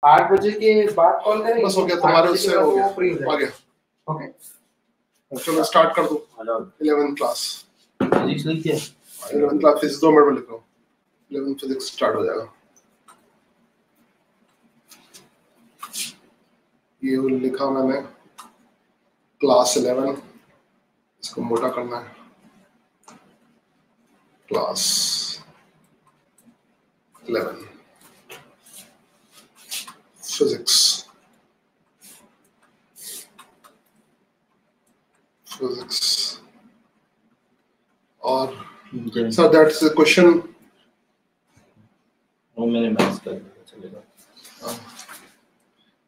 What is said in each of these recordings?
8 बजे के बाद कॉल करेंगे। बस हो गया तुम्हारे उससे हो गया आ गया। ओके चलो स्टार्ट कर दो। 11th क्लास फिजिक्स लिख दिया। 11th क्लास फिजिक्स 2 मिनट में लिखो। 11th फिजिक्स स्टार्ट हो जाएगा। ये लिखा मैंने क्लास 11, इसको मोटा करना है। क्लास 11 फिजिक्स और सर दैट्स द क्वेश्चन। वो मैंने मैथ्स कर दिया चलेगा।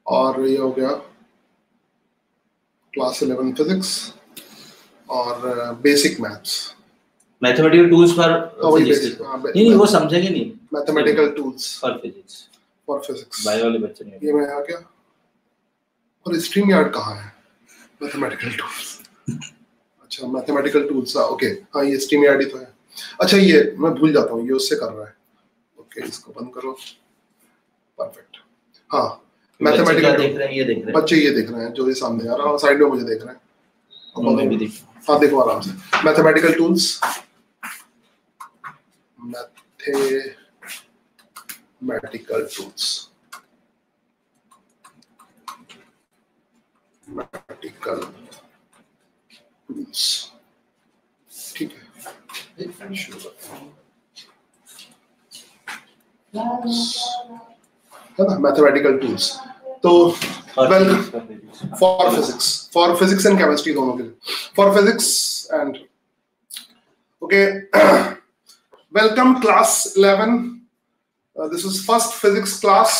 और ये हो गया क्लास 11 फिजिक्स और basic maths. Mathematical tools for physics. नहीं वो समझेंगे नहीं। Mathematical tools for physics. For physics bio वाले बच्चे नहीं। ये मैं आ गया। और स्ट्रीम यार्ड कहाँ है? Mathematical tools. अच्छा मैथमेटिकल टूल्स ओके हाँ ये स्ट्रीम यार्ड ही तो है। अच्छा ये मैं भूल जाता हूँ ये उससे कर रहा है। ओके इसको बंद करो। परफेक्ट। हाँ मैथमेटिकल देख रहे हैं ये देख रहे हैं बच्चे ये देख रहे हैं जो ये सामने आ रहा है साइड में मुझे देख रहे हैं। मैं भी देख। हाँ देखो आराम से mathematical tools. Mathematical tools mathematical tools ठीक है ना मैथमेटिकल टूल्स। तो well for physics and chemistry दोनों के लिए। For physics and okay welcome class 11। This is first physics class.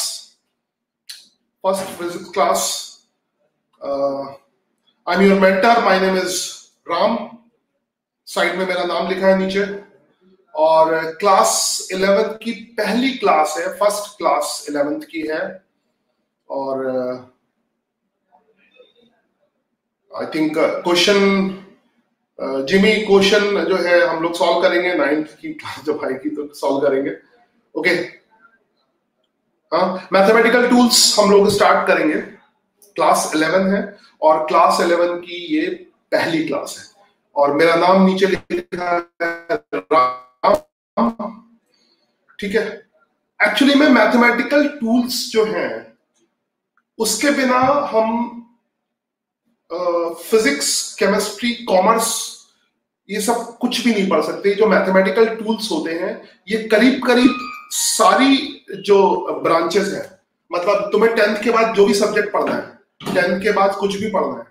I am your mentor. My name is Ram. Side में मेरा नाम लिखा है नीचे। और क्लास 11th की पहली क्लास है। फर्स्ट क्लास 11th की है। और I think question Jimmy question जो है हम लोग सॉल्व करेंगे। 9th की क्लास जब आएगी तो सॉल्व करेंगे। ओके हाँ मैथमेटिकल टूल्स हम लोग स्टार्ट करेंगे। क्लास 11 है और क्लास 11 की ये पहली क्लास है। और मेरा नाम नीचे लिखा है राम। ठीक है एक्चुअली में मैथमेटिकल टूल्स जो हैं उसके बिना हम फिजिक्स केमिस्ट्री कॉमर्स ये सब कुछ भी नहीं पढ़ सकते। जो मैथमेटिकल टूल्स होते हैं ये करीब करीब सारी जो ब्रांचेस हैं मतलब तुम्हें 10th के बाद जो भी सब्जेक्ट पढ़ना है 10th के बाद कुछ भी पढ़ना है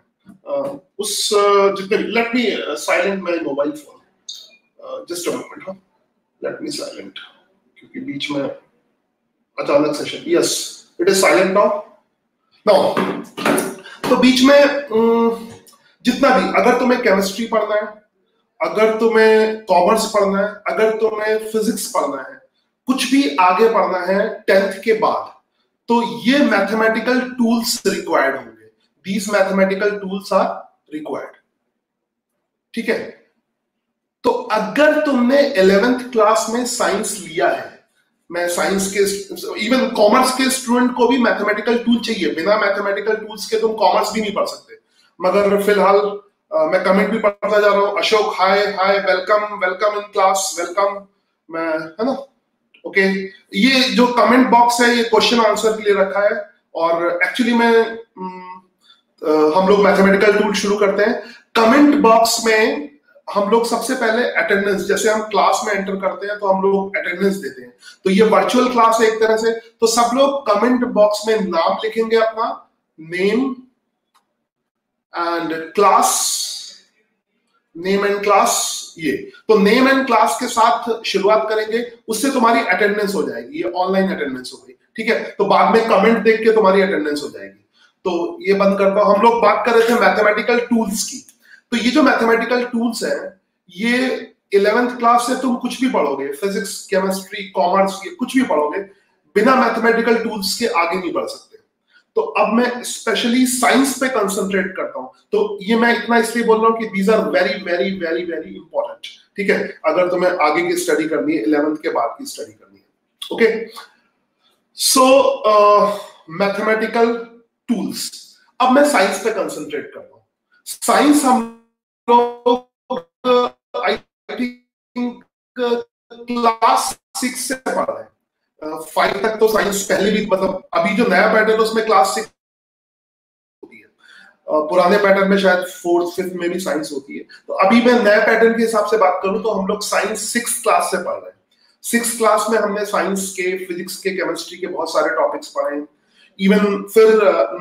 उस जितने let me silent my mobile phone just a moment. हाँ लेट मी साइलेंट क्योंकि बीच में अचानक session yes it is silent now. तो बीच में जितना भी अगर तुम्हें केमिस्ट्री पढ़ना है अगर तुम्हें कॉमर्स पढ़ना है अगर तुम्हें फिजिक्स पढ़ना है कुछ भी आगे पढ़ना है 10th के बाद तो ये मैथमेटिकल टूल्स रिक्वायर्ड होंगे। These mathematical tools are required. ठीक है तो अगर तुमने 11th क्लास में साइंस लिया है मैं साइंस के इवन कॉमर्स के स्टूडेंट को भी मैथमेटिकल टूल चाहिए। बिना मैथमेटिकल टूल्स के तुम कॉमर्स भी नहीं पढ़ सकते। मगर फिलहाल मैं कमेंट भी पढ़ता जा रहा हूँ। Ashok hi hi welcome in class welcome मैं है ना। ओके ये जो कमेंट बॉक्स है ये क्वेश्चन आंसर के लिए रखा है। और एक्चुअली में हम लोग मैथमेटिकल टूल शुरू करते हैं। कमेंट बॉक्स में हम लोग सबसे पहले अटेंडेंस जैसे हम क्लास में एंटर करते हैं तो हम लोग अटेंडेंस देते हैं। तो ये वर्चुअल क्लास है एक तरह से। तो सब लोग कमेंट बॉक्स में नाम लिखेंगे अपना name and class name and class. ये तो नेम एंड क्लास के साथ शुरुआत करेंगे उससे तुम्हारी अटेंडेंस हो जाएगी। ये ऑनलाइन अटेंडेंस हो गई। ठीक है तो बाद में कमेंट देख के तुम्हारी अटेंडेंस हो जाएगी। तो ये बंद करता हूं। हम लोग बात कर रहे थे मैथमेटिकल टूल्स की। तो ये जो मैथमेटिकल टूल्स है ये 11th क्लास से तुम कुछ भी पढ़ोगे फिजिक्स केमिस्ट्री कॉमर्स ये कुछ भी पढ़ोगे बिना मैथमेटिकल टूल्स के आगे नहीं बढ़ सकते। तो अब मैं स्पेशली साइंस पे कंसंट्रेट करता हूं। तो ये मैं इतना इसलिए बोल रहा हूं कि these are very very very very important. ठीक है अगर तुम्हें आगे की स्टडी करनी है 11th के बाद की स्टडी करनी है। Okay so mathematical tools. अब मैं साइंस पे कंसंट्रेट करता हूँ। साइंस हम लोग आई थिंक क्लास 6 से पढ़ रहे हैं। 5 तक तो साइंस पहले भी, मतलब अभी जो नया पैटर्न है उसमें क्लास 6 होती है, पुराने पैटर्न में शायद 4th 5th में भी साइंस होती है। तो अभी मैं नए पैटर्न के हिसाब से बात करूं तो हम लोग साइंस 6th क्लास से पढ़ रहे हैं। 6th क्लास में हमने साइंस के, फिजिक्स के, केमिस्ट्री के बहुत सारे टॉपिक्स पढ़े। इवन फिर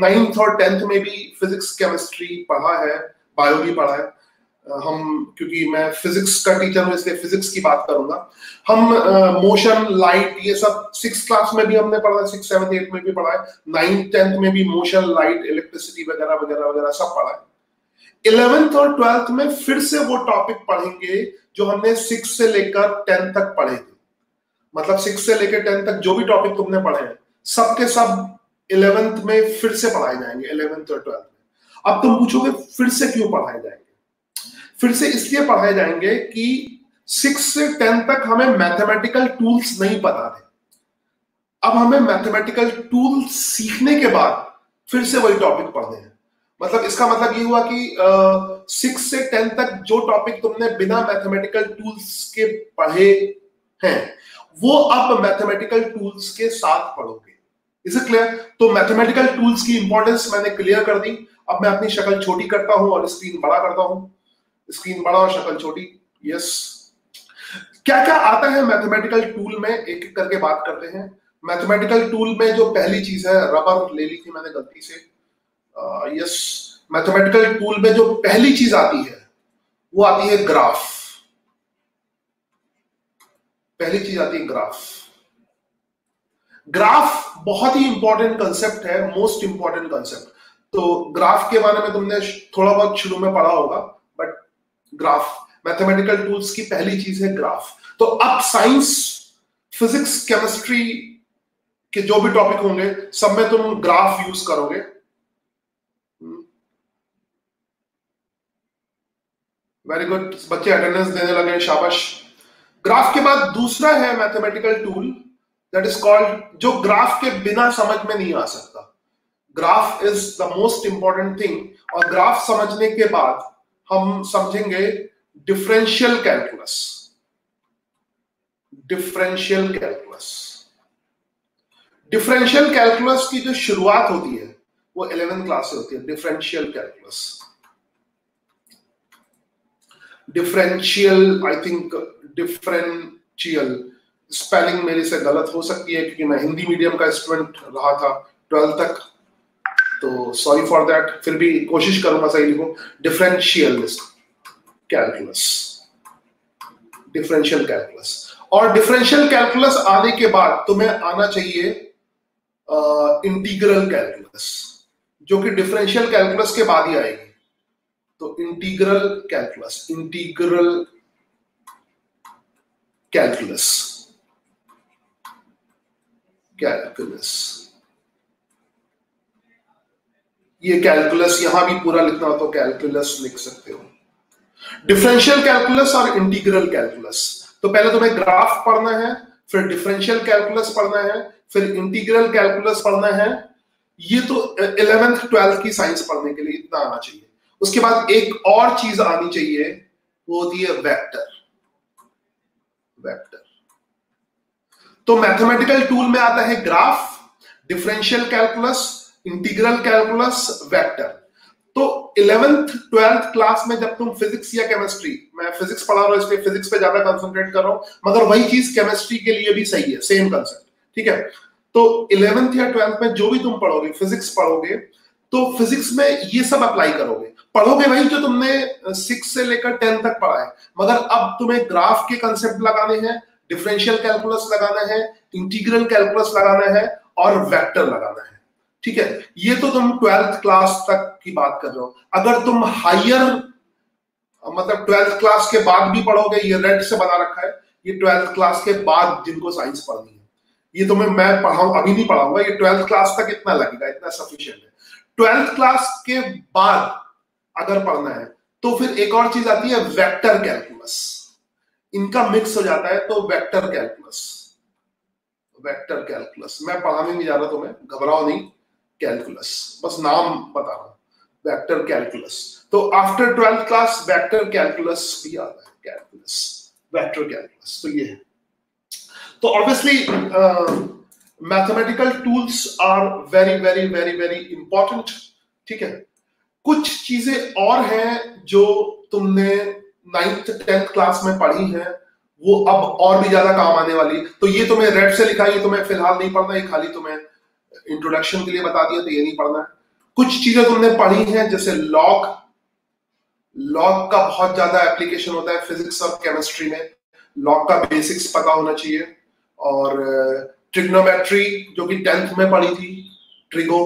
9th और 10th में भी फिजिक्स केमिस्ट्री पढ़ा है, बायो भी पढ़ा है। हम, क्योंकि मैं फिजिक्स का टीचर हूं इसलिए फिजिक्स की बात करूंगा। हम मोशन, लाइट, ये सब 6th क्लास में भी हमने पढ़ा है, 6th 7th 8th में भी पढ़ा है, 9th 10th में भी मोशन, लाइट, इलेक्ट्रिसिटी वगैरह वगैरह वगैरह सब पढ़ा है। 11th और 12th में फिर से वो टॉपिक पढ़ेंगे जो हमने 6 से लेकर 10 तक पढ़े थे। मतलब 6 से लेकर 10 तक जो भी टॉपिक तुमने पढ़े हैं सबके सब 11th में फिर से पढ़ाए जाएंगे, 11th और 12th में। अब तुम पूछोगे फिर से क्यों पढ़ाए जाएंगे? फिर से इसलिए पढ़ाए जाएंगे कि 6 से 10 तक हमें मैथमेटिकल टूल्स नहीं पता थे। अब हमें मैथमेटिकल टूल्स सीखने के बाद फिर से वही टॉपिक पढ़ने हैं। मतलब इसका मतलब ये हुआ कि 6 से 10 तक जो टॉपिक तुमने बिना मैथमेटिकल टूल्स के पढ़े हैं वो अब मैथमेटिकल टूल्स के साथ पढ़ोगे। Is it clear? तो मैथमेटिकल टूल्स की इंपॉर्टेंस मैंने क्लियर कर दी। अब मैं अपनी शक्ल छोटी करता हूं और स्क्रीन बड़ा करता हूं। स्क्रीन बड़ा और शक्ल छोटी। यस, क्या क्या आता है मैथमेटिकल टूल में, एक एक करके बात करते हैं। मैथमेटिकल टूल में जो पहली चीज है, रबर ले ली थी मैंने गलती से। यस, मैथमेटिकल टूल में जो पहली चीज आती है वो आती है ग्राफ। पहली चीज आती है ग्राफ। ग्राफ बहुत ही इंपॉर्टेंट कंसेप्ट है, मोस्ट इंपॉर्टेंट कंसेप्ट। तो ग्राफ के बारे में तुमने थोड़ा बहुत शुरू में पढ़ा होगा, बट ग्राफ, मैथमेटिकल टूल्स की पहली चीज है ग्राफ। तो अब साइंस, फिजिक्स, केमिस्ट्री के जो भी टॉपिक होंगे सब में तुम ग्राफ यूज करोगे। वेरी गुड, बच्चे अटेंडेंस देने लगे, शाबाश। ग्राफ के बाद दूसरा है mathematical tool, that is called, जो ग्राफ के बिना समझ में नहीं आ सकता। Graph is the most important thing. और ग्राफ समझने के बाद हम समझेंगे differential calculus. Differential calculus, differential calculus की जो शुरुआत होती है वो 11th क्लास से होती है। Differential calculus, differential, I think differential, spelling मेरे से गलत हो सकती है क्योंकि मैं हिंदी मीडियम का स्टूडेंट रहा था 12th तक, तो सॉरी फॉर दैट। फिर भी कोशिश करूंगा सही लिखूं। Differential calculus, differential calculus. और डिफरेंशियल कैलकुलस आने के बाद तुम्हें आना चाहिए इंटीग्रल कैलकुलस, जो कि डिफरेंशियल कैलकुलस के बाद ही आएगी। तो integral calculus, integral calculus, calculus, ये कैलकुलस यहां भी पूरा लिखना हो तो कैलकुलस लिख सकते हो। डिफरेंशियल कैलकुलस और इंटीग्रल कैलकुलस। तो पहले तुम्हें ग्राफ पढ़ना है, फिर डिफरेंशियल कैलकुलस पढ़ना है, फिर इंटीग्रल कैलकुलस पढ़ना है। ये तो 11th 12th की साइंस पढ़ने के लिए इतना आना चाहिए। उसके बाद एक और चीज आनी चाहिए, वो होती है वेक्टर। वेक्टर। तो मैथमेटिकल टूल में आता है graph, differential calculus, integral calculus, vector. तो 11th 12th क्लास में जब तुम फिजिक्स या केमिस्ट्री, मैं फिजिक्स पढ़ा रहा हूं इसलिए फिजिक्स पे ज्यादा कंसंट्रेट कर रहा हूं, मगर वही चीज केमिस्ट्री के लिए भी सही है, सेम कंसेप्ट, ठीक है। तो 11th या 12th में जो भी तुम पढ़ोगे, फिजिक्स पढ़ोगे, तो फिजिक्स में ये सब अप्लाई करोगे। पढ़ोगे वही जो तुमने 6 से लेकर 10 तक पढ़ा है, मगर अब तुम्हें ग्राफ के कंसेप्ट लगाने हैं, डिफरेंशियल कैलकुलस लगाना है, इंटीग्रल कैलकुलस लगाना है और वेक्टर लगाना है, ठीक है। ये तो तुम 12th क्लास तक की बात कर रहे हो। अगर तुम हायर, मतलब 12th क्लास के बाद भी पढ़ोगे, ये रेड से बना रखा है, ये 12th क्लास के बाद जिनको साइंस पढ़नी है, ये तुम्हें मैं पढ़ाऊं, अभी नहीं पढ़ाऊंगा, ये 12th क्लास तक इतना लगेगा, इतना सफिशिएंट है। 12th क्लास के बाद अगर पढ़ना है तो फिर एक और चीज आती है वेक्टर कैलकुलस। इनका मिक्स हो जाता है तो वेक्टर कैलकुलस, वेक्टर कैलकुलस, मैं पढ़ाने नहीं जा रहा तुम्हें, घबराओ नहीं, कैलकुलस बस नाम बता रहा हूं, वेक्टर कैलकुलस। तो after 12th class vector calculus भी आता है, कैलकुलस, वेक्टर कैलकुलस। तो ये है। तो obviously mathematical tools are very very very very important, ठीक है। कुछ चीजें और हैं जो तुमने 9th 10th क्लास में पढ़ी हैं, वो अब और भी ज्यादा काम आने वाली है। तो ये तुम्हें रेड से लिखा है, ये तुम्हें फिलहाल नहीं पढ़ना, ये खाली तुम्हें इंट्रोडक्शन के लिए बता दिया, तो ये नहीं पढ़ना है। कुछ चीजें तुमने पढ़ी हैं जैसे लॉग, लॉग का बहुत ज्यादा एप्लीकेशन होता है फिजिक्स और केमिस्ट्री में, लॉग का बेसिक्स पता होना चाहिए। और ट्रिग्नोमेट्री जो कि 10th में पढ़ी थी, ट्रिगो,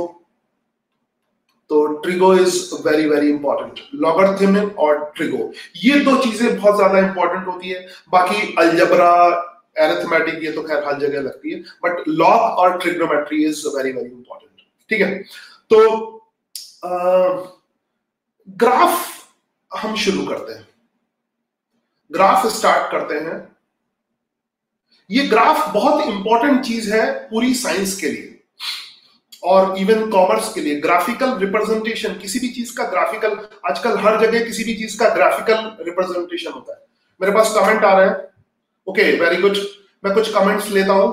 तो trigo is very very important, logarithm और ट्रिगो, ये दो चीजें बहुत ज्यादा इंपॉर्टेंट होती है। बाकी अलजेब्रा, अरिथमेटिक, ये तो खैर हर जगह लगती है, बट लॉग और trigonometry is very very important, ठीक है। तो ग्राफ हम शुरू करते हैं, ग्राफ स्टार्ट करते हैं। ये ग्राफ बहुत इंपॉर्टेंट चीज है पूरी साइंस के लिए और इवन कॉमर्स के लिए। ग्राफिकल रिप्रेजेंटेशन, किसी भी चीज का ग्राफिकल, आजकल हर जगह किसी भी चीज का ग्राफिकल रिप्रेजेंटेशन होता है। मेरे पास कमेंट आ रहे हैं, ओके वेरी गुड, मैं कुछ कमेंट्स लेता हूं।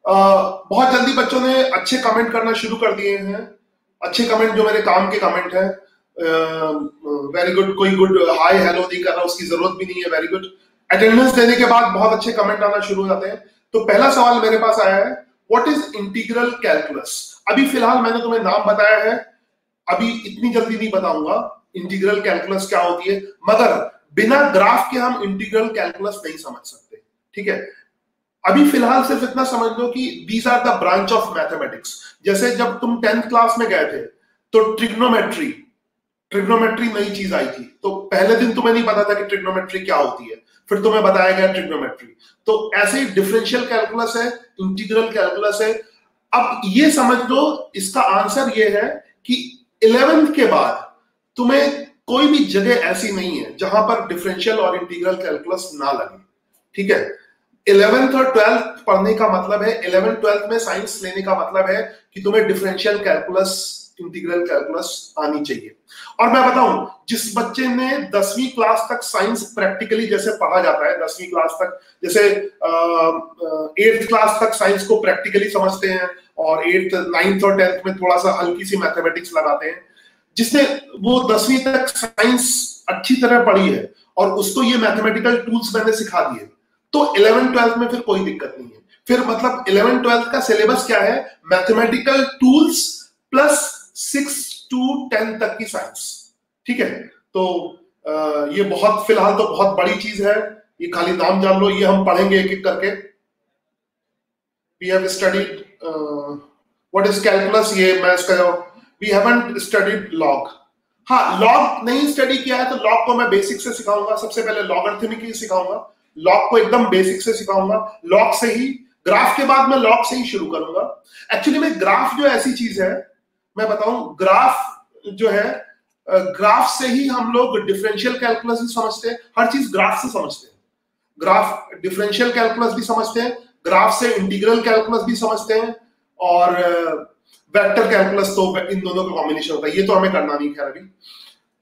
बहुत जल्दी बच्चों ने अच्छे कमेंट करना शुरू कर दिए हैं, अच्छे कमेंट जो मेरे काम के कमेंट है, वेरी गुड। कोई गुड हाय हेलो नहीं कर रहा, उसकी जरूरत भी नहीं है, वेरी गुड। अटेंडेंस देने के बाद बहुत अच्छे कमेंट आना शुरू हो जाते हैं। तो पहला सवाल मेरे पास आया है, व्हाट इज इंटीग्रल कैलकुलस। अभी फिलहाल मैंने तुम्हें नाम बताया है, अभी इतनी जल्दी नहीं बताऊंगा इंटीग्रल कैलकुलस क्या होती है, मगर बिना ग्राफ के हम इंटीग्रल कैलकुलस नहीं समझ सकते, ठीक है। अभी फिलहाल सिर्फ इतना समझ लो कि these are the branch of mathematics. जैसे जब तुम 10th क्लास में गए थे तो ट्रिग्नोमेट्री, ट्रिग्नोमेट्री नई चीज आई थी, तो पहले दिन तुम्हें नहीं पता था कि ट्रिग्नोमेट्री क्या होती है, फिर तुम्हें बताया गया ट्रिग्नोमेट्री। तो ऐसे ही डिफरेंशियल कैलकुलस है, इंटीग्रल कैलकुलस है। अब ये समझ लो, इसका आंसर ये है कि 11th के बाद तुम्हें कोई भी जगह ऐसी नहीं है जहां पर डिफरेंशियल और इंटीग्रल कैलकुलस ना लगे, ठीक है। 11th और 12th पढ़ने का मतलब है, 11th 12th में साइंस लेने का मतलब है कि तुम्हें डिफरेंशियल कैलकुलस, इंटीग्रल कैलकुलस आनी चाहिए। और मैं बताऊं, जिस बच्चे ने 10वीं क्लास तक साइंस प्रैक्टिकली जैसे पढ़ा जाता है, 10वीं क्लास तक, जैसे 8th क्लास तक साइंस को प्रैक्टिकली समझते हैं और 8th 9th और 10th में थोड़ा सा हल्की सी मैथमेटिक्स लगाते हैं, जिसने वो 10वीं तक साइंस अच्छी तरह पढ़ी है और उसको ये मैथमेटिकल टूल्स मैंने सिखा दिए, तो 11th 12th में फिर कोई दिक्कत नहीं है। फिर मतलब 11th 12th का सिलेबस क्या है, मैथमेटिकल टूल्स प्लस 6 to 10 तक की साइंस, ठीक है। तो ये बहुत फिलहाल तो बहुत बड़ी चीज है, ये खाली नाम जान लो, ये हम पढ़ेंगे एक एक करके। We have studied what is calculus, ये मैं इसका we haven't studied log। हाँ, log नहीं स्टडी किया है तो log को मैं बेसिक से सिखाऊंगा। सबसे पहले लॉगरिथमिक ही सिखाऊंगा, log को एकदम बेसिक से सिखाऊंगा, log से ही, ग्राफ के बाद मैं log से ही शुरू करूंगा। एक्चुअली में ग्राफ जो ऐसी चीज है, मैं बताऊं, ग्राफ जो है, ग्राफ से ही हम लोग डिफरेंशियल कैलकुलस भी समझते हैं, हर चीज ग्राफ से समझते हैं। ग्राफ डिफरेंशियल कैलकुलस भी समझते हैं, ग्राफ से इंटीग्रल कैलकुलस भी समझते हैं, और वेक्टर कैलकुलस तो इन दोनों का कॉम्बिनेशन होता है, ये तो हमें करना नहीं खैर अभी।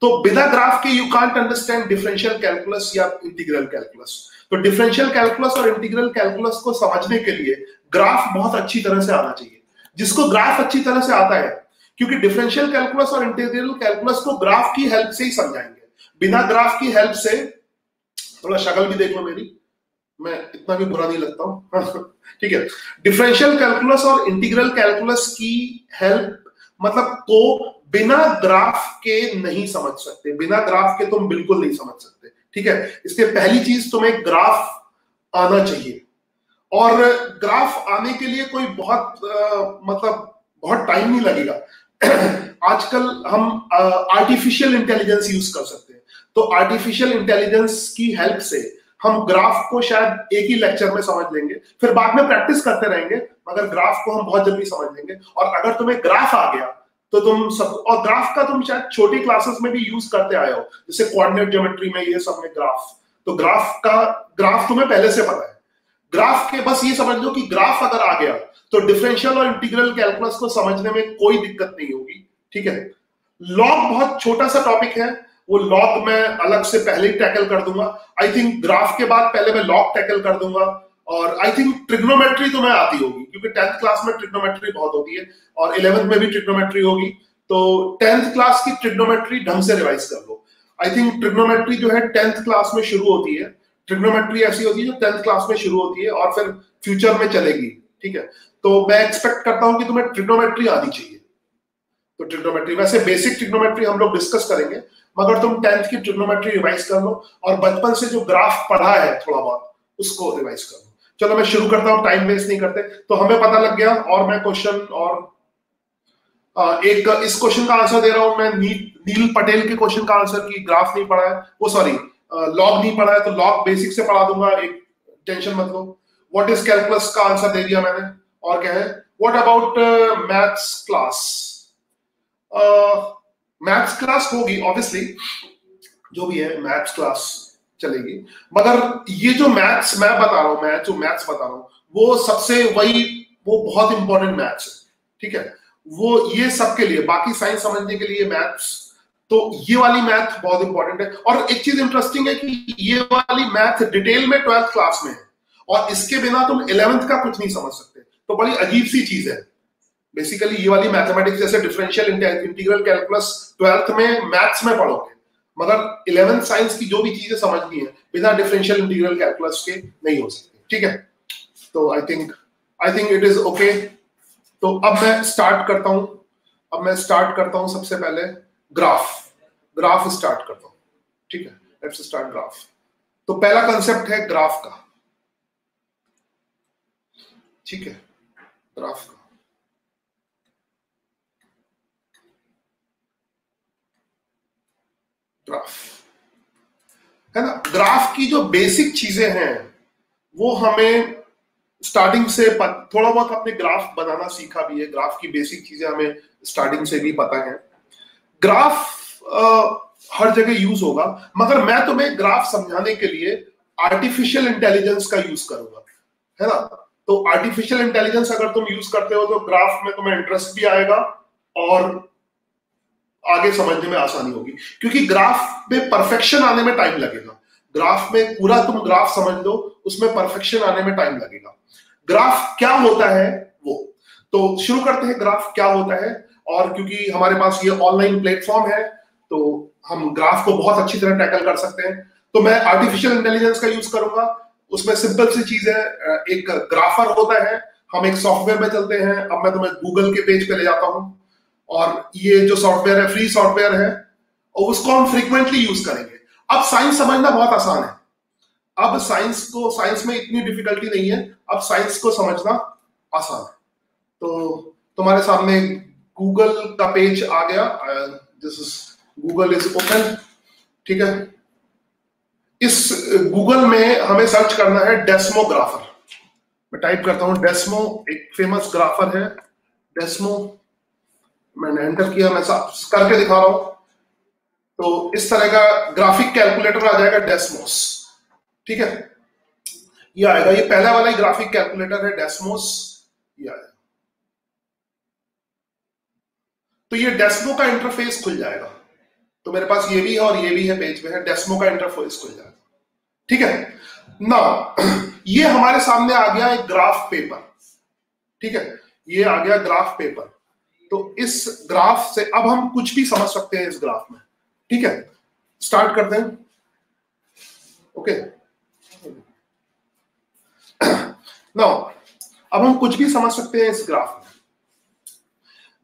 तो बिना ग्राफ के you can't understand differential calculus या इंटीग्रल कैलकुलस। तो डिफरेंशियल कैलकुलस और इंटीग्रल कैलकुलस को समझने के लिए ग्राफ बहुत अच्छी तरह से आना चाहिए। जिसको ग्राफ अच्छी तरह से आता है, क्योंकि डिफरेंशियल कैलकुलस और इंटीग्रल कैलकुलस को ग्राफ की हेल्प से ही समझाएंगे, बिना ग्राफ की हेल्प से, थोड़ा शक्ल भी देख लो मेरी, मैं इतना भी बुरा नहीं लगता हूं, ठीक है। डिफरेंशियल कैलकुलस और इंटीग्रल कैलकुलस की हेल्प मतलब को बिना ग्राफ के नहीं समझ सकते, बिना ग्राफ के तुम बिल्कुल नहीं समझ सकते, ठीक है। इसलिए पहली चीज तुम्हें ग्राफ आना चाहिए, और ग्राफ आने के लिए कोई बहुत मतलब बहुत टाइम नहीं लगेगा। आजकल हम आर्टिफिशियल इंटेलिजेंस यूज कर सकते हैं, तो आर्टिफिशियल इंटेलिजेंस की हेल्प से हम ग्राफ को शायद एक ही लेक्चर में समझ लेंगे, फिर बाद में प्रैक्टिस करते रहेंगे, मगर ग्राफ को हम बहुत जल्दी समझ लेंगे। और अगर तुम्हें ग्राफ आ गया तो तुम सब, और ग्राफ का तुम शायद छोटी क्लासेस में भी यूज करते आए हो, जैसे कोऑर्डिनेट ज्योमेट्री में, ये सब में ग्राफ, तो ग्राफ तुम्हें पहले से पता है। ग्राफ के बस ये समझ लो कि ग्राफ अगर आ गया तो डिफरेंशियल और इंटीग्रल कैलकुलस को समझने में कोई दिक्कत नहीं होगी, ठीक है। लॉग बहुत छोटा सा टॉपिक है, वो लॉग मैं अलग से पहले ही टैकल कर दूंगा। आई थिंक ग्राफ के बाद पहले मैं लॉग टैकल कर दूंगा, और आई थिंक ट्रिग्नोमेट्री तो मैं आती होगी क्योंकि 10th क्लास में ट्रिग्नोमेट्री बहुत होती है और 11th में भी ट्रिग्नोमेट्री होगी, तो 10th क्लास की ट्रिग्नोमेट्री ढंग से रिवाइज कर लो। आई थिंक ट्रिग्नोमेट्री जो है 10th क्लास में शुरू होती है, ट्रिग्नोमेट्री ऐसी होती है जो 10th क्लास में शुरू होती है और फिर फ्यूचर में चलेगी, ठीक है। तो मैं एक्सपेक्ट करता हूं कि तुम्हें ट्रिग्नोमेट्री आनी चाहिए। तो ट्रिग्नोमेट्री, वैसे बेसिक ट्रिग्नोमेट्री हम लोग डिस्कस करेंगे, मगर तुम 10th की ट्रिग्नोमेट्री रिवाइज कर लो और बचपन से जो ग्राफ पढ़ा है थोड़ा बहुत उसको रिवाइज कर लो। चलो मैं शुरू करता हूं, टाइम वेस्ट नहीं करते। तो हमें पता लग गया, और मैं क्वेश्चन और एक इस क्वेश्चन का आंसर दे रहा हूं मैं, नील पटेल के क्वेश्चन का आंसर की ग्राफ नहीं पढ़ा है, वो सॉरी लॉग नहीं पढ़ा है, तो लॉग बेसिक से पढ़ा दूंगा, एक टेंशन मत लो। व्हाट इज कैलकुलस का आंसर दे दिया मैंने। और क्या है, what about maths class. Maths class होगी ऑब्वियसली, जो भी है मैथ्स क्लास चलेगी, मगर ये जो मैथ्स मैं बता रहा हूं, मैं जो मैथ्स बता रहा हूं वो सबसे वो बहुत इंपॉर्टेंट मैथ्स है, ठीक है। वो ये सबके लिए, बाकी साइंस समझने के लिए मैथ्स, तो ये वाली मैथ बहुत इंपॉर्टेंट है। और एक चीज इंटरेस्टिंग है कि ये वाली मैथ डिटेल में 12th क्लास में है और इसके बिना तुम 11th का कुछ नहीं समझ सकते, तो बड़ी अजीब सी चीज है। बेसिकली ये वाली मैथमेटिक्स जैसे डिफरेंशियल इंटीग्रल कैलकुलस 12th में मैथ्स में पढ़ोगे, मगर 11th साइंस की जो भी चीजें समझनी है बिना डिफरेंशियल इंटीग्रल कैलकुलस के नहीं हो सकती, ठीक है। तो I think it is okay. तो अब मैं स्टार्ट करता हूं सबसे पहले ग्राफ स्टार्ट करता हूं, ठीक है। Let's start graph. तो पहला कंसेप्ट है ग्राफ का, ठीक है, ग्राफ का। ग्राफ है ना, ग्राफ की जो बेसिक चीजें हैं वो हमें स्टार्टिंग से थोड़ा बहुत अपने ग्राफ बनाना सीखा भी है, ग्राफ की बेसिक चीजें हमें स्टार्टिंग से भी पता है। ग्राफ हर जगह यूज होगा, मगर मैं तुम्हें ग्राफ समझाने के लिए आर्टिफिशियल इंटेलिजेंस का यूज करूंगा, है ना। तो आर्टिफिशियल इंटेलिजेंस अगर तुम यूज करते हो तो ग्राफ में तुम्हें इंटरेस्ट भी आएगा और आगे समझने में आसानी होगी, क्योंकि ग्राफ में परफेक्शन आने में टाइम लगेगा। ग्राफ में पूरा तुम ग्राफ समझ लो, उसमें परफेक्शन आने में टाइम लगेगा। ग्राफ क्या होता है वो, तो शुरू करते हैं ग्राफ क्या होता है। और क्योंकि हमारे पास ये ऑनलाइन प्लेटफॉर्म है तो हम ग्राफ को बहुत अच्छी तरह टैकल कर सकते हैं। तो मैं आर्टिफिशियल इंटेलिजेंस का यूज करूंगा। उसमें सिंपल सी चीज है, एक ग्राफर होता है, हम एक सॉफ्टवेयर में चलते हैं। अब मैं तुम्हें गूगल के पेज पे ले जाता हूं और ये जो सॉफ्टवेयर है फ्री सॉफ्टवेयर है और उसको हम फ्रीक्वेंटली यूज करेंगे। अब साइंस समझना बहुत आसान है, अब साइंस में इतनी डिफिकल्टी नहीं है, अब साइंस को समझना आसान है। तो तुम्हारे सामने गूगल का पेज आ गया, this is Google is open, ठीक है। इस गूगल में हमें सर्च करना है डेस्मोग्राफर। मैं टाइप करता हूं डेस्मो, एक फेमस ग्राफर है डेस्मो। मैंने एंटर किया, मैं करके दिखा रहा हूं। तो इस तरह का ग्राफिक कैलकुलेटर आ जाएगा डेस्मोस, ठीक है। ये आएगा, ये पहला वाला ही ग्राफिक कैलकुलेटर है डेस्मोस, ये आएगा। तो ये डेस्मो का इंटरफेस खुल जाएगा। तो मेरे पास ये भी है और ये भी है, पेज पे है, डेस्मो का इंटरफेस खुल जाएगा, ठीक है ना। ये हमारे सामने आ गया एक ग्राफ पेपर, ठीक है, ये आ गया ग्राफ पेपर। तो इस ग्राफ से अब हम कुछ भी समझ सकते हैं इस ग्राफ में, ठीक है। स्टार्ट करते हैं, ओके। नाउ अब हम कुछ भी समझ सकते हैं इस ग्राफ में।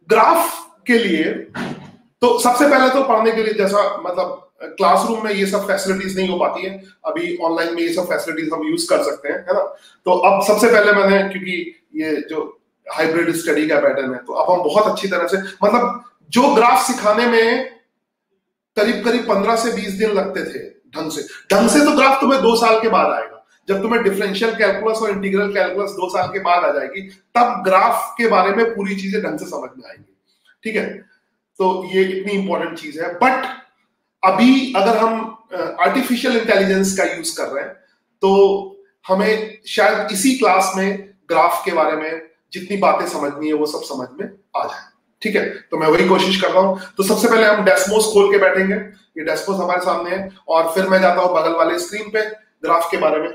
ग्राफ के लिए तो सबसे पहले तो पढ़ने के लिए, जैसा मतलब क्लासरूम में ये सब फैसिलिटीज नहीं हो पाती है, अभी ऑनलाइन में ये सब फैसिलिटीज हम यूज कर सकते हैं, है ना। तो अब सबसे पहले मैंने, क्योंकि ये जो हाइब्रिड स्टडी का पैटर्न है, तो अब हम बहुत अच्छी तरह से, मतलब जो ग्राफ सिखाने में करीब 15 से 20 दिन लगते थे ढंग से तो ग्राफ तुम्हें 2 साल के बाद आएगा। जब तुम्हें डिफरेंशियल कैलकुलस और इंटीग्रल कैलकुलस 2 साल के बाद आ जाएगी, तब ग्राफ के बारे में पूरी चीजें ढंग से समझ में आएंगी, ठीक है। तो ये इतनी इंपॉर्टेंट चीज है। बट अभी अगर हम आर्टिफिशियल इंटेलिजेंस का यूज कर रहे हैं, तो हमें शायद इसी क्लास में ग्राफ के बारे में जितनी बातें समझनी है वो सब समझ में आ जाए। ठीक है, तो मैं वही कोशिश कर रहा हूं। तो सबसे पहले हम डेस्मोस खोल के बैठेंगे, ये डेस्मोस हमारे सामने है, और फिर मैं जाता हूं बगल वाले स्क्रीन पे ग्राफ के बारे में।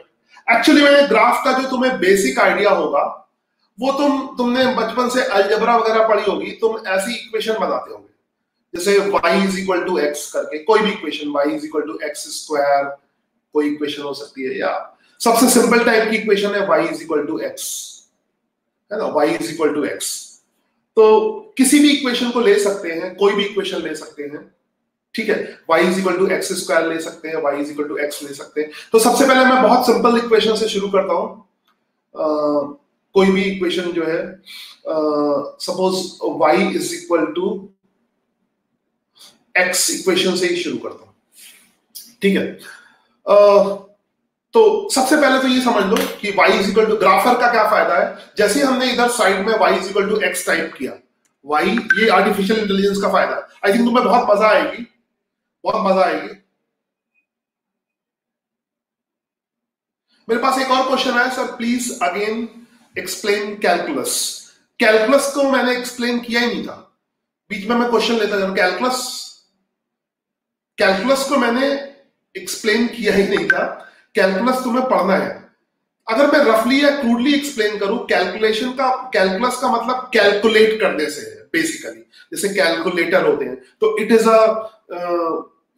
एक्चुअली में ग्राफ का जो तुम्हें बेसिक आइडिया होगा वो तुमने बचपन से अलजेब्रा वगैरह पढ़ी होगी, तुम ऐसी इक्वेशन बनाते होंगे जैसे y is equal to x करके, कोई भी equation y is equal to x square कोई इक्वेशन हो सकती है, या सबसे सिंपल टाइप की इक्वेशन है y is equal to x, है ना, y is equal to x. तो किसी भी इक्वेशन को ले सकते हैं, कोई भी इक्वेशन ले सकते हैं, ठीक है, y is equal to x square ले सकते हैं, y is equal to x ले सकते हैं। तो सबसे पहले मैं बहुत सिंपल इक्वेशन से शुरू करता हूं। कोई भी इक्वेशन जो है, suppose y is equal to x equation से ही शुरू करता हूं, ठीक है। तो सबसे पहले तो ये समझ लो कि y is equal to, grapher का क्या फायदा है, जैसे हमने इधर साइड में y is equal to x type किया, y, ये आर्टिफिशियल इंटेलिजेंस का फायदा है। आई थिंक तुम्हें बहुत मजा आएगी, बहुत मजा आएगी। मेरे पास एक और क्वेश्चन है, sir please again explain calculus. Calculus को मैंने एक्सप्लेन किया ही नहीं था, बीच में मैं क्वेश्चन लेता था। कैलकुलस को मैंने एक्सप्लेन किया ही नहीं था, कैलकुलस तुम्हें पढ़ना है। अगर मैं रफली या क्रूडली एक्सप्लेन करूं, कैलकुलस का मतलब कैलकुलेट करने से है बेसिकली, जैसे कैलकुलेटर होते हैं, तो it is a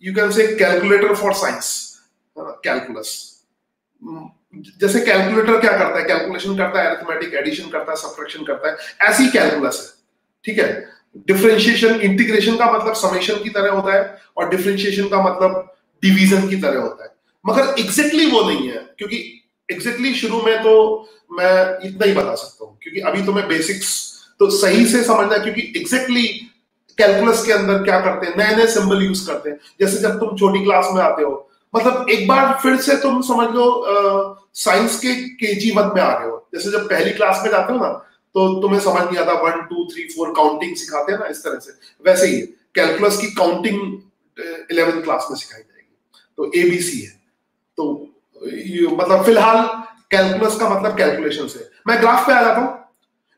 you can से कैलकुलेटर फॉर साइंस, कैलकुलस। जैसे कैलकुलेटर क्या करता है, कैलकुलेशन करता है, अरिथमेटिक, एडिशन करता है, सब्ट्रैक्शन करता है, ऐसी कैलकुलस है, ठीक है। डिफरेंशिएशन, इंटीग्रेशन का मतलब समेशन की तरह होता है, और डिफरेंशिएशन का मतलब डिवीजन की तरह होता है, मगर एग्जैक्टली वो नहीं है, क्योंकि एग्जैक्टली शुरू में तो मैं इतना ही बता सकता हूं, क्योंकि अभी तुम्हें बेसिक्स तो सही से समझना है, क्योंकि एग्जैक्टली कैलकुलस के अंदर क्या करते हैं, नए नए सिंबल यूज करते हैं। जैसे जब तुम छोटी क्लास में आते हो, मतलब एक बार फिर से तुम समझ लो साइंस के केजी 1 में आ गए हो। जैसे जब पहली क्लास में जाते हो ना, तो तुम्हें समझ नहीं आता, 1 2 3 4 काउंटिंग सिखाते हैं ना, इस तरह से, वैसे ही कैलकुलस की काउंटिंग 11th क्लास में सिखाई जाएगी, तो ABC है। तो मतलब फिलहाल कैलकुलस का मतलब कैलकुलेशन से। मैं ग्राफ पे आ जाता हूं,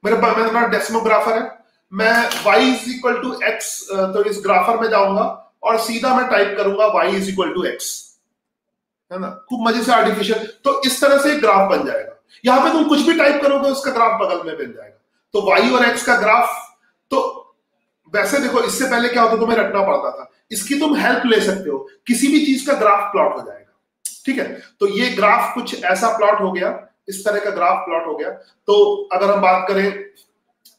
मेरे पास डेसिमोग्राफर है, मैं y is equal to x, तो इस ग्राफर में जाऊंगा और सीधा मैं टाइप करूंगा y is equal to x, है ना, खूब मजे से आर्टिफिशियल। तो इस तरह से ग्राफ बन जाएगा। यहां पे तुम कुछ भी टाइप करोगे उसका ग्राफ बगल में बन जाएगा। तो y और x का ग्राफ, तो वैसे देखो इससे पहले क्या होता, तुम्हें रटना पड़ता था, इसकी तुम हेल्प ले सकते हो, किसी भी चीज का ग्राफ प्लॉट हो जाएगा, ठीक है। तो ये ग्राफ कुछ ऐसा प्लॉट हो गया, इस तरह का ग्राफ प्लॉट हो गया। तो अगर हम बात करें,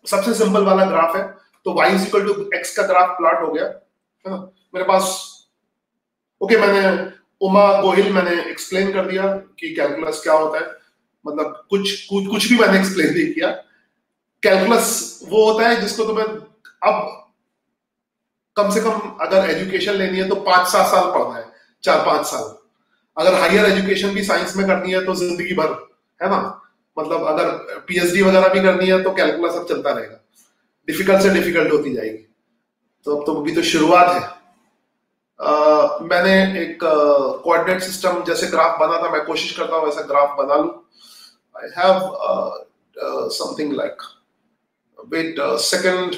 सबसे सिंपल वाला ग्राफ है, तो y is equal to x का ग्राफ प्लॉट हो गया, है ना। मेरे पास ओके, मैंने उमा गोहिल मैंने एक्सप्लेन कर दिया कि कैलकुलस क्या होता है, मतलब कुछ भी मैंने एक्सप्लेन नहीं किया। कैलकुलस वो होता है जिसको तुम्हें अब कम से कम अगर एजुकेशन लेनी है तो 5-7 साल पढ़ना है, 4-5 साल। अगर हायर एजुकेशन भी साइंस में करनी है तो जिंदगी भर, है ना, मतलब अगर PhD वगैरह भी करनी है तो कैलकुलस अब चलता रहेगा, डिफिकल्ट से डिफिकल्ट होती जाएगी। तो अब तो अभी तो शुरुआत है। मैंने एक कोऑर्डिनेट सिस्टम जैसे ग्राफ बना था, मैं कोशिश करता हूँ वैसा ग्राफ बना लूं। I have something like, wait second,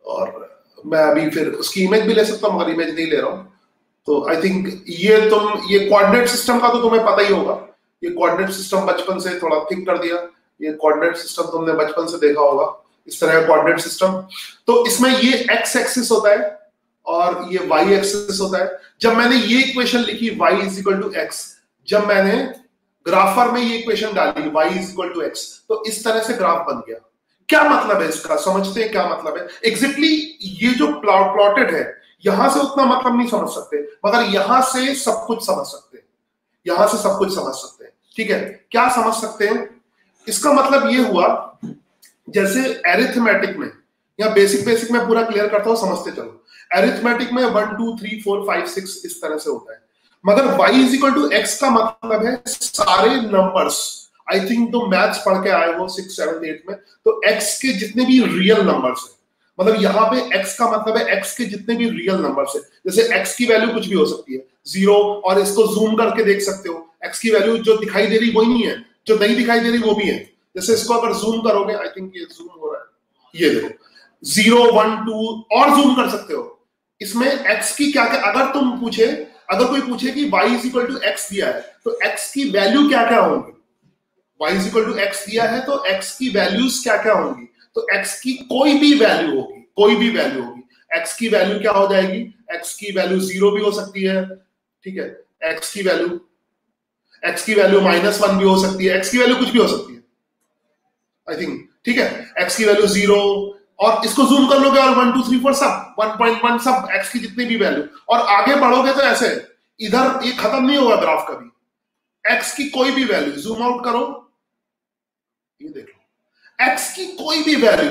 और मैं अभी फिर उसकी इमेज भी ले सकता हूँ, मगर इमेज नहीं ले रहा हूँ। तो आई थिंक ये कोऑर्डिनेट सिस्टम का तो तुम्हें पता ही होगा, ये कोऑर्डिनेट सिस्टम बचपन से थोड़ा थिंक कर दिया, ये कोऑर्डिनेट सिस्टम तुमने बचपन से देखा होगा, इस तरह का कोऑर्डिनेट सिस्टम। तो इसमें ये x एक्सिस होता है और ये y एक्सिस होता है। जब मैंने ये इक्वेशन लिखी y is equal to x, जब मैंने ग्राफर में ये इक्वेशन डाली y is equal to x, तो इस तरह से ग्राफ बन गया। क्या मतलब है इसका, समझते हैं क्या मतलब है एग्जैक्टली। ये जो प्लॉटेड है, यहां से उतना मतलब नहीं समझ सकते, मगर यहां से सब कुछ समझ सकते हैं, यहां से सब कुछ समझ सकते हैं, ठीक है। क्या समझ सकते हैं, इसका मतलब ये हुआ, जैसे एरिथमेटिक में या बेसिक में पूरा क्लियर करता हूं, समझते चलो। एरिथमेटिक में 1 2 3 4 5 6 इस तरह से होता है, मगर y is equal to x का मतलब है सारे नंबर्स। आई थिंक तो मैथ्स पढ़ के आए हो 6 7 8 में, तो x के जितने भी रियल नंबर्स हैं, मतलब यहाँ पे x का मतलब है x के जितने भी रियल नंबर है, जैसे x की वैल्यू कुछ भी हो सकती है 0, और इसको जूम करके देख सकते हो, x की वैल्यू जो दिखाई दे रही वही नहीं है, जो नहीं दिखाई दे रही वो भी है। जैसे इसको अगर जूम करोगे, आई थिंक ये जूम हो रहा है, ये देखो 0 1 2 और जूम कर सकते हो। इसमें x की क्या क्या, अगर कोई पूछे कि y = x दिया है तो x की वैल्यू क्या क्या होंगी, y = x दिया है तो x की वैल्यूज क्या क्या होंगी, तो x की कोई भी वैल्यू होगी, x की वैल्यू क्या हो जाएगी, x की वैल्यू 0 भी हो सकती है, ठीक है, x की वैल्यू -1 भी हो सकती है, x की वैल्यू कुछ भी हो सकती है, आई थिंक, ठीक है, x की वैल्यू 0, और इसको जूम कर लोगे और 1 2 3 4 सब 1.1 सब x की जितनी भी वैल्यू, और आगे बढ़ोगे तो ऐसे इधर ये खत्म नहीं होगा ग्राफ कभी, x की कोई भी वैल्यू, जूम आउट करो, ये देख लो, x की कोई भी वैल्यू,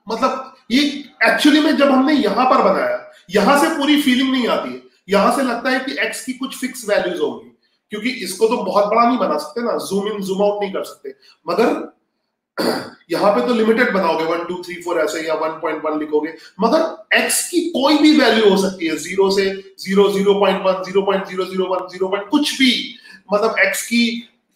मतलब ये एक्चुअली में जब हमने यहां पर बनाया, यहां से पूरी फीलिंग नहीं आती है, यहां से लगता है कि x की कुछ फिक्स वैल्यूज होंगी, क्योंकि इसको तो बहुत बड़ा नहीं बना सकते ना, जूम इन जूम आउट नहीं कर सकते, मगर यहां पे तो लिमिटेड बनाओगे 1 2 3 4 ऐसे, या 1.1 लिखोगे, मगर x की कोई भी वैल्यू हो सकती है, 0 से 0 0.1 0.001 0. कुछ भी, मतलब x की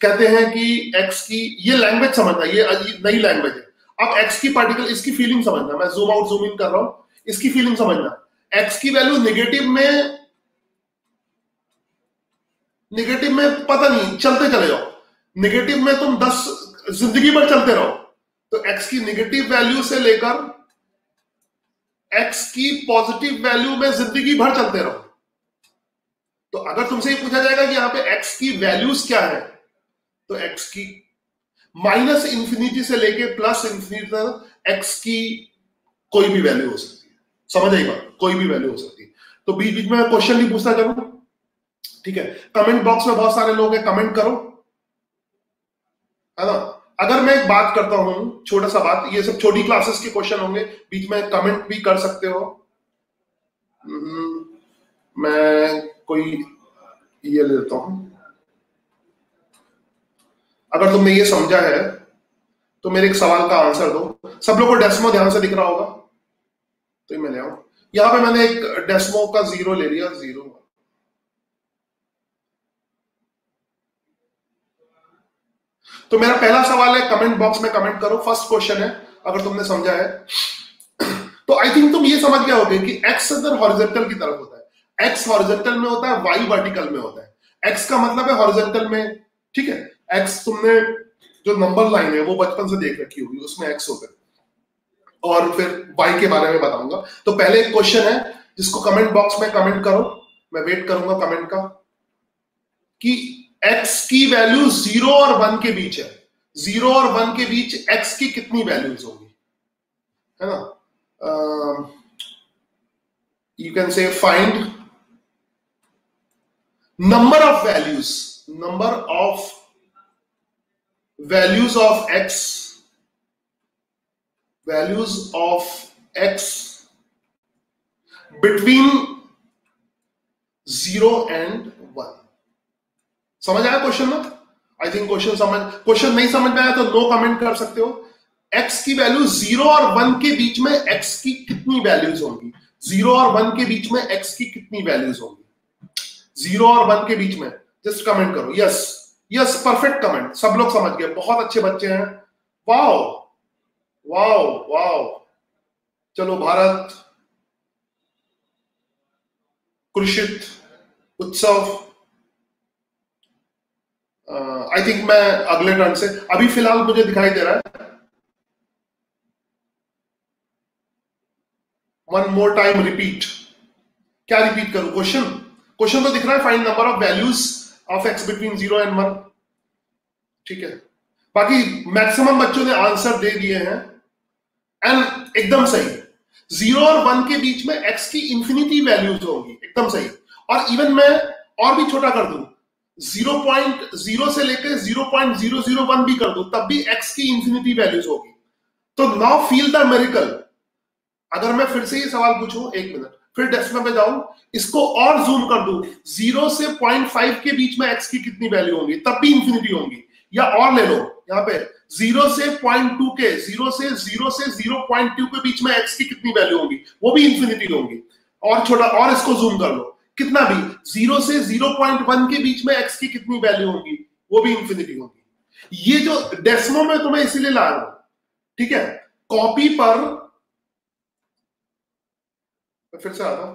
कहते हैं कि x की, ये लैंग्वेज समझना, ये नई लैंग्वेज है। अब x की पार्टिकल, इसकी फीलिंग समझना, मैं जूम आउट जूम इन कर रहा हूं, इसकी फीलिंग समझना, x की वैल्यू नेगेटिव में पता नहीं, चलते चले जाओ, नेगेटिव में तुम 10 जिंदगी भर चलते रहो, तो x की नेगेटिव वैल्यू से लेकर x की पॉजिटिव वैल्यू में जिंदगी भर चलते रहो। तो अगर तुमसे ये पूछा जाएगा कि यहां पे x की वैल्यूज क्या है, तो x की -∞ से लेके +∞ तक x की कोई भी वैल्यू हो सकती है, समझ आई बात, कोई भी वैल्यू हो सकती है। तो बीच बीच में क्वेश्चन नहीं पूछता चलो, ठीक है, कमेंट बॉक्स में बहुत सारे लोग हैं, कमेंट करो, है ना। अगर मैं एक बात करता हूं, छोटा सा बात, ये सब छोटी क्लासेस के क्वेश्चन होंगे, बीच में कमेंट भी कर सकते हो। मैं कोई ये ले लेता हूं, अगर तुमने ये समझा है तो मेरे एक सवाल का आंसर दो। सब लोगों को डेस्मो ध्यान से दिख रहा होगा, तो मैं ले आऊं, यहां पे मैंने एक डेस्मो का 0 ले लिया, 0। तो मेरा पहला सवाल है, कमेंट बॉक्स में कमेंट करो, फर्स्ट क्वेश्चन है, अगर तुमने समझा है तो आई थिंक तुम ये समझ गए होगे कि x अगर हॉरिजॉन्टल की तरफ होता है, x हॉरिजॉन्टल में होता है, y वर्टिकल में होता है। x का मतलब है हॉरिजॉन्टल में, ठीक है, x तुमने जो नंबर लाइन है वो बचपन से देख रखी होगी, उसमें x होता है, और फिर y के बारे में बताऊंगा। तो पहले एक क्वेश्चन है जिसको कमेंट बॉक्स में कमेंट करो, मैं वेट करूंगा कमेंट का, कि x की वैल्यू 0 और 1 के बीच है, 0 और 1 के बीच x की कितनी वैल्यूज होगी, है ना। यू कैन से find number of values of x between 0 and 1। समझ आया क्वेश्चन में? आई थिंक क्वेश्चन नहीं समझ में आया तो नो कमेंट कर सकते हो। x की वैल्यू 0 और 1 के बीच में x की कितनी वैल्यूज होंगी, 0 और 1 के बीच में x की कितनी वैल्यूज होंगी, 0 और 1 के बीच में, जस्ट कमेंट करो, यस परफेक्ट कमेंट, सब लोग समझ गए, बहुत अच्छे बच्चे हैं, वाओ वाओ वाओ। चलो भारत, कृषित, उत्सव, आई थिंक मैं अगले टर्न से, अभी फिलहाल मुझे दिखाई दे रहा है, वन मोर टाइम रिपीट, क्या रिपीट करूं, क्वेश्चन तो दिख रहा है, find number of values of x between 0 and 1, ठीक है। बाकी मैक्सिमम बच्चों ने आंसर दे दिए हैं, एंड एकदम सही, 0 और 1 के बीच में x की इंफिनिटी वैल्यूज होगी, एकदम सही। और इवन मैं और भी छोटा कर दूं, 0.0 से लेकर 0.001 भी कर दूं, तब भी x की इंफिनिटी वैल्यूज होगी। तो नाउ फील द मिरेकल। अगर मैं फिर से ये सवाल पूछूं, एक मिनट, फिर डेस्मो पे जाऊं, इसको और जूम कर दूं, 0 से 0.5 के बीच में x की कितनी वैल्यू होंगी, तब भी इंफिनिटी होंगी, या और ले लो, यहाँ पे 0 से 0.2 के 0 से 0.2 के बीच में x की कितनी वैल्यू होगी, वो भी इंफिनिटी होंगी। और छोटा और इसको जूम कर लो, कितना भी 0 से 0.1 के बीच में x की कितनी वैल्यू होगी, वो भी इंफिनिटी होगी। ये जो डेसिमल में तुम्हें इसीलिए ला रहा हूं, ठीक है। कॉपी पर फिर से आता हूं,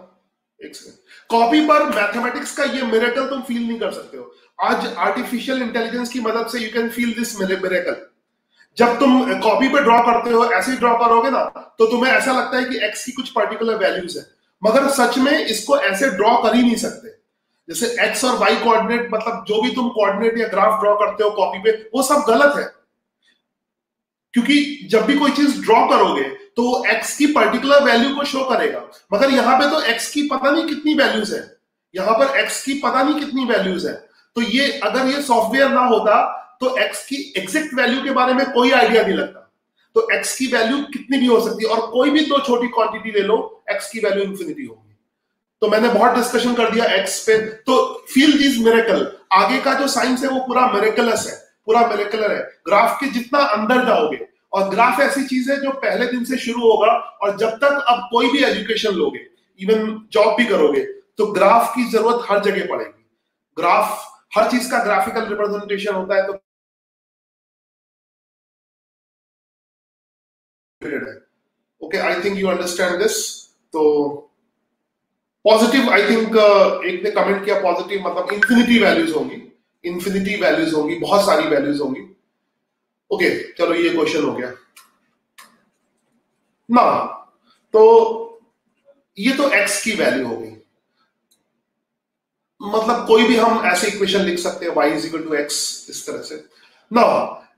एक सेकंड। कॉपी पर मैथमेटिक्स का ये मिरेकल तुम फील नहीं कर सकते हो। आज आर्टिफिशियल इंटेलिजेंस की मदद से you can feel this miracle. जब तुम कॉपी पे ड्रॉ करते हो, ऐसे ही ड्रॉ करोगे ना, तो तुम्हें ऐसा लगता है कि एक्स की कुछ पर्टिकुलर वैल्यूज है, मगर सच में इसको ऐसे ड्रॉ कर ही नहीं सकते। जैसे एक्स और वाई कोऑर्डिनेट, मतलब जो भी तुम कोऑर्डिनेट या ग्राफ ड्रॉ करते हो कॉपी पे, वो सब गलत है। क्योंकि जब भी कोई चीज ड्रॉ करोगे तो वो एक्स की पर्टिकुलर वैल्यू को शो करेगा, मगर यहां पे तो एक्स की पता नहीं कितनी वैल्यूज है, यहां पर एक्स की पता नहीं कितनी वैल्यूज है। तो ये अगर ये सॉफ्टवेयर ना होता तो एक्स की एग्जैक्ट वैल्यू के बारे में कोई आइडिया नहीं लगता। तो एक्स की वैल्यू कितनी भी हो सकती है, और कोई भी दो छोटी क्वांटिटी ले लो, एक्स की वैल्यू इंफिनिटी होगी। तो मैंने बहुत डिस्कशन कर दिया एक्स पे। तो फील दिस मिरेकल, आगे का जो साइंस है वो पूरा मिरेकलस है, पूरा मिरेकलर है। ग्राफ के जितना अंदर जाओगे, और ग्राफ ऐसी चीज है जो पहले दिन से शुरू होगा, और जब तक अब कोई भी एजुकेशन लोगे, इवन जॉब भी करोगे, तो ग्राफ की जरूरत हर जगह पड़ेगी। ग्राफ, हर चीज का ग्राफिकल रिप्रेजेंटेशन होता है। तो okay, I think you understand this. तो पॉजिटिव, आई थिंक एक ने कमेंट किया पॉजिटिव मतलब इंफिनिटी वैल्यूज होंगी, इंफिनिटी वैल्यूज होंगी, बहुत सारी वैल्यूज होंगी। ओके, चलो ये क्वेश्चन हो गया ना। तो ये तो x की वैल्यू हो गई, मतलब कोई भी हम ऐसे इक्वेशन लिख सकते हैं y is equal to x इस तरह से ना।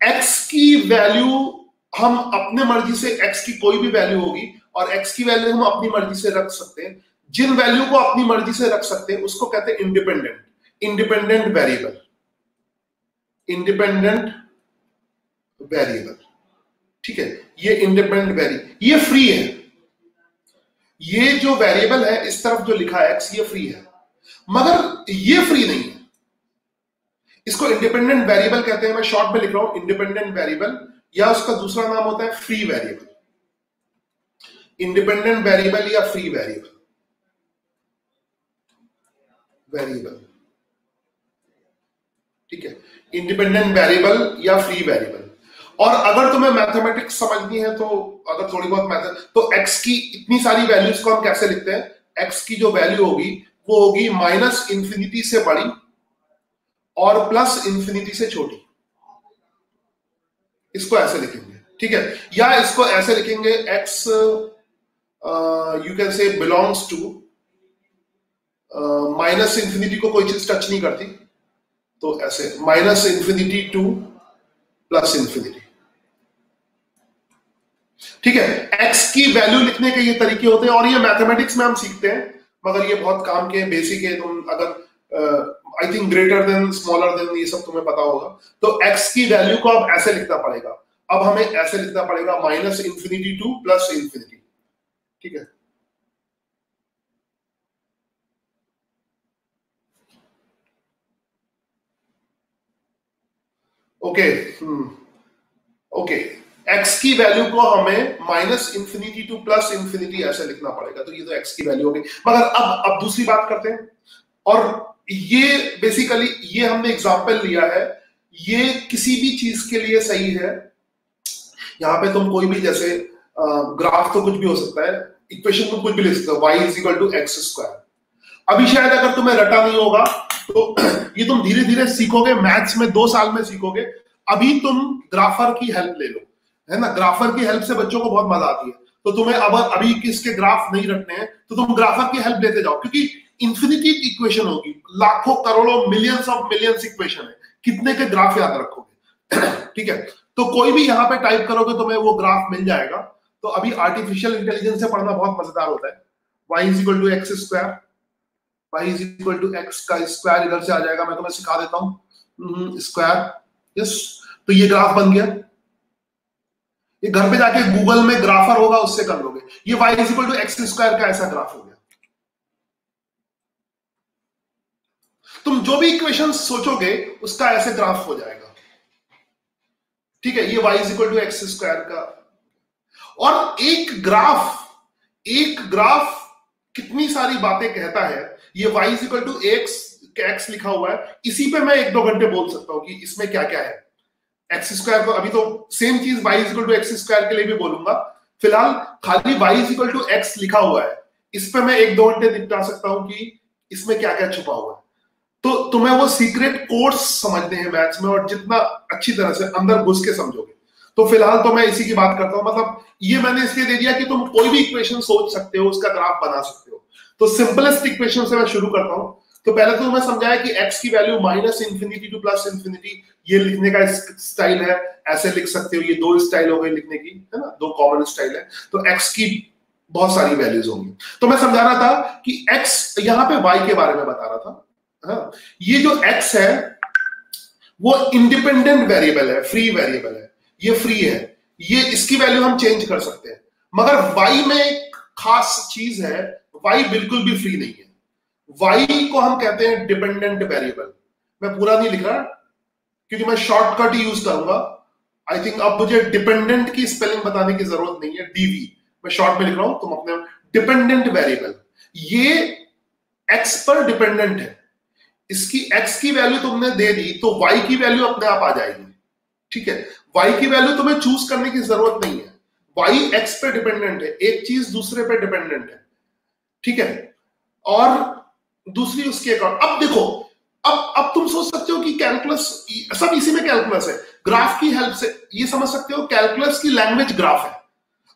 x की वैल्यू हम अपने मर्जी से, x की कोई भी वैल्यू होगी और x की वैल्यू हम अपनी मर्जी से रख सकते हैं। जिन वैल्यू को अपनी मर्जी से रख सकते हैं उसको कहते हैं इंडिपेंडेंट वेरिएबल, इंडिपेंडेंट वेरिएबल, ठीक है। ये इंडिपेंडेंट वेरिएबल, ये फ्री है। ये जो वेरिएबल है इस तरफ जो लिखा है x, ये फ्री है, मगर ये फ्री नहीं है। इसको इंडिपेंडेंट वेरिएबल कहते हैं। मैं शॉर्ट में लिख रहा हूं इंडिपेंडेंट वेरिएबल, या उसका दूसरा नाम होता है फ्री वेरिएबल। इंडिपेंडेंट वेरिएबल या फ्री वेरिएबल, ठीक है। इंडिपेंडेंट वेरिएबल या फ्री वेरिएबल। और अगर तुम्हें मैथमेटिक्स समझनी है, तो अगर थोड़ी बहुत मैथ, तो x की इतनी सारी वैल्यूज को हम कैसे लिखते हैं? x की जो वैल्यू होगी वो होगी माइनस इंफिनिटी से बड़ी और प्लस इंफिनिटी से छोटी। इसको ऐसे लिखेंगे, ठीक है। या इसको ऐसे लिखेंगे x you can say belongs to, minus infinity को कोई चीज टच नहीं करती, तो ऐसे minus infinity to plus infinity, ठीक है। x की वैल्यू लिखने के ये तरीके होते हैं, और ये मैथमेटिक्स में हम सीखते हैं, मगर ये बहुत काम के बेसिक है। तुम अगर I think greater than, smaller than, ये सब तुम्हें पता होगा। तो x की वैल्यू को अब ऐसे लिखना पड़ेगा, अब हमें ऐसे लिखना पड़ेगा minus infinity to plus infinity, ठीक है। ओके, ओके, x की वैल्यू को हमें minus infinity to plus infinity ऐसे लिखना पड़ेगा। तो ये तो x की वैल्यू हो गई, मगर अब दूसरी बात करते हैं। और ये बेसिकली ये हमने एग्जांपल लिया है, ये किसी भी चीज के लिए सही है। यहाँ पे तुम कोई भी, जैसे ग्राफ तो कुछ भी हो सकता है, इक्वेशन में कुछ भी लिख सकते हो, y is equal to x square. अभी शायद अगर तुम्हें रटा नहीं होगा तो ये तुम धीरे धीरे सीखोगे, मैथ्स में 2 साल में सीखोगे। अभी तुम ग्राफर की हेल्प ले लो, है ना। ग्राफर की हेल्प से बच्चों को बहुत मजा आती है। तो तुम्हें अब अभी किसके ग्राफ नहीं रखने हैं तो तुम ग्राफर की हेल्प लेते जाओ, क्योंकि इंफिनिटी इक्वेशन होगी, लाखों करोड़ों मिलियंस ऑफ मिलियंस इक्वेशन है, कितने के ग्राफ याद रखोगे? ठीक है। तो कोई भी यहाँ पे टाइप करोगे तुम्हें वो ग्राफ मिल जाएगा। तो अभी आर्टिफिशियल इंटेलिजेंस से पढ़ना बहुत मजेदार होता है। y is equal to x square, y is equal to x का स्क्वायर इधर से आ जाएगा, मैं तुम्हें सिखा देता हूँ, स्क्वायर, यस। तो ये ग्राफ बन गया। ये घर पे जाके गूगल में ग्राफर होगा उससे कर लोगे। ये y is equal to x square का ऐसा ग्राफ हो गया। तुम जो भी इक्वेशन सोचोगे उसका ऐसे ग्राफ हो जाएगा। ठीक है, ये y is equal to x square का। और एक ग्राफ कितनी सारी बातें कहता है। ये y is equal to x लिखा हुआ है, इसी पे मैं 1-2 घंटे बोल सकता हूं कि इसमें क्या क्या है। एक्स स्क्वायर को अभी तो सेम चीज y is equal to x square के लिए भी बोलूंगा, फिलहाल खाली y is equal to x लिखा हुआ है, इस पे मैं 1-2 घंटे निपटा सकता हूं कि इसमें क्या क्या छुपा हुआ है। तो तुम्हें वो सीक्रेट कोड्स समझने हैं मैथ्स में, और जितना अच्छी तरह से अंदर घुस के समझोगे। तो फिलहाल तो मैं इसी की बात करता हूं, मतलब ये मैंने इसलिए दे दिया कि तुम कोई भी इक्वेशन सोच सकते हो, उसका ग्राफ बना सकते हो। तो सिंपलेस्ट इक्वेशन से मैं शुरू करता हूं। तो पहले तो मैं समझाया कि x की वैल्यू -∞ टू +∞, ये लिखने का स्टाइल है, ऐसे लिख सकते हो। ये 2 स्टाइल हो गए लिखने की, है ना, 2 कॉमन स्टाइल है। तो x की बहुत सारी वैल्यूज होंगी। तो मैं समझा रहा था कि x यहां पे y के बारे में बता रहा था। हाँ, ये जो x है वो इंडिपेंडेंट वेरिएबल है, फ्री वेरिएबल है, ये फ्री है, ये इसकी वैल्यू हम चेंज कर सकते हैं। मगर y में एक खास चीज है, y बिल्कुल भी फ्री नहीं है। y को हम कहते हैं डिपेंडेंट वेरिएबल। मैं पूरा नहीं लिख रहा क्योंकि मैं शॉर्टकट ही यूज करूंगा। आई थिंक अब मुझे डिपेंडेंट की स्पेलिंग बताने की जरूरत नहीं है, डीवी मैं शॉर्ट में लिख रहा हूं, तुम अपने डिपेंडेंट वेरिएबल, ये x पर डिपेंडेंट है। इसकी x की वैल्यू तुमने दे दी तो y की वैल्यू अपने आप आ जाएगी। ठीक है, y की वैल्यू तुम्हें चूज करने की जरूरत नहीं है, y x पे डिपेंडेंट है, एक चीज दूसरे पे डिपेंडेंट है। ठीक है, और दूसरी उसके अकॉर्ड। अब देखो, अब तुम सोच सकते हो कि कैलकुलस, सब इसी में कैलकुलस है। ग्राफ की हेल्प से ये समझ सकते हो, कैलकुलस की लैंग्वेज ग्राफ है।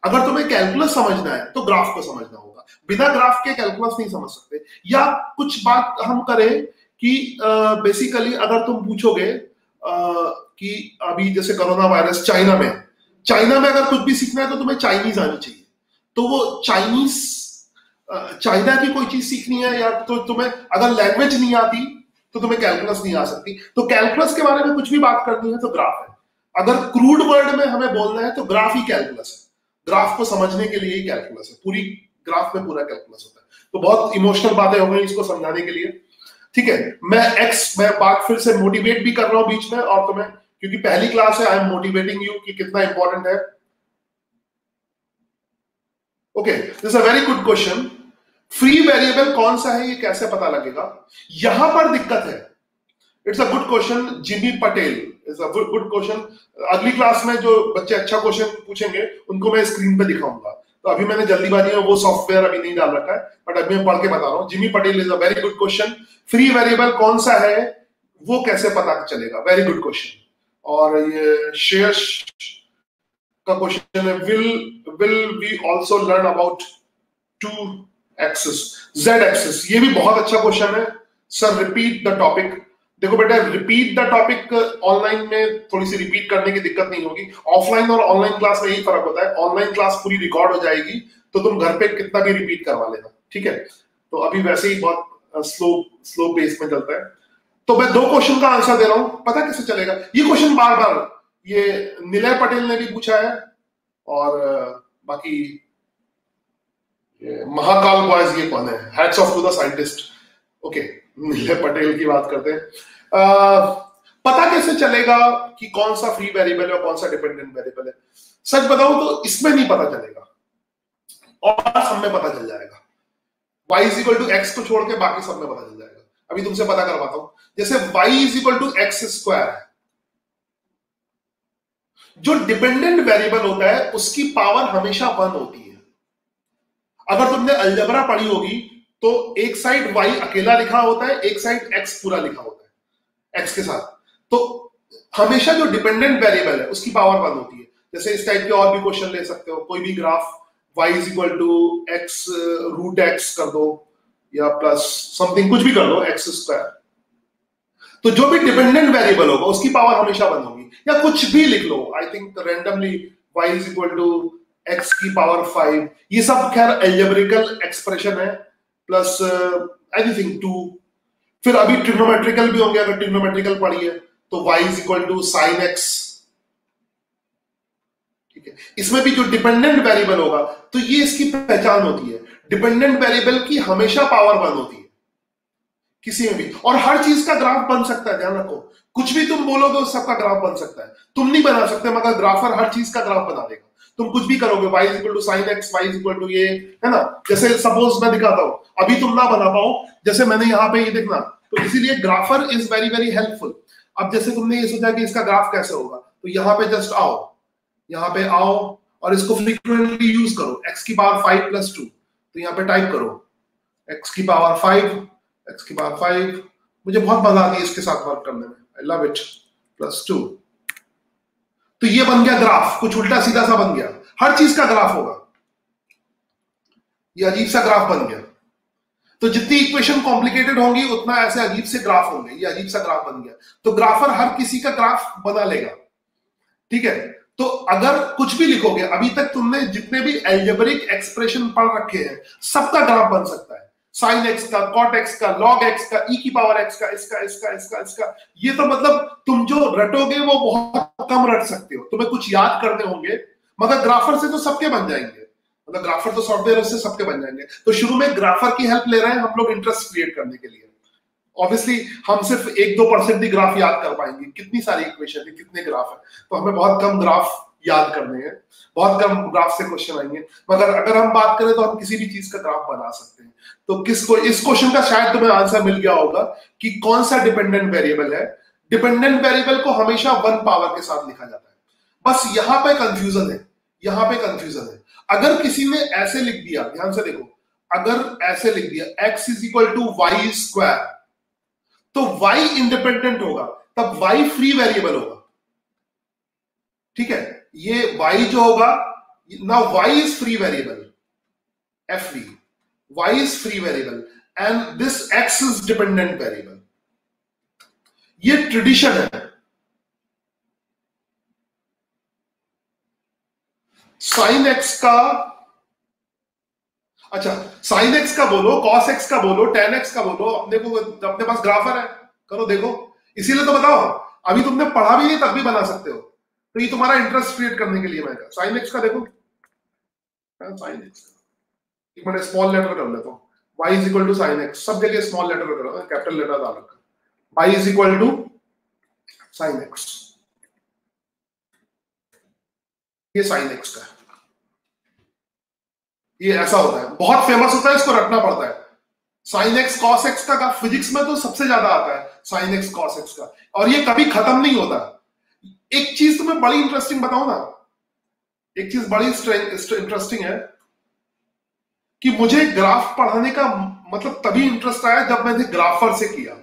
अगर तुम्हें कैलकुलस समझना है तो ग्राफ को समझना होगा, बिना ग्राफ के कैलकुलस नहीं समझ सकते। या कुछ बात हम करें कि बेसिकली अगर तुम पूछोगे कि अभी जैसे कोरोना वायरस चाइना में अगर कुछ भी सीखना है तो तुम्हें चाइनीज आनी चाहिए। तो वो चाइना की कोई चीज सीखनी है, या तो तुम्हें अगर लैंग्वेज नहीं आती तो तुम्हें कैलकुलस नहीं आ सकती। तो कैलकुलस के बारे में कुछ भी बात करनी है तो ग्राफ है। अगर क्रूड वर्ड में हमें बोलना है तो ग्राफ ही कैलकुलस है। ग्राफ को समझने के लिए ही कैलकुलस है, पूरी ग्राफ में पूरा कैलकुलस होता है। तो बहुत इमोशनल बातें हो गई इसको समझाने के लिए। ठीक है, मैं बात फिर से मोटिवेट भी कर रहा हूं बीच में, और तुम्हें क्योंकि पहली क्लास है, आई एम मोटिवेटिंग यू कि कितना इंपॉर्टेंट है। Okay, this is a very good question. Free variable कौन सा है, ये कैसे पता लगेगा? यहां पर दिक्कत है। It's a good question, Jimmy Patel is a good question. अगली क्लास में जो बच्चे अच्छा क्वेश्चन पूछेंगे उनको मैं स्क्रीन पे दिखाऊंगा। तो अभी मैंने जल्दीबाजी में वो सॉफ्टवेयर अभी नहीं डाल रखा है, बट अभी मैं पढ़ के बता रहा हूँ। Jimmy Patel is a very good question. Free variable कौन सा है वो कैसे पता चलेगा? Very good question. और ये शेयर्स का क्वेश्चन है, will we also learn about 2 axis, z axis. ये भी बहुत अच्छा क्वेश्चन है सर। Repeat the topic. देखो बेटा, रिपीट द टॉपिक ऑनलाइन में थोड़ी सी रिपीट करने की दिक्कत नहीं होगी। ऑफलाइन और ऑनलाइन क्लास में यही फर्क होता है, ऑनलाइन क्लास पूरी रिकॉर्ड हो जाएगी तो तुम घर पे कितना भी रिपीट करवा लेना। ठीक है, तो अभी वैसे ही बहुत स्लो पेस में चलता है। तो मैं 2 क्वेश्चन का आंसर दे रहा हूं, पता कैसे चलेगा? ये क्वेश्चन बार बार ये निलय पटेल ने भी पूछा है, और बाकी महाकाल बॉयज, ये कौन है? Hats off to the scientist. Okay, Nilay Patel की बात करते हैं। पता कैसे चलेगा कि कौन सा फ्री वेरिएबल है और कौन सा डिपेंडेंट वेरिएबल है? सच बताऊं तो इसमें नहीं पता चलेगा, और सब में पता चल जाएगा। y is equal to x को छोड़ के बाकी सब में पता चल जाएगा। अभी तुमसे पता करवाता हूं। जैसे y is equal to x square है, जो डिपेंडेंट वेरिएबल होता है उसकी पावर हमेशा 1 होती है। अगर तुमने अलजेब्रा पढ़ी होगी तो एक साइड y अकेला लिखा होता है, एक साइड x पूरा लिखा होता है x के साथ। तो हमेशा जो डिपेंडेंट वेरिएबल है उसकी पावर 1 होती है। जैसे इस टाइप के और भी क्वेश्चन ले सकते हो, कोई भी graph y is equal to x root x कर दो, या प्लस समथिंग कुछ भी कर दो x स्क्वायर। तो जो भी डिपेंडेंट वेरिएबल होगा उसकी पावर हमेशा 1 होगी। या कुछ भी लिख लो, I think randomly y is equal to x की पावर 5। ये सब खैर एल्जेब्रिकल एक्सप्रेशन है, प्लस एनीथिंग 2। फिर अभी ट्रिग्नोमेट्रिकल भी होंगे, अगर ट्रिग्नोमेट्रिकल पढ़ी है तो y is equal to sine x। ठीक है, इसमें भी जो डिपेंडेंट वेरिएबल होगा तो ये इसकी पहचान होती है, डिपेंडेंट वेरिएबल की हमेशा पावर 1 होती है। किसी में भी। और हर चीज का ग्राफ बन सकता है, ध्यान रखो, कुछ भी तुम बोलोगे उस सबका ग्राफ बन सकता है। तुम नहीं बना सकते मगर ग्राफर हर चीज का ग्राफ बना देगा। तुम कुछ भी करोगे, y equal to sine x, y equal to ये, है ना। जैसे सपोज मैं दिखाता हूं, अभी तुम ना बना पाओ, जैसे मैंने यहाँ पे ये देखना, तो इसीलिए grapher is very very helpful. अब जैसे तुमने ये सोचा कि इसका ग्राफ कैसे होगा, तो यहाँ पे जस्ट आओ, यहाँ पे आओ और इसको फ्रीक्वेंटली यूज करो। x की पावर 5 प्लस 2, तो यहाँ पे टाइप करो x की पावर 5, x की पावर 5। मुझे बहुत मजा आती है इसके साथ वर्क करने में, आई लव इट, प्लस 2। तो ये बन गया ग्राफ, कुछ उल्टा सीधा सा बन गया, हर चीज का ग्राफ होगा। ये अजीब सा ग्राफ बन गया। तो जितनी इक्वेशन कॉम्प्लिकेटेड होंगी उतना ऐसे अजीब से ग्राफ होंगे। ये अजीब सा ग्राफ बन गया। तो ग्राफर हर किसी का ग्राफ बना लेगा, ठीक है। तो अगर कुछ भी लिखोगे, अभी तक तुमने जितने भी एल्जेब्रिक एक्सप्रेशन पढ़ रखे हैं सबका ग्राफ बन सकता है। साइन एक्स का, कॉट एक्स का, लॉग एक्स का, ई की पावर एक्स का, इसका इसका इसका इसका। ये तो मतलब तुम जो रटोगे वो बहुत कम रट सकते हो, तुम्हें कुछ याद करने होंगे, मगर ग्राफर से तो सबके बन जाएंगे। मतलब ग्राफर तो सॉफ्टवेयर उससे सबके बन जाएंगे। तो शुरू में ग्राफर की हेल्प ले रहे हैं हम लोग इंटरेस्ट क्रिएट करने के लिए। ऑब्वियसली हम सिर्फ 1-2% ही ग्राफ याद कर पाएंगे, कितनी सारी इक्वेशन है, कितने ग्राफ है, तो हमें बहुत कम ग्राफ याद करने हैं, बहुत कम ग्राफ से क्वेश्चन आएंगे। मगर अगर हम बात करें तो हम किसी भी चीज का ग्राफ बना सकते हैं। तो किसको, इस क्वेश्चन का शायद तुम्हें आंसर मिल गया होगा कि कौन सा डिपेंडेंट वेरिएबल है। डिपेंडेंट वेरिएबल को हमेशा 1 पावर के साथ लिखा जाता है। बस यहां पे कंफ्यूजन है, यहां पे कंफ्यूजन है। अगर किसी ने ऐसे लिख दिया, ध्यान से देखो, अगर ऐसे लिख दिया x is equal to y square, तो y इंडिपेंडेंट होगा, तब y फ्री वेरिएबल होगा, ठीक है। ये y जो होगा, now y is free variable, fv, y is free variable and this x is dependent variable. ये ट्रेडिशन है। साइन एक्स का, अच्छा साइन एक्स का बोलो, कॉस एक्स का बोलो, टेन एक्स का बोलो, अपने पास ग्राफर है, करो देखो। इसीलिए तो बताओ, अभी तुमने पढ़ा भी नहीं तब भी बना सकते हो। तो ये तुम्हारा इंटरेस्ट क्रिएट करने के लिए मैं कहा। साइन एक्स का देखो, साइन एक्स का एक मिनट स्मॉल लेटर कर लेता हूं, y is equal to sine x, सब जगह स्मॉल लेटर करो, कैपिटल लेटर डाल रखा, y is equal to sine x. ये साइन एक्स का, ये ऐसा होता है, बहुत फेमस होता है, इसको रखना पड़ता है। साइन एक्स कॉस एक्स का फिजिक्स में तो सबसे ज्यादा आता है, साइन एक्स कॉस एक्स का, और ये कभी खत्म नहीं होता। एक चीज तुम्हें बड़ी इंटरेस्टिंग बताऊं ना, एक चीज बड़ी इंटरेस्टिंग है कि मुझे ग्राफ पढ़ाने का मतलब तभी इंटरेस्ट आया जब मैंने ग्राफर से किया।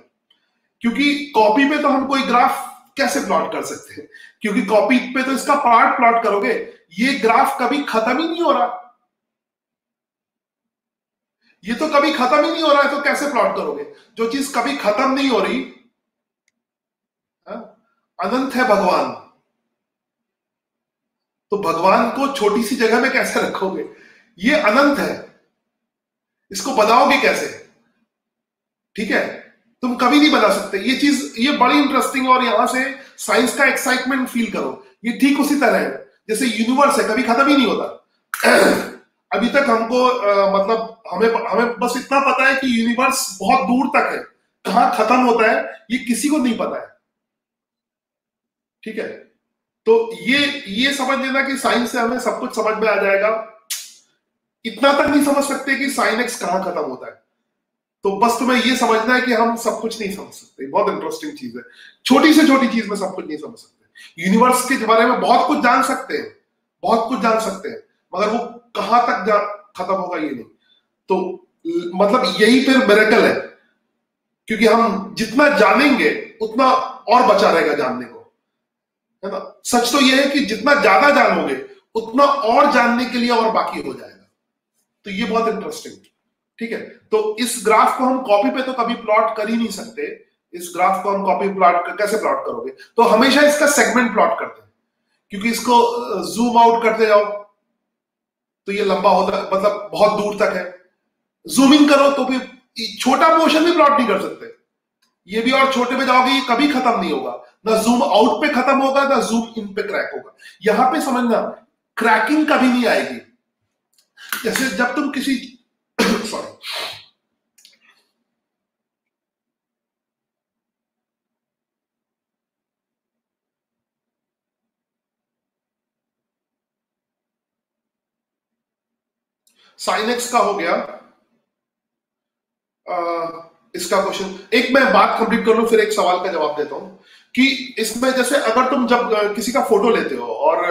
क्योंकि कॉपी पे तो हम कोई ग्राफ कैसे प्लॉट कर सकते हैं, क्योंकि कॉपी पे तो इसका पार्ट प्लॉट करोगे, ये ग्राफ कभी खत्म ही नहीं हो रहा, ये तो कभी खत्म ही नहीं हो रहा है, तो कैसे प्लॉट करोगे। जो चीज कभी खत्म नहीं हो रही, अनंत है भगवान, तो भगवान को छोटी सी जगह में कैसे रखोगे। ये अनंत है, इसको बनाओगे कैसे, ठीक है, तुम कभी नहीं बना सकते। ये चीज, ये बड़ी इंटरेस्टिंग है, और यहां से साइंस का एक्साइटमेंट फील करो। ये ठीक उसी तरह है जैसे यूनिवर्स है, कभी खत्म ही नहीं होता। अभी तक हमको मतलब हमें बस इतना पता है कि यूनिवर्स बहुत दूर तक है, कहां खत्म होता है ये किसी को नहीं पता है, ठीक है। तो ये समझ लेना कि साइंस से हमें सब कुछ समझ में आ जाएगा। इतना तक नहीं समझ सकते कि साइन एक्स कहां खत्म होता है, तो बस तुम्हें ये समझना है कि हम सब कुछ नहीं समझ सकते। बहुत इंटरेस्टिंग चीज है, छोटी से छोटी चीज में सब कुछ नहीं समझ सकते। यूनिवर्स के बारे में बहुत कुछ जान सकते हैं, बहुत कुछ जान सकते हैं, मगर वो कहां तक खत्म होगा ये नहीं। तो मतलब यही फिर मिरेकल है, क्योंकि हम जितना जानेंगे उतना और बचा रहेगा जानने को, है ना। सच तो यह है कि जितना ज्यादा जानोगे उतना और जानने के लिए और बाकी हो जाएगा। तो ये बहुत इंटरेस्टिंग, ठीक है। तो इस ग्राफ को हम कॉपी पे तो कभी प्लॉट कर ही नहीं सकते। इस ग्राफ को हम कॉपी प्लॉट कैसे प्लॉट करोगे, तो हमेशा इसका सेगमेंट प्लॉट करते हैं, क्योंकि इसको जूम आउट करते जाओ तो ये लंबा होता है, मतलब बहुत दूर तक है। जूमिंग करो तो फिर छोटा पोर्शन भी प्लॉट नहीं कर सकते, ये भी और छोटे पे जाओगे ये कभी खत्म नहीं होगा, ना जूम आउट पे खत्म होगा ना जूम इन पे क्रैक होगा। यहां पे समझना, क्रैकिंग कभी नहीं आएगी। जैसे जब तुम किसी सॉरी साइन एक्स का हो गया। इसका क्वेश्चन, एक मैं बात कंप्लीट कर लूं फिर एक सवाल का जवाब देता हूं कि इसमें जैसे अगर तुम जब किसी का फोटो लेते हो और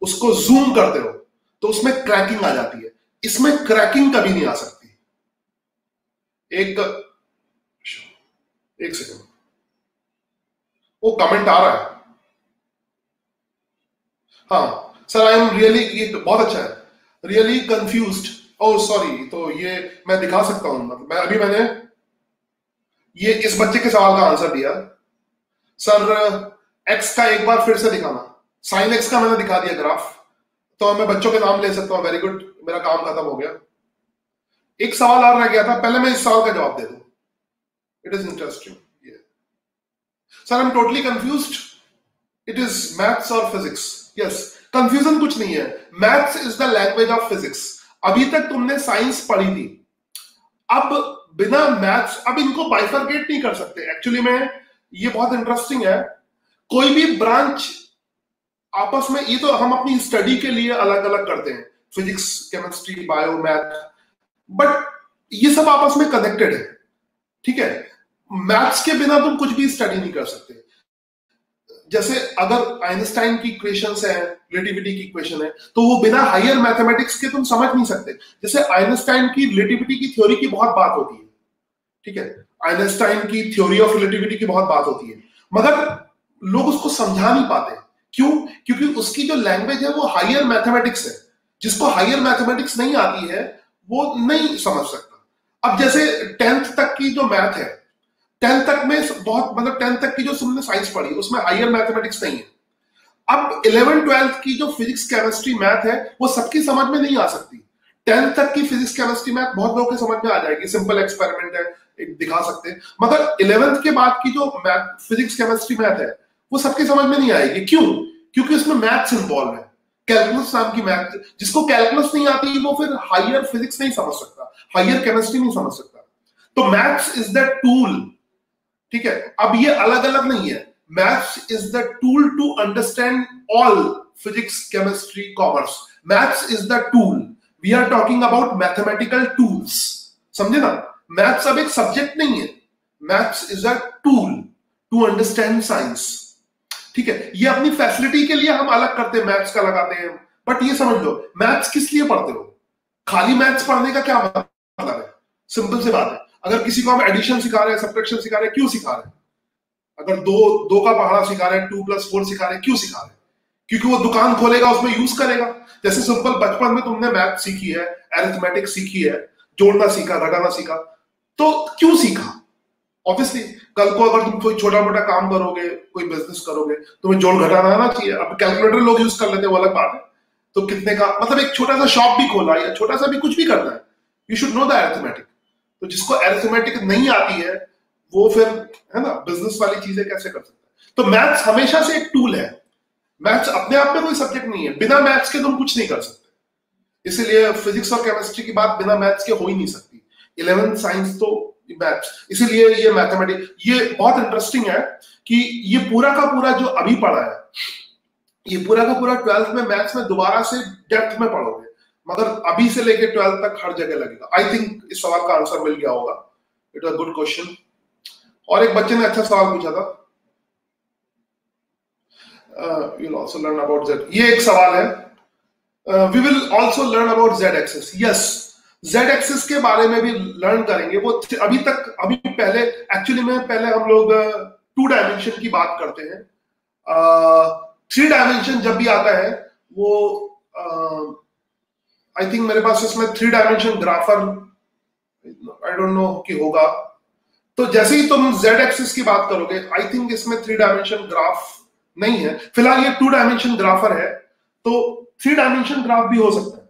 उसको जूम करते हो तो उसमें क्रैकिंग आ जाती है, इसमें क्रैकिंग कभी नहीं आ सकती। एक सेकंड, वो कमेंट आ रहा है। हाँ सर, आई एम रियली, ये बहुत अच्छा है, रियली कंफ्यूज्ड। ओह सॉरी, तो ये मैं दिखा सकता हूं, मतलब मैंने ये इस बच्चे के सवाल का आंसर दिया। सर एक्स का एक बार फिर से दिखाना, साइन एक्स का मैंने दिखा दिया ग्राफ, तो मैं बच्चों के नाम ले सकता हूं। वेरी गुड, मेरा काम खत्म हो गया। एक सवाल और रह गया था, पहले मैं इस सवाल का जवाब दे दूं। It is interesting. Sir I am totally confused, it is maths और फिजिक्स। यस, कंफ्यूजन कुछ नहीं है, maths is the language of physics. अभी तक तुमने साइंस पढ़ी थी, अब बिना मैथ्स, अब इनको बाइफरकेट नहीं कर सकते। एक्चुअली में ये बहुत इंटरेस्टिंग है, कोई भी ब्रांच आपस में, ये तो हम अपनी स्टडी के लिए अलग अलग करते हैं, physics, chemistry, bio, math, but ये सब आपस में कनेक्टेड है, ठीक है। मैथ्स के बिना तुम कुछ भी स्टडी नहीं कर सकते। जैसे अगर आइंस्टाइन की इक्वेशंस है, रिलेटिविटी की इक्वेशन है, तो वो बिना हायर मैथमेटिक्स के तुम समझ नहीं सकते। जैसे आइंस्टाइन की रिलेटिविटी की थ्योरी की बहुत बात होती है, ठीक है, आइंस्टाइन की थ्योरी ऑफ रिलेटिविटी की बहुत बात होती है, मगर लोग उसको समझा नहीं पाते। क्यों? क्योंकि उसकी जो लैंग्वेज है वो हायर मैथमेटिक्स है। जिसको हायर मैथमेटिक्स नहीं आती है वो नहीं समझ सकता। अब जैसे 10th तक की जो मैथ है, 10th तक में बहुत, मतलब 10th तक की जो तुमने साइंस पढ़ी उसमें हायर मैथमेटिक्स नहीं है। अब 11th 12th की जो फिजिक्स, केमिस्ट्री, मैथ है वो सबकी समझ में नहीं आ सकती। 10th तक की फिजिक्स, केमिस्ट्री, मैथ बहुत लोगों के समझ में आ जाएगी, सिंपल एक्सपेरिमेंट है, एक दिखा सकते हैं। मगर 11th के बाद की जो मैथ, फिजिक्स, केमिस्ट्री, मैथ है वो सबकी समझ में नहीं आएगी। क्यों? क्योंकि उसमें मैथ्स इन्वॉल्व है, कैलकुलस नाम की मैथ। जिसको कैलकुलस नहीं आती वो फिर हायर फिजिक्स नहीं समझ सकता, हायर केमिस्ट्री नहीं समझ सकता। तो मैथ्स इज द टूल, ठीक है। अब ये अलग अलग नहीं है, maths is the tool to understand all physics, chemistry, commerce. Maths is the tool, we are talking about mathematical tools, समझे ना। मैथ्स अब एक सब्जेक्ट नहीं है, maths is a tool to understand science, ठीक है। ये अपनी फैसिलिटी के लिए हम अलग करते हैं, मैथ्स का लगाते हैं, बट ये समझ लो मैथ्स किस लिए पढ़ते हो। खाली मैथ्स पढ़ने का क्या मतलब है? सिंपल सी बात है, अगर किसी को हम एडिशन सिखा रहे हैं, सब्ट्रैक्शन सिखा रहे हैं, क्यों सिखा रहे हैं? अगर दो का पहाड़ा सिखा रहे हैं, 2+4 सिखा रहे हैं, क्यों सिखा रहे हैं? क्योंकि वो दुकान खोलेगा, उसमें यूज करेगा। जैसे सिंपल बचपन में तुमने मैथ सीखी है, अरिथमेटिक सीखी है, जोड़ना सीखा, घटाना सीखा, तो क्यों सीखा? ऑब्वियसली कल को अगर तुम कोई छोटा मोटा काम करोगे, कोई बिजनेस करोगे, तुम्हें जोड़ घटाना आना चाहिए। अब कैलकुलेटर लोग यूज कर लेते हैं, वो अलग बात है। तो कितने का, मतलब एक छोटा सा शॉप भी खोला या छोटा सा भी कुछ भी करना है, you should know the arithmetic. तो जिसको अरिथमेटिक नहीं आती है वो फिर, है ना, बिजनेस वाली चीजें कैसे कर सकता है? तो मैथ्स हमेशा से एक टूल है, मैथ्स अपने आप में कोई सब्जेक्ट नहीं है। बिना मैथ्स के तुम कुछ नहीं कर सकते, इसीलिए फिजिक्स और केमिस्ट्री की बात बिना मैथ्स के हो ही नहीं सकती। 11th साइंस तो मैथ्स, इसीलिए ये मैथमेटिक्स, ये बहुत इंटरेस्टिंग है कि ये पूरा का पूरा जो अभी पढ़ा है, ये पूरा का पूरा 12th में मैथ्स में दोबारा से डेप्थ में पढ़ोगे, मगर अभी से लेके 12th तक हर जगह लगेगा। आई थिंक इस सवाल का आंसर मिल गया होगा, इट वाज गुड क्वेश्चन। और एक बच्चे ने अच्छा सवाल पूछा था, you'll also learn about z, ये एक सवाल है, we will also learn about z axis। yes, z axis के बारे में भी लर्न करेंगे। वो अभी पहले एक्चुअली में पहले हम लोग 2 डायमेंशन की बात करते हैं। 3 डायमेंशन जब भी आता है वो आई थिंक मेरे पास इसमें 3 dimension grapher, I don't know कि होगा। तो जैसे ही तुम z एक्सिस की बात करोगे, आई थिंक इसमें 3 डायमेंशन ग्राफ नहीं है फिलहाल, ये 2 डायमेंशन ग्राफर है, तो 3 डायमेंशन ग्राफ भी हो सकता है।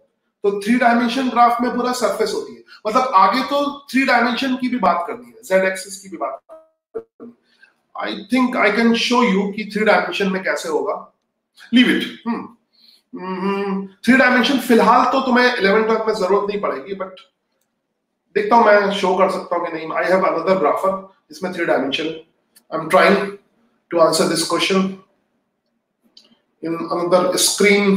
तो 3 डायमेंशन ग्राफ में पूरा सरफेस होती है, मतलब आगे तो 3 डायमेंशन की भी बात करनी है, z एक्सिस की भी बात करनी है। I think I can show you कि 3 डायमेंशन में कैसे होगा। Leave it. 3 डायमेंशन फिलहाल तो तुम्हें 11th 12th में जरूरत नहीं पड़ेगी, बट देखता हूं मैं शो कर सकता हूं कि नहीं। आई हैव अनदर ग्राफर जिसमें 3 dimension. I am trying to answer this question in another screen।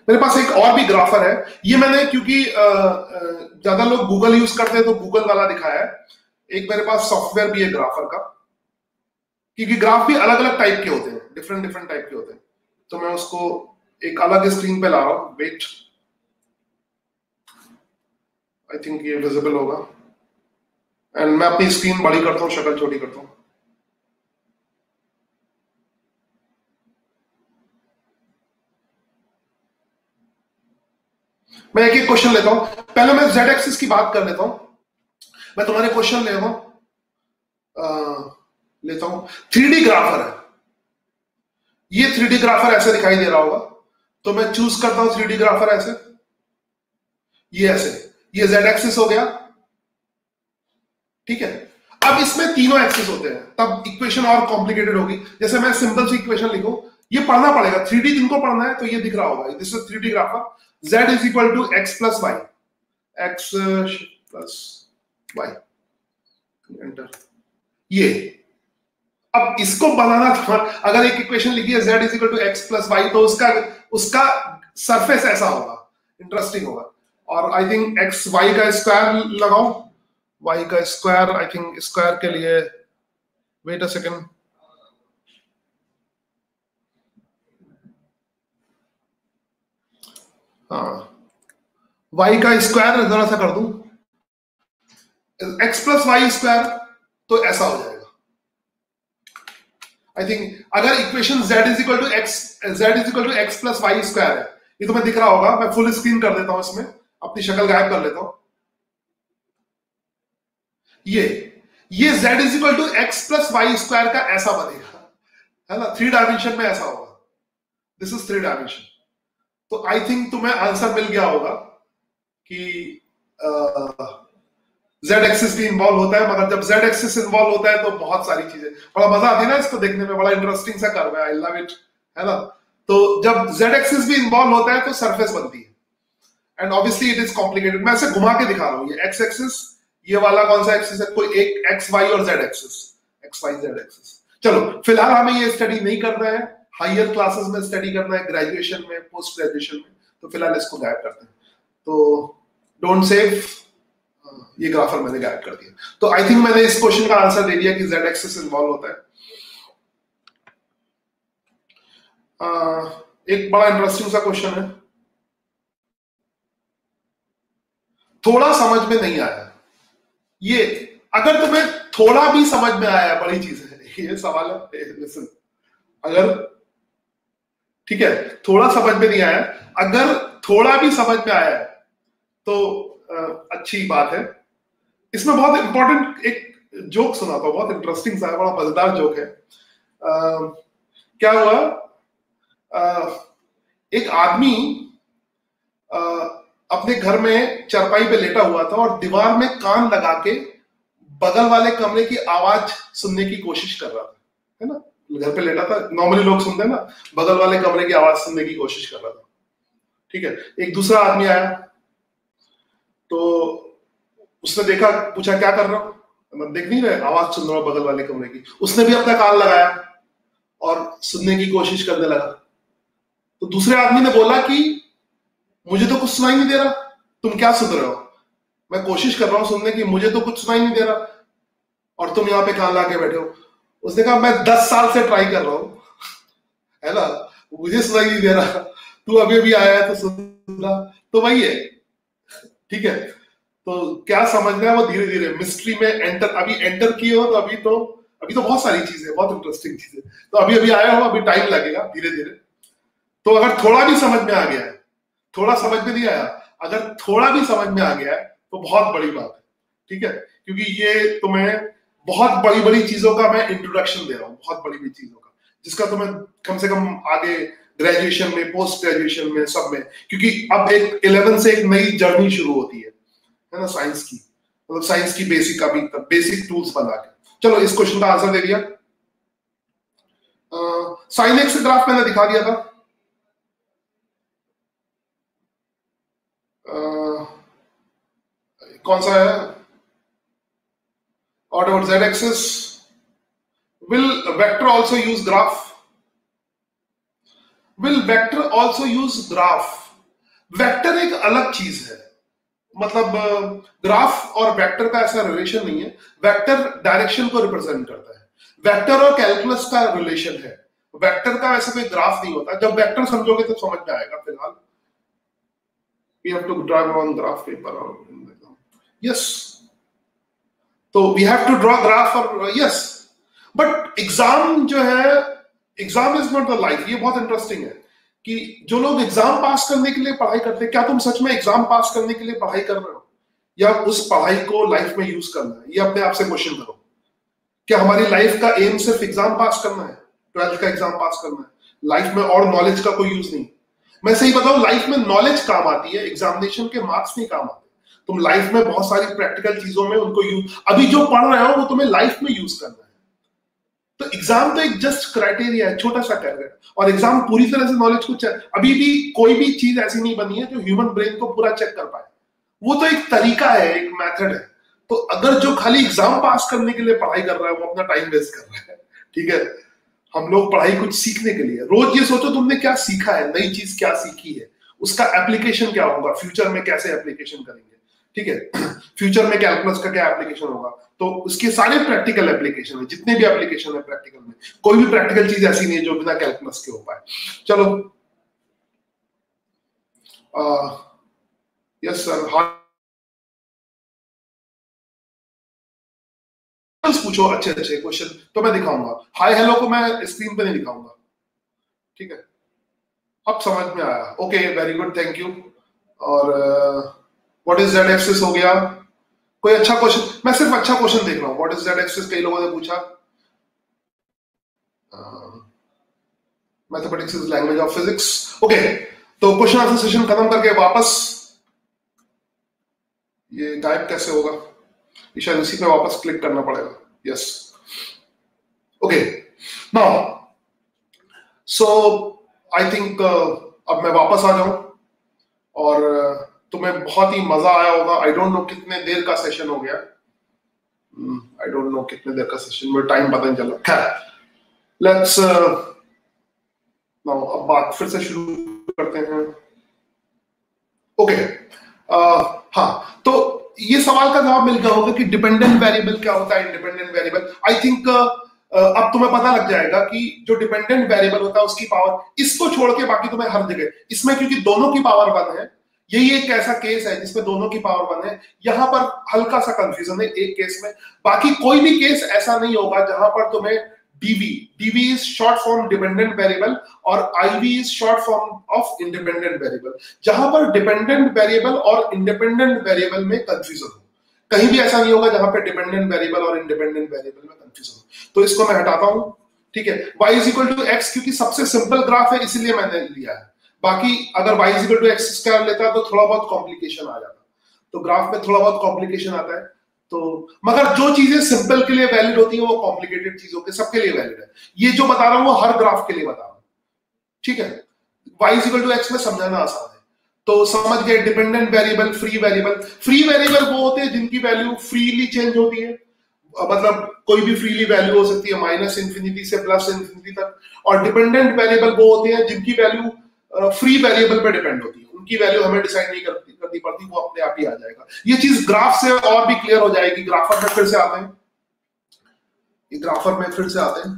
मेरे पास एक और भी ग्राफर है, ये मैंने क्योंकि ज्यादा लोग गूगल यूज करते हैं तो गूगल वाला दिखाया है। एक मेरे पास सॉफ्टवेयर भी है ग्राफर का, क्योंकि ग्राफ भी अलग अलग टाइप के होते हैं, डिफरेंट टाइप के होते हैं। तो मैं उसको एक अलग स्क्रीन पे ला रहा हूं, वेट, आई थिंक ये विजिबल होगा, एंड मैं अपनी स्क्रीन बड़ी करता हूं, शक्ल छोटी करता हूं। मैं एक एक क्वेश्चन लेता हूं, पहले मैं z एक्सिस की बात कर लेता हूं। मैं तुम्हारे क्वेश्चन लेता हूं 3D ग्राफर है, ये 3D ग्राफर ऐसे दिखाई दे रहा होगा, तो मैं चूज करता हूं 3D ग्राफर ऐसे, ये ऐसे, ये z एक्सिस हो गया, ठीक है। अब इसमें तीनों एक्सिस होते हैं, तब इक्वेशन और कॉम्प्लिकेटेड होगी। जैसे मैं सिंपल सी इक्वेशन लिखूं, ये पढ़ना पड़ेगा, 3D जिनको पढ़ना है तो ये दिख रहा होगा, this is 3D grapher, z is equal to x plus y, x plus y, enter. ये अब इसको बनाना था, अगर एक इक्वेशन लिखी है z is equal to x plus y, तो उसका सरफेस ऐसा होगा, इंटरेस्टिंग होगा। और आई थिंक x y का स्क्वायर लगाओ, y का स्क्वायर, आई थिंक स्क्वायर के लिए, वेट अ सेकंड, हाँ, y का स्क्वायर जरा सा कर दूं, x प्लस वाई स्क्वायर, तो ऐसा हो जाएगा। आई थिंक अगर equation z is equal to x plus y square है, ये तुम्हें दिख रहा होगा, मैं फुल स्क्रीन कर देता हूं, इसमें अपनी शक्ल गायब कर लेता हूं। ये z is equal to x plus y square का ऐसा बनेगा, है ना, 3 डायमेंशन में ऐसा होगा, दिस इज 3 डायमेंशन। तो आई थिंक तुम्हें आंसर मिल गया होगा कि z एक्सिस भी इन्वॉल्व होता है, मगर जब z एक्सिस इन्वॉल्व होता है तो बहुत सारी चीजें, बड़ा मजा आती है ना इसको देखने में, बड़ा इंटरेस्टिंग सा कर्व है, आई लव इट, है ना। तो जब z एक्सिस भी इन्वॉल्व होता है तो सरफेस बनती है, and obviously it is complicated. मैं इसे घुमा के दिखा रहा हूं, ये x एक्सिस, ये वाला कौन सा एक्सिस है, कोई एक x y और z axis, x y z axis. चलो फिलहाल हमें ये स्टडी नहीं करना है, हायर क्लासेस में स्टडी करना है, ग्रेजुएशन में, पोस्ट ग्रेजुएशन में, तो फिलहाल इसको गायब करते हैं। तो डोंट सेव, ये ग्राफर मैंने गायब कर दिया। तो आई थिंक मैंने इस क्वेश्चन का आंसर दे दिया कि z एक्सिस इन्वॉल्व होता है। एक बड़ा इंटरेस्टिंग सा क्वेश्चन है, थोड़ा समझ में नहीं आया, ये अगर तुम्हें थोड़ा भी समझ में आया बड़ी चीज है, ये सवाल है, लिसन, अगर ठीक है थोड़ा समझ में नहीं आया, अगर थोड़ा भी समझ में आया है तो अच्छी बात है। इसमें बहुत इंपॉर्टेंट एक जोक सुनाता हूं, बहुत इंटरेस्टिंग सा है, बड़ा मजेदार जोक है। क्या हुआ, एक आदमी अपने घर में चारपाई पे लेटा हुआ था और दीवार में कान लगा के बगल वाले कमरे की आवाज सुनने की कोशिश कर रहा था, है ना, घर पे लेटा था, नॉर्मली लोग सुनते हैं ना, बगल वाले कमरे की आवाज सुनने की कोशिश कर रहा था, ठीक है। एक दूसरा आदमी आया, तो उसने देखा, पूछा क्या कर रहा हूं, मैं देख नहीं रहे, आवाज सुन रहा हूं बगल वाले कमरे की। उसने भी अपना कान लगाया और सुनने की कोशिश करने लगा। तो दूसरे आदमी ने बोला कि मुझे तो कुछ सुनाई नहीं दे रहा, तुम क्या सुन रहे हो, मैं कोशिश कर रहा हूं सुनने की, मुझे तो कुछ सुनाई नहीं दे रहा, और तुम यहाँ पे कान ला के बैठे हो। उसने कहा मैं 10 साल से ट्राई कर रहा हूं, है ना, मुझे सुनाई नहीं दे रहा, तू अभी भी आया है तो सुन। तो वही है, ठीक है। तो क्या समझना है वो धीरे धीरे मिस्ट्री में अभी एंटर किए हो, तो अभी तो बहुत सारी चीजें, बहुत इंटरेस्टिंग चीजें, तो अभी आया हो, अभी टाइम लगेगा धीरे धीरे। तो अगर थोड़ा भी समझ में आ गया है, थोड़ा समझ में नहीं आया, अगर थोड़ा भी समझ में आ गया है तो बहुत बड़ी बात है, ठीक है, क्योंकि ये तुम्हें बहुत बड़ी बड़ी चीजों का मैं इंट्रोडक्शन दे रहा हूँ, बहुत बड़ी बड़ी चीजों का, जिसका तुम्हें कम से कम आगे ग्रेजुएशन में, पोस्ट ग्रेजुएशन में, सब में, क्योंकि अब एक 11 से एक नई जर्नी शुरू होती है ना, साइंस की, मतलब साइंस की बेसिक, अभी तक बेसिक टूल्स बना के। चलो इस क्वेश्चन का आंसर दे दिया। साइन एक्स ग्राफ मैंने दिखा दिया था, कौन सा है, और about z axis, will vector also use graph, will vector also use graph, vector एक अलग चीज है, मतलब ग्राफ और वेक्टर का ऐसा रिलेशन नहीं है। वेक्टर डायरेक्शन को रिप्रेजेंट करता है, वेक्टर और कैलकुलस का रिलेशन है, वेक्टर का ऐसा कोई ग्राफ नहीं होता। जब वेक्टर समझोगे तो समझ में आएगा। फिलहाल we have to draw on graph paper or yes, तो we have to draw graph or yes, but exam जो है, exam is not the life. ये बहुत इंटरेस्टिंग है कि जो लोग एग्जाम पास करने के लिए पढ़ाई करते हैं, क्या तुम सच में एग्जाम पास करने के लिए पढ़ाई कर रहे हो या उस पढ़ाई को लाइफ में यूज करना है? ये अपने आप से क्वेश्चन करो। क्या हमारी लाइफ का एम सिर्फ एग्जाम पास करना है, 12th का एग्जाम पास करना है? लाइफ में और नॉलेज का कोई यूज नहीं। मैं सही बताऊं, लाइफ में नॉलेज काम आती है, एग्जामिनेशन के मार्क्स नहीं काम आते। तुम लाइफ में बहुत सारी प्रैक्टिकल चीजों में उनको यूज, अभी जो पढ़ रहे हो वो तुम्हें लाइफ में यूज करना है। तो एग्जाम तो एक जस्ट क्राइटेरिया है, छोटा सा टारगेट, और एग्जाम पूरी तरह से नॉलेज को चेक, अभी भी कोई भी चीज ऐसी नहीं बनी है जो ह्यूमन ब्रेन को पूरा चेक कर पाए। वो तो एक तरीका है, एक मेथड है। तो अगर जो खाली एग्जाम पास करने के लिए पढ़ाई कर रहा है वो अपना टाइम वेस्ट कर रहा है। ठीक है, हम लोग पढ़ाई कुछ सीखने के लिए। रोज ये सोचो तुमने क्या सीखा है, नई चीज क्या सीखी है, उसका एप्लीकेशन क्या होगा, फ्यूचर में कैसे एप्लीकेशन करेंगे। ठीक है, फ्यूचर में कैलकुलस का क्या एप्लीकेशन होगा, तो उसके सारे प्रैक्टिकल एप्लीकेशन है, जितने भी एप्लीकेशन है प्रैक्टिकल में, कोई भी प्रैक्टिकल चीज ऐसी नहीं है जो बिना कैलकुलस के हो पाए। चलो, यस सर, पूछो अच्छे अच्छे क्वेश्चन तो मैं दिखाऊंगा। हाय हेलो को मैं स्क्रीन पे नहीं दिखाऊंगा। ठीक है, अब समझ में आया? Okay, very good, thank you. और व्हाट इज जेड एक्सिस हो गया। कोई अच्छा क्वेश्चन, मैं सिर्फ अच्छा क्वेश्चन देख रहा हूँ। व्हाट इज जेड एक्सिस कई लोगों ने पूछा। Mathematics is language of physics. Okay, तो क्वेश्चन आंसर सेशन खत्म करके वापस, ये टाइप कैसे होगा, शायद उसी पे वापस क्लिक करना पड़ेगा। Yes, okay, now so I think अब मैं वापस आ जाऊं और तुम्हें बहुत ही मजा आया होगा। आई डोंट नो कितने देर का सेशन हो गया, आई डोंट नो कितने देर का सेशन, मुझे टाइम पता नहीं चला। खैर, लेट्स नाउ अब बात फिर से शुरू करते हैं। ओके, हाँ, तो ये सवाल का जवाब मिल गया होगा कि डिपेंडेंट वेरिएबल क्या होता है, इंडिपेंडेंट वेरिएबल। आई थिंक अब तुम्हें पता लग जाएगा कि जो डिपेंडेंट वेरिएबल होता है उसकी पावर, इसको छोड़ के बाकी तुम्हें हर जगह, इसमें क्योंकि दोनों की पावर 1 है, यही एक ऐसा केस है जिसमें दोनों की पावर 1 है। यहां पर हल्का सा कंफ्यूजन है एक केस में, बाकी कोई भी केस ऐसा नहीं होगा जहां पर तुम्हें DV is short form dependent variable और IV is short form of independent variable, जहां पर डिपेंडेंट वेरिएबल और इंडिपेंडेंट वेरिएबल में कंफ्यूजन हो। कहीं भी ऐसा नहीं होगा जहां पे डिपेंडेंट वेरिएबल और इंडिपेंडेंट वेरिएबल में कंफ्यूजन हो। तो इसको मैं हटाता हूं। ठीक है, y is equal to x, क्योंकि सबसे सिंपल ग्राफ है इसलिए मैंने लिया है। बाकी अगर y is equal to x square लेता तो थोड़ा बहुत कॉम्प्लिकेशन आ जाता, तो ग्राफ में थोड़ा बहुत कॉम्प्लिकेशन आता है। तो मगर जो चीजें सिंपल के लिए वैलिड होती है वो कॉम्प्लिकेटेड चीजों के सबके लिए वैलिड है। ये जो बता रहा हूं वो हर ग्राफ के लिए बता रहा हूं। ठीक है, y is equal to x में समझाना आसान है। तो समझ गए, dependent variable, free variable. Free variable वो होते हैं जिनकी वैल्यू फ्रीली चेंज होती है, मतलब कोई भी फ्रीली वैल्यू हो सकती है -इंफिनिटी से +इंफिनिटी तक। और डिपेंडेंट वेरिएबल वो होते हैं जिनकी वैल्यू फ्री वेरिएबल पे डिपेंड होती है, उनकी वैल्यू हमें डिसाइड नहीं करनी पड़ती, वो अपने आप ही आ जाएगा। ये चीज ग्राफ से और भी क्लियर हो जाएगी। ग्राफर में फिर से आते हैं, ग्राफर में फिर से आते हैं।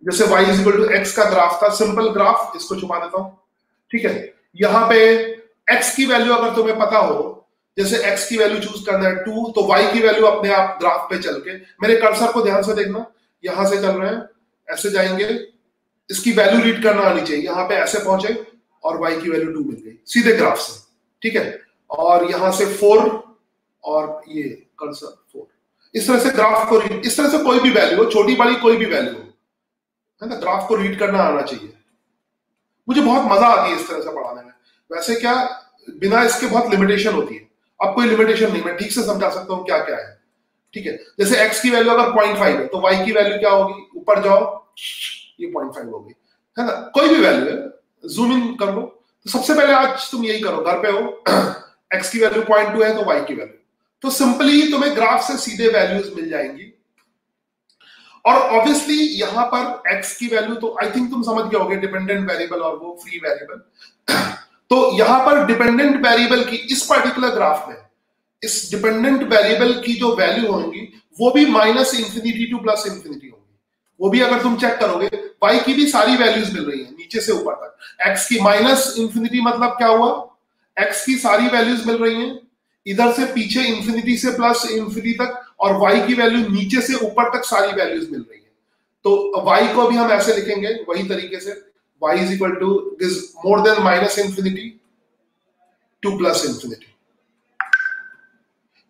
जैसे y is equal to x का ग्राफ था, सिंपल ग्राफ, इसको छुपा देता हूं। ठीक है, यहाँ पे x की वैल्यू अगर तुम्हें पता हो, जैसे x की वैल्यू चूज करना है 2, तो y की वैल्यू अपने आप ग्राफ पे चल के, मेरे कर्सर को ध्यान से देखना, यहां से चल रहे हैं, ऐसे जाएंगे, इसकी वैल्यू रीड करना आनी चाहिए। यहां पे ऐसे पहुंचे और y की वैल्यू 2 मिल गई सीधे ग्राफ से। ठीक है, और यहां से 4 और ये कर्सर 4, इस तरह से ग्राफ को रीड, इस तरह से कोई भी वैल्यू हो, छोटी बड़ी कोई भी वैल्यू हो, है ना, ग्राफ को रीड करना आना चाहिए। मुझे बहुत मजा आती है इस तरह से पढ़ाने में। वैसे क्या बिना इसके बहुत लिमिटेशन होती है, अब कोई लिमिटेशन नहीं, मैं ठीक से समझा सकता हूं क्या क्या है। ठीक है, जैसे x की वैल्यू अगर 0.5 है तो y की वैल्यू क्या होगी, ऊपर जाओ, ये 0.5 हो गई, है ना, कोई भी वैल्यू है, जूम इन कर लो। तो सबसे पहले आज तुम यही करो, घर पे हो, x की वैल्यू 0.2 है तो y की वैल्यू, तो सिंपली तुम्हें ग्राफ से सीधे वैल्यूज मिल जाएंगी। और ऑब्वियसली यहां पर x की वैल्यू तो आई थिंक तुम समझ गए होगे, डिपेंडेंट वेरिएबल और वो फ्री वेरिएबल। तो यहां पर डिपेंडेंट वेरिएबल की इस पर्टिकुलर ग्राफ में इस डिपेंडेंट वेरिएबल की जो वैल्यू होंगी वो भी minus infinity to plus infinity होगी। वो भी अगर तुम चेक करोगे y की भी सारी वैल्यूज मिल रही है नीचे से ऊपर तक। x की माइनस इंफिनिटी मतलब क्या हुआ, x की सारी वैल्यूज मिल रही हैं इधर से पीछे इंफिनिटी से प्लस इंफिनिटी तक, और y की वैल्यू नीचे से ऊपर तक सारी वैल्यूज मिल रही है। तो y को भी हम ऐसे लिखेंगे वही तरीके से, y is equal to this more than minus infinity to plus infinity.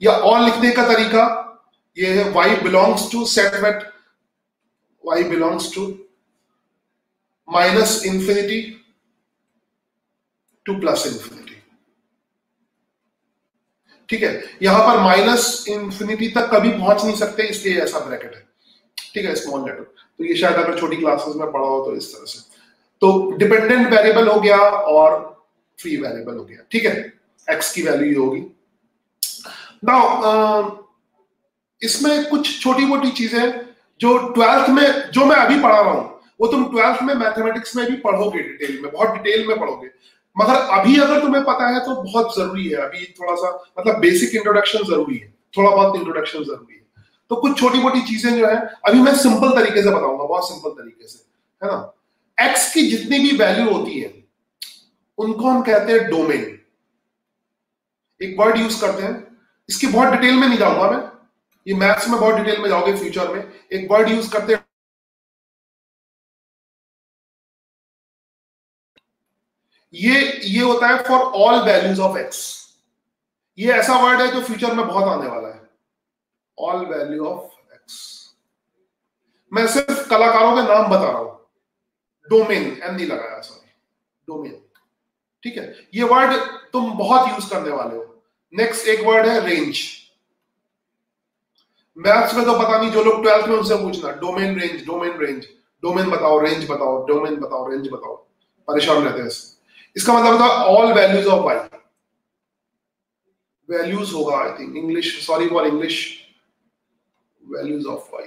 या और लिखने का तरीका ये है y belongs to set wait y belongs to minus infinity to plus infinity. ठीक है, यहां पर माइनस इंफिनिटी तक कभी पहुंच नहीं सकते इसलिए ऐसा ब्रैकेट है। ठीक है, स्मॉल लेटर। तो ये शायद अगर छोटी क्लासेस में पढ़ा हो तो इस तरह से। तो डिपेंडेंट वेरिएबल हो गया और फ्री वेरिएबल हो गया। ठीक है, x की वैल्यू ये होगी। नाउ इसमें कुछ छोटी मोटी चीजें जो 12th में जो मैं अभी पढ़ा रहा हूं वो तुम 12th में मैथमेटिक्स में भी पढ़ोगे डिटेल में, बहुत डिटेल में पढ़ोगे, मगर अभी अगर तुम्हें पता है तो बहुत जरूरी है। अभी थोड़ा सा मतलब बेसिक इंट्रोडक्शन जरूरी है, थोड़ा बहुत इंट्रोडक्शन जरूरी है। तो कुछ छोटी मोटी चीजें जो है अभी मैं सिंपल तरीके से बताऊंगा, बहुत सिंपल तरीके से, है ना। x की जितनी भी वैल्यू होती है उनको हम कहते हैं डोमेन। एक वर्ड यूज करते हैं, इसकी बहुत डिटेल में नहीं जाऊंगा मैं, ये मैथ्स में बहुत डिटेल में जाओगे फ्यूचर में। एक वर्ड यूज करते हैं, ये होता है for all values of x। ये ऐसा वर्ड है जो फ्यूचर में बहुत आने वाला है, ऑल वैल्यू ऑफ x। मैं सिर्फ कलाकारों के नाम बता रहा हूं, डोमेन एम नहीं लगाया, सॉरी, डोमेन। ठीक है, ये वर्ड तुम बहुत यूज करने वाले हो। नेक्स्ट एक वर्ड है रेंज। मैथ्स में तो पता नहीं, जो लोग 12th में उनसे पूछना domain range, domain range, domain बताओ, रेंज बताओ, डोमेन बताओ, रेंज बताओ, परेशान रहते हैं इससे। इसका मतलब होता है all values of y। Values होगा I think, English, sorry for English, values of y,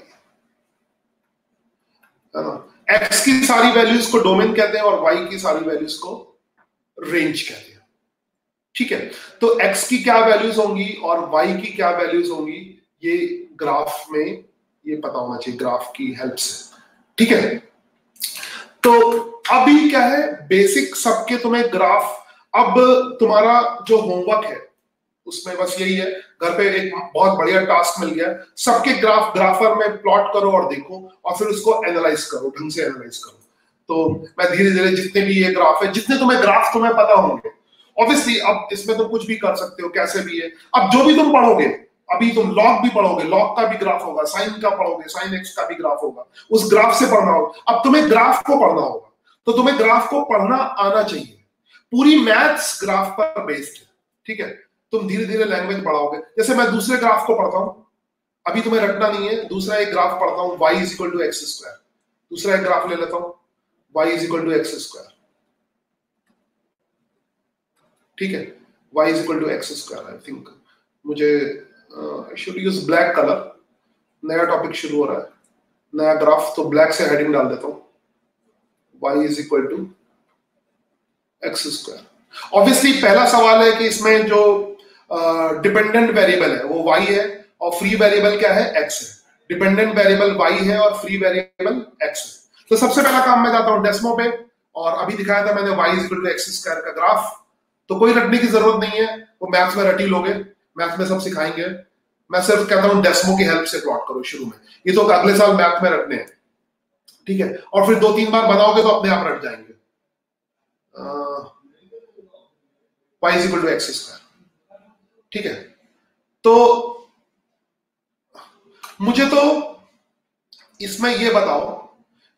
है ना। x की सारी वैल्यूज को डोमेन कहते हैं और y की सारी वैल्यूज को रेंज कहते हैं। ठीक है, तो x की क्या वैल्यूज होंगी और y की क्या वैल्यूज होंगी ये ग्राफ में ये पता होना चाहिए, ग्राफ की हेल्प से। ठीक है, तो अभी क्या है बेसिक सबके तुम्हें ग्राफ, अब तुम्हारा जो होमवर्क है उसमें बस यही है, घर पे एक बहुत बढ़िया टास्क मिल गया, सबके ग्राफ ग्राफर में प्लॉट करो और देखो और फिर उसको एनालाइज करो, ढंग से एनालाइज करो। तो मैं धीरे धीरे जितने भी ये ग्राफ है, जितने तुम्हें पता होंगे, ऑब्वियसली अब इसमें तुम कुछ भी कर सकते हो, कैसे भी है। अब जो भी तुम पढ़ोगे, अभी तुम लॉग भी पढ़ोगे, लॉग का भी ग्राफ होगा, साइन का पढ़ोगे, साइन एक्स का भी ग्राफ होगा, उस ग्राफ से पढ़ना होगा। अब तुम्हें ग्राफ को पढ़ना होगा, तो तुम्हें ग्राफ को पढ़ना आना चाहिए। पूरी मैथ्स ग्राफ पर बेस्ड है। ठीक है, तुम धीरे धीरे लैंग्वेज बढ़ाओगे। जैसे मैं दूसरे ग्राफ को पढ़ता हूं, अभी तुम्हें रटना नहीं है, दूसरा एक ग्राफ पढ़ता हूं, y is equal to x square. दूसरा एक ग्राफ ले लेता हूं, y is equal to x square. ठीक है, y is equal to x square. I think मुझे I should use black colour. नया टॉपिक शुरू हो रहा है, नया ग्राफ, तो ब्लैक से हेडिंग डाल देता हूं, y is equal to x square. Obviously पहला सवाल है कि इसमें जो डिपेंडेंट वेरिएबल है वो y है और फ्री वेरिएबल क्या है, x है। डिपेंडेंट वेरिएबल y है और फ्री वेरिएबल x है। तो सबसे पहला काम मैं जाता हूं डेस्मो पे, और अभी दिखाया था मैंने y is equal to x square का ग्राफ। तो कोई रटने की जरूरत नहीं है, वो मैथ्स में रट ही लोगे, मैथ्स में सब सिखाएंगे। मैं सिर्फ कहता हूं डेस्मो की हेल्प से प्लॉट करो शुरू में, ये तो अगले साल मैथ में रटने हैं। ठीक है, और फिर 2-3 बार बनाओगे तो अपने आप रट जाएंगे। y is equal to x square. ठीक है, तो मुझे तो इसमें ये बताओ,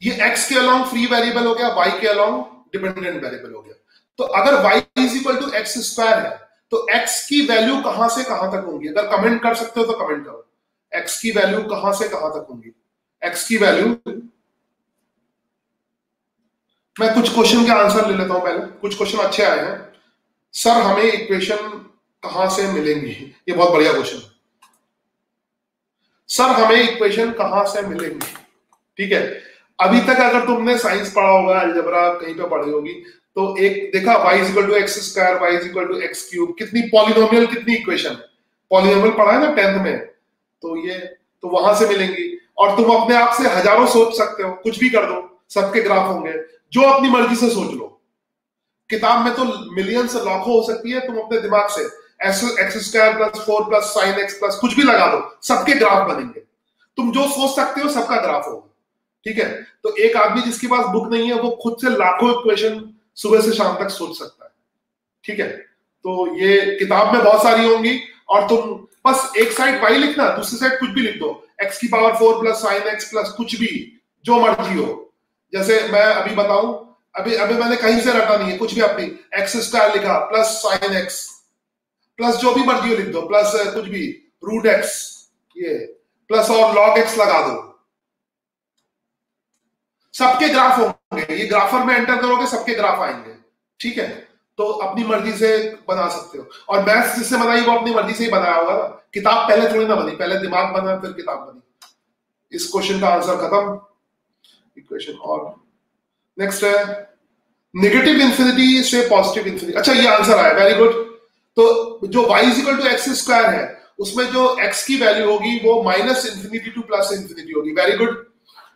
ये x के अलोंग फ्री वेरिएबल हो गया, y के अलोंग डिपेंडेंट वेरिएबल हो गया। तो अगर y is equal to x square है तो x की वैल्यू कहां से कहां तक होंगी? अगर कमेंट कर सकते हो तो कमेंट करो, x की वैल्यू कहां से कहां तक होंगी? x की वैल्यू, मैं कुछ क्वेश्चन के आंसर ले लेता हूं पहले, कुछ क्वेश्चन अच्छे आए हैं। सर हमें इक्वेशन कहां से मिलेंगी? ये बहुत बढ़िया क्वेश्चन है। सर हमें इक्वेशन कहां से मिलेंगी? ठीक है, अभी तक अगर तुमने साइंस पढ़ा होगा, अलजेब्रा कहीं पे पढ़ी होगी, तो एक देखा y equal to x square, y equal to x cube, कितनी पॉलिनोमियल, कितनी इक्वेशन है, पॉलिनोमियल पढ़ा है ना 10th में, तो ये तो वहां से मिलेंगी। और तुम अपने आप से हजारों सोच सकते हो, कुछ भी कर दो, सबके ग्राफ होंगे, जो अपनी मर्जी से सोच लो। किताब में तो मिलियंस लाखों हो सकती है, तुम अपने दिमाग से x square plus 4 plus sine x plus कुछ भी लगा दो, सबके ग्राफ बनेंगे। तुम जो सोच सकते हो सबका ग्राफ होगा, ठीक है। तो एक आदमी जिसके पास बुक नहीं है वो खुद से लाखों इक्वेशन सुबह से शाम तक सोच सकता है, ठीक है। तो ये किताब में बहुत सारी होंगी, और तुम बस एक साइड y लिखना, दूसरी साइड कुछ भी लिख दो, x की power 4 plus sine x plus कुछ भी, जो मर्जी हो। जैसे मैं अभी बताऊं, अभी मैंने कहीं से रटा नहीं है कुछ भी, अपनी एक्स स्क्वायर लिखा प्लस साइन एक्स प्लस जो भी मर्जी हो लिख दो, प्लस कुछ भी रूट एक्स, ये प्लस और लॉग एक्स लगा दो, सबके ग्राफ होंगे। ये ग्राफर में एंटर करोगे सबके ग्राफ आएंगे, ठीक है। तो अपनी मर्जी से बना सकते हो, और मैथ्स जिससे बनाई वो अपनी मर्जी से ही बनाया होगा ना, किताब पहले थोड़ी ना बनी, पहले दिमाग बना फिर किताब बनी। इस क्वेश्चन का आंसर खत्म। इक्वेशन और नेक्स्ट है नेगेटिव इंफिनिटी से पॉजिटिव इंफिनिटी। अच्छा ये आंसर आया, वेरी गुड। तो जो y equal to x square है उसमें जो x की वैल्यू होगी वो minus infinity to plus infinity होगी, वेरी गुड,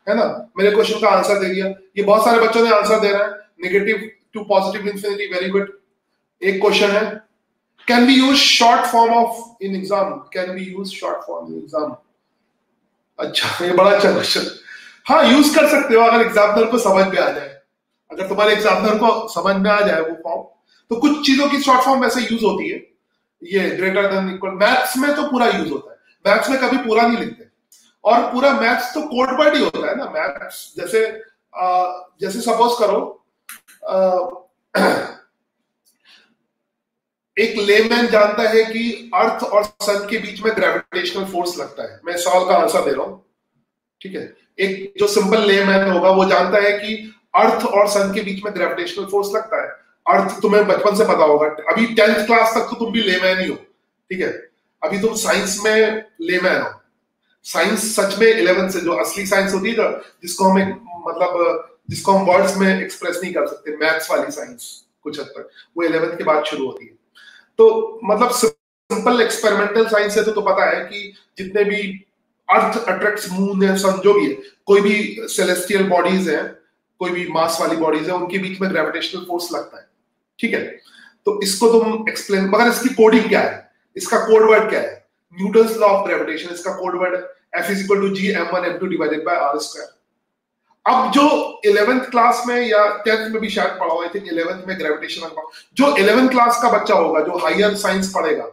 है ना। मेरे क्वेश्चन का आंसर दे दिया, ये बहुत सारे बच्चों ने आंसर दे रहा है, negative to positive infinity, very good. एक क्वेश्चन है, can be use short form of in exam, can be use short form in exam. अच्छा ये बड़ा अच्छा क्वेश्चन, हाँ यूज कर सकते हो अगर एग्जामिनर को समझ में आ जाए, अगर तुम्हारे एग्जामिनर को समझ में आ जाए वो फॉर्म। तो कुछ चीजों की शॉर्ट फॉर्म वैसे यूज होती है, ये ग्रेटर देन इक्वल, मैथ्स में तो पूरा यूज होता है, मैथ्स में कभी पूरा नहीं लिखते, और पूरा मैथ्स तो कोड वर्ड ही होता है ना। मैथ्स जैसे सपोज करो एक लेमैन जानता है कि अर्थ और सन के बीच में ग्रेविटेशनल फोर्स लगता है, मैं सवाल का आंसर दे रहा हूं, ठीक है। एक जो सिंपल लेमैन होगा वो जानता है कि अर्थ और सन के बीच में ग्रेविटेशनल फोर्स लगता है। अर्थ तुम्हें बचपन से पता होगा, अभी 10th क्लास तक तो तुम भी लेमैन ही हो, ठीक है। अभी तुम साइंस में लेमैन हो, साइंस सच में 11th से जो असली साइंस होती है जिसको हम वर्ड्स में एक्सप्रेस नहीं कर सकते, मैथ्स वाली साइंस कुछ हद तक वो 11th के बाद शुरू होती है। तो मतलब सिंपल एक्सपेरिमेंटल साइंस से तो पता है कि जितने भी अर्थ अट्रैक्ट्स मून है, सन, जो भी है, कोई भी सेलेस्टियल बॉडीज है, कोई भी मास वाली बॉडीज है, उनके बीच में ग्रेविटेशनल फोर्स लगता है, ठीक है। तो इसको तुम एक्सप्लेन, मगर इसकी कोडिंग क्या है, इसका कोड वर्ड क्या है, न्यूटन्स लॉ ऑफ ग्रेविटेशन, इसका कोड वर्ड है F equal to G m1 m2 divided by r square. अब जो 11th क्लास में या 10th में भी शायद पढ़ा हुआ, आई थिंक 11th में ग्रेविटेशन, जो 11th क्लास का बच्चा होगा जो हायर साइंस पढ़ेगा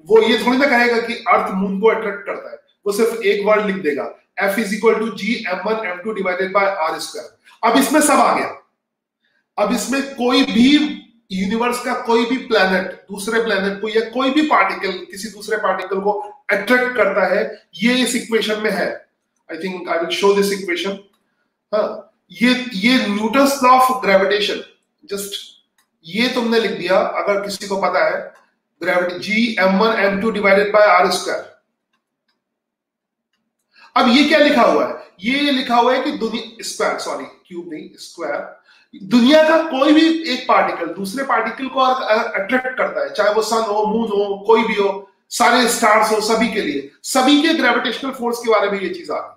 वो ये थोड़ी ना कहेगा कि अर्थ मून को अट्रैक्ट करता है, वो सिर्फ एक वर्ड लिख देगा F equal to G m1 m2 divided by r square. अब इसमें सब आ गया, अब इसमें कोई भी यूनिवर्स का कोई भी प्लैनेट दूसरे प्लैनेट को या कोई भी पार्टिकल किसी दूसरे पार्टिकल को अट्रैक्ट करता है, ये इस इक्वेशन में है। I think I will show this equation. हाँ, ये Newton's law of gravitation, just ये तुमने लिख दिया अगर किसी को पता है, gravity G m1 m2 divided by r square. अब ये क्या लिखा हुआ है, ये लिखा हुआ है कि दुनिया स्क्वायर, सॉरी क्यूब नहीं स्क्वायर, दुनिया का कोई भी एक पार्टिकल दूसरे पार्टिकल को अट्रैक्ट करता है, चाहे वो सन हो, मून हो, कोई भी हो, सारे स्टार्स हो, सभी के लिए सभी के ग्रेविटेशनल फोर्स के बारे में ये चीज आ गई,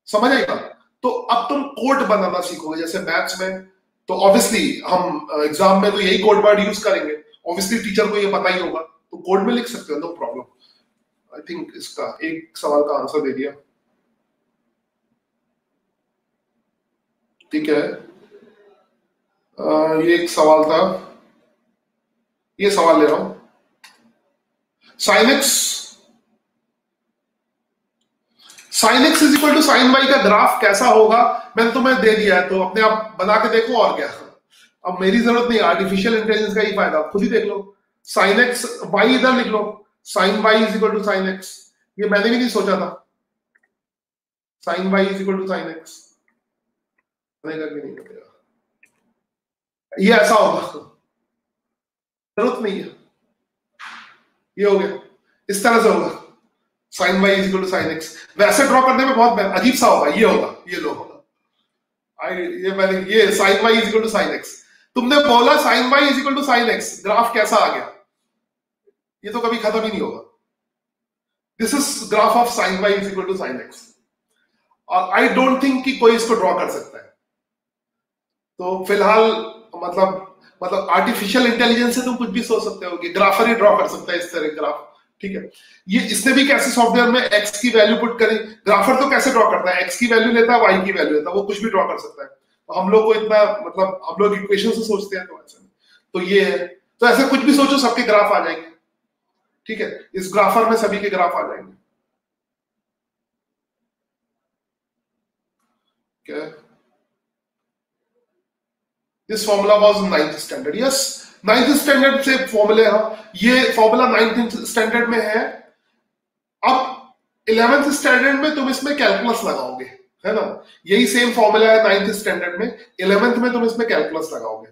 समझ आएगा। तो अब तुम कोड बनाना सीखोगे, जैसे मैथ्स में तो ऑब्वियसली हम एग्जाम में तो यही कोड वर्ड यूज करेंगे, ऑब्वियसली टीचर को ये पता ही होगा, तो कोड में लिख सकते हो, नो प्रॉब्लम। आई थिंक इसका एक सवाल का आंसर दे दिया, ठीक है। ये एक सवाल था, ये सवाल ले रहा हूं, sine x is equal to sine y का ग्राफ कैसा होगा, मैंने तुम्हें दे दिया है, तो अपने आप बना के देखो, और क्या। अब मेरी जरूरत नहीं, आर्टिफिशियल इंटेलिजेंस का ही फायदा, खुद ही देख लो। साइन एक्स वाई इधर लिख लो, sine y is equal to sine x, ये मैंने भी नहीं सोचा था, sine y is equal to sine x, नहीं बनेगा, ये ऐसा होगा, जरूरत नहीं है, ये हो गया, इस तरह से होगा, sine y is equal to sine x. वैसे ड्रॉ करने में बहुत अजीब सा होगा, ये होगा, ये लो होगा, ये sine y is equal to sine x. तुमने बोला sine y is equal to sine x, graph कैसा आ गया? ये तो कभी खत्म ही नहीं होगा। This is graph of sine y is equal to sine x, और आई डोंट थिंक कि कोई इसको ड्रॉ कर सकता है। तो फिलहाल मतलब आर्टिफिशियल इंटेलिजेंस से तुम कुछ भी सोच सकते हो कि ग्राफर ही ड्रॉ कर सकता है इस तरह ग्राफ, ठीक है। ये इसने भी कैसे सॉफ्टवेयर में एक्स की वैल्यू पुट करी, ग्राफर तो कैसे ड्रॉ करता है, एक्स की वैल्यू लेता है, वाई की वैल्यू लेता है, वो कुछ भी ड्रॉ कर सकता है। तो हम लोग को इतना हम लोग इक्वेशन से सोचते हैं, तो ऐसा तो ये है। तो ऐसे कुछ भी सोचो, सबके ग्राफ आ जाएंगे, ठीक है। इस ग्राफर में सभी के ग्राफ आ जाएंगे, क्या? This formula was 9th standard, yes 9th standard से फॉर्मूले, हाँ ये फॉर्मूला 9th स्टैंडर्ड में है। अब 11th स्टैंडर्ड में तुम इसमें कैलकुलस लगाओगे, है ना। यही सेम फॉर्मूला है 9th स्टैंडर्ड में, 11th में तुम इसमें कैलकुलस लगाओगे।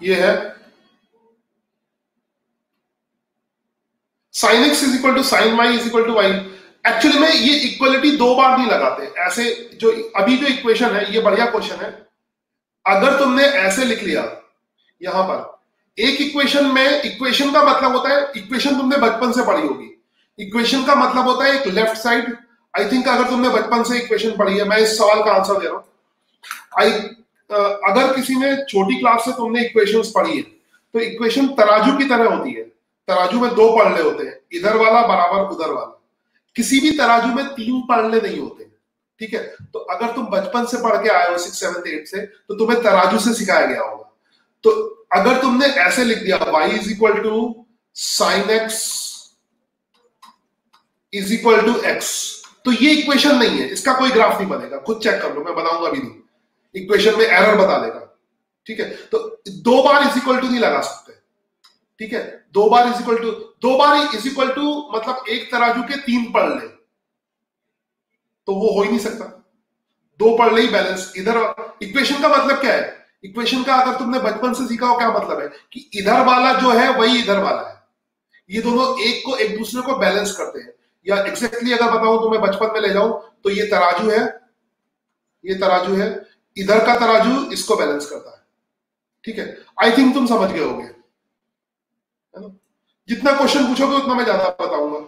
ये है sine x is equal to sine y is equal to y. Actually में ये इक्वलिटी दो बार नहीं लगाते ऐसे। जो अभी जो इक्वेशन है, ये बढ़िया क्वेश्चन है। अगर तुमने ऐसे लिख लिया यहां पर एक इक्वेशन में, इक्वेशन का मतलब होता है, इक्वेशन तुमने बचपन से पढ़ी होगी, इक्वेशन का मतलब होता है एक लेफ्ट साइड। आई थिंक अगर तुमने बचपन से इक्वेशन पढ़ी है, मैं इस सवाल का आंसर दे रहा हूं। अगर किसी ने छोटी क्लास से तुमने इक्वेशंस पढ़ी है, तो इक्वेशन तराजू की तरह होती है। तराजू में दो पलड़े होते हैं, इधर वाला बराबर उधर वाला। किसी भी तराजू में तीन पलड़े नहीं होते, ठीक है। तो अगर तुम बचपन से पढ़ के आए हो 6, 7, 8 से, तो तुम्हें तराजू से सिखाया गया होगा। तो अगर तुमने ऐसे लिख दिया y is equal to sine x is equal to x, तो ये इक्वेशन नहीं है, इसका कोई ग्राफ नहीं बनेगा। खुद चेक कर लो, मैं बनाऊंगा भी नहीं, इक्वेशन में एरर बता देगा, ठीक है। तो दो बार इज इक्वल टू नहीं लगा सकते, ठीक है। दो बार इज इक्वल टू मतलब एक तराजू के तीन पलड़े, तो वो हो ही नहीं सकता। दो पलड़े ही बैलेंस। इधर इक्वेशन का मतलब क्या है? इक्वेशन का अगर तुमने बचपन से सीखा हो, क्या मतलब है कि इधर वाला जो है वही इधर वाला है, ये दोनों एक दूसरे को बैलेंस करते हैं। या एग्जैक्टली अगर बताऊं तो मैं बचपन में ले जाऊं तो ये तराजू है, ये तराजू है, इधर का तराजू इसको बैलेंस करता है, ठीक है। आई थिंक तुम समझ गए होगे, है ना। जितना क्वेश्चन पूछोगे उतना मैं ज्यादा बताऊंगा।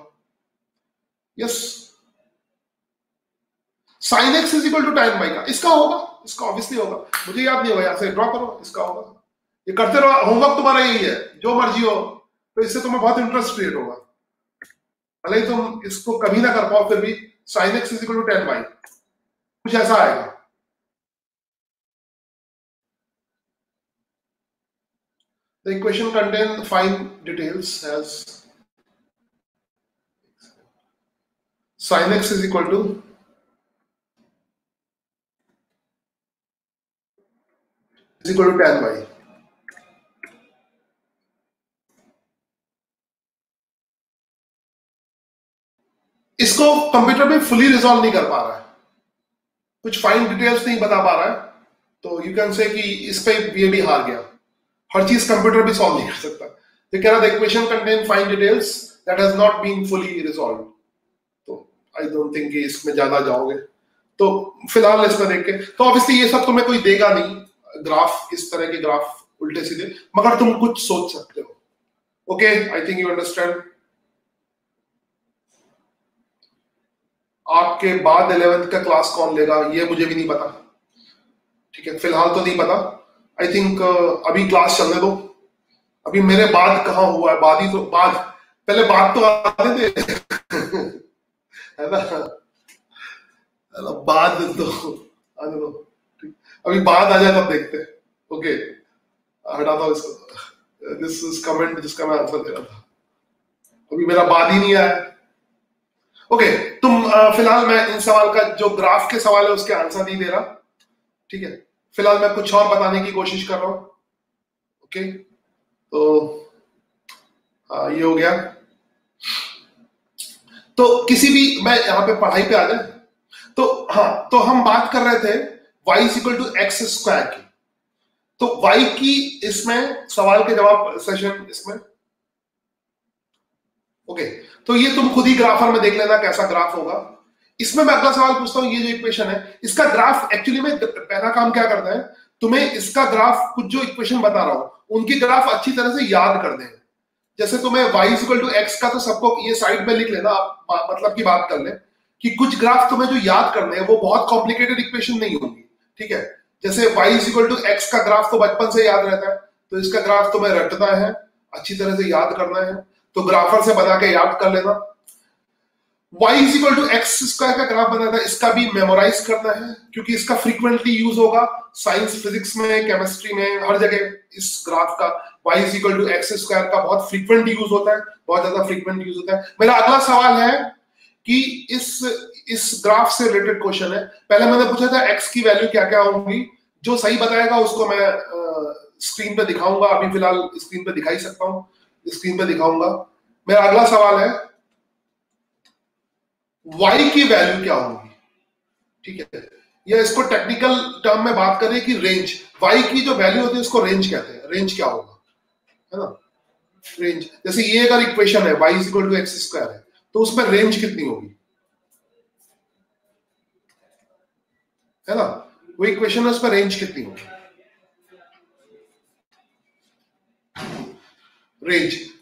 Yes, sine x is equal to tan y का, इसका होगा, इसका ऑब्वियसली होगा। मुझे याद नहीं होगा, यहां से ड्रॉ करो, इसका होगा। ये करते रहो, होमवर्क तुम्हारा यही है, जो मर्जी हो। तो इससे तुम्हें बहुत इंटरेस्ट क्रिएट होगा, भले ही तुम इसको कभी ना कर पाओ, फिर भी sine x is equal to tan y कुछ ऐसा आएगा। The equation contains fine details as sin x is equal to tan y। इसको कंप्यूटर में फुली रिजॉल्व नहीं कर पा रहा है, कुछ फाइन डिटेल्स नहीं बता पा रहा है, तो यू कैन से कि इस पे ये भी हार गया। हर चीज कंप्यूटर भी सॉल्व नहीं कर सकता। तो कह रहा the equation contain fine details that has not been fully resolve. तो आई डोंट थिंक कि इसमें ज्यादा जाओगे, तो फिलहाल इसमें देख के, तो ऑब्वियसली ये सब तुम्हें कोई देगा नहीं ग्राफ, इस तरह के ग्राफ उल्टे सीधे, मगर तुम कुछ सोच सकते हो। Okay, I think you understand. आपके बाद 11th का क्लास कौन लेगा ये मुझे भी नहीं पता, ठीक है, फिलहाल तो नहीं पता। आई थिंक अभी क्लास चलने दो। अभी मेरे बाद कहाँ हुआ है, बाद ही तो, बाद पहले बाद तो आते थे है ना, बाद तो आने दो, अभी बाद आ जाए तब देखते हैं। ओके, हटा दो इसको, दिस इज कमेंट जिसका मैं आंसर दे रहा था, अभी मेरा बाद ही नहीं आया। ओके, तुम फिलहाल मैं इन सवाल का जो ग्राफ के सवाल है उसके आंसर नहीं दे रहा, ठीक है। फिलहाल मैं कुछ और बताने की कोशिश कर रहा हूं। ओके, तो ये हो गया। तो किसी भी, मैं यहां पे पढ़ाई पे आ जाए, तो हाँ, तो हम बात कर रहे थे y is equal to x square की। तो y की इसमें सवाल के जवाब सेशन इसमें। ओके, तो ये तुम खुद ही ग्राफर में देख लेना कैसा ग्राफ होगा। इसमें मैं अगला सवाल पूछता हूँ, ये जो इक्वेशन है इसका ग्राफ एक्चुअली में पहला काम क्या करता है, तुम्हें इसका ग्राफ, कुछ जो इक्वेशन बता रहा हूं उनकी ग्राफ अच्छी तरह से याद कर दें। जैसे तुम्हें y = x का तो सबको ये साइड में लिख लेना, आप मतलब की बात कर ले कि कुछ ग्राफ तुम्हें जो याद करने हैं वो बहुत कॉम्प्लिकेटेड इक्वेशन नहीं होगी, ठीक है। जैसे y = x का ग्राफ तो बचपन से याद रहता है, तो इसका ग्राफ तुम्हें रटना है, अच्छी तरह से याद करना है, तो ग्राफर से बना के याद कर लेना। y = x² का ग्राफ बनाना है, इसका भी मेमोराइज करना है क्योंकि इसका फ्रीक्वेंटली यूज होगा साइंस, फिजिक्स में, केमिस्ट्री में, हर जगह इस ग्राफ का y = x² का बहुत फ्रीक्वेंट यूज होता है, बहुत ज्यादा फ्रीक्वेंट यूज होता है। मेरा अगला सवाल है कि इस ग्राफ से रिलेटेड क्वेश्चन है। पहले मैंने पूछा था x की वैल्यू क्या क्या होंगी, जो सही बताएगा उसको मैं स्क्रीन पे दिखाऊंगा, अभी फिलहाल स्क्रीन पे दिखा ही सकता हूं, स्क्रीन पे दिखाऊंगा। मेरा अगला सवाल है y की वैल्यू क्या होगी, ठीक है। या इसको टेक्निकल टर्म में बात करें कि रेंज, y की जो वैल्यू होती है उसको रेंज कहते हैं। रेंज क्या होगा, है ना, रेंज। जैसे ये अगर इक्वेशन है y = x² है तो उसमें रेंज कितनी होगी, है ना, वो इक्वेशन है उसमें रेंज कितनी होगी।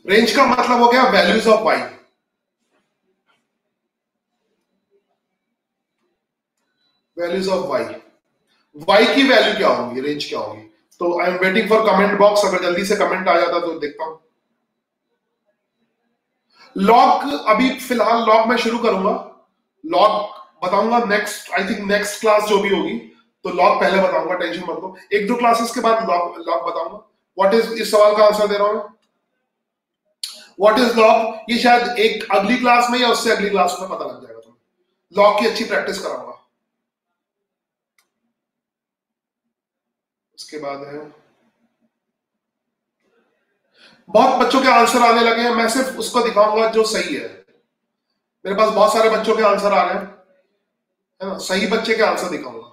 रेंज का मतलब हो गया values of y, values of y की वैल्यू क्या होगी, रेंज क्या होगी। तो I am waiting for comment box, अगर जल्दी से कमेंट आ जाता तो देखता हूं। लॉग, अभी फिलहाल लॉग मैं शुरू करूंगा, लॉग बताऊंगा next, I think next class जो भी होगी तो लॉग पहले बताऊंगा, टेंशन मत लो, 1-2 क्लासेस के बाद लॉग बताऊंगा। व्हाट इज, इस सवाल का आंसर दे रहा हूं, व्हाट इज लॉग, ये शायद एक अगली क्लास में या उससे अगली क्लास में पता लग जाएगा तुम्हें। लॉग की अच्छी प्रैक्टिस कराऊंगा। उसके बाद है, बहुत बच्चों के आंसर आने लगे हैं, मैं सिर्फ उसको दिखाऊंगा जो सही है। मेरे पास बहुत सारे बच्चों के आंसर आ रहे हैं, है ना, सही बच्चे के आंसर दिखाऊंगा।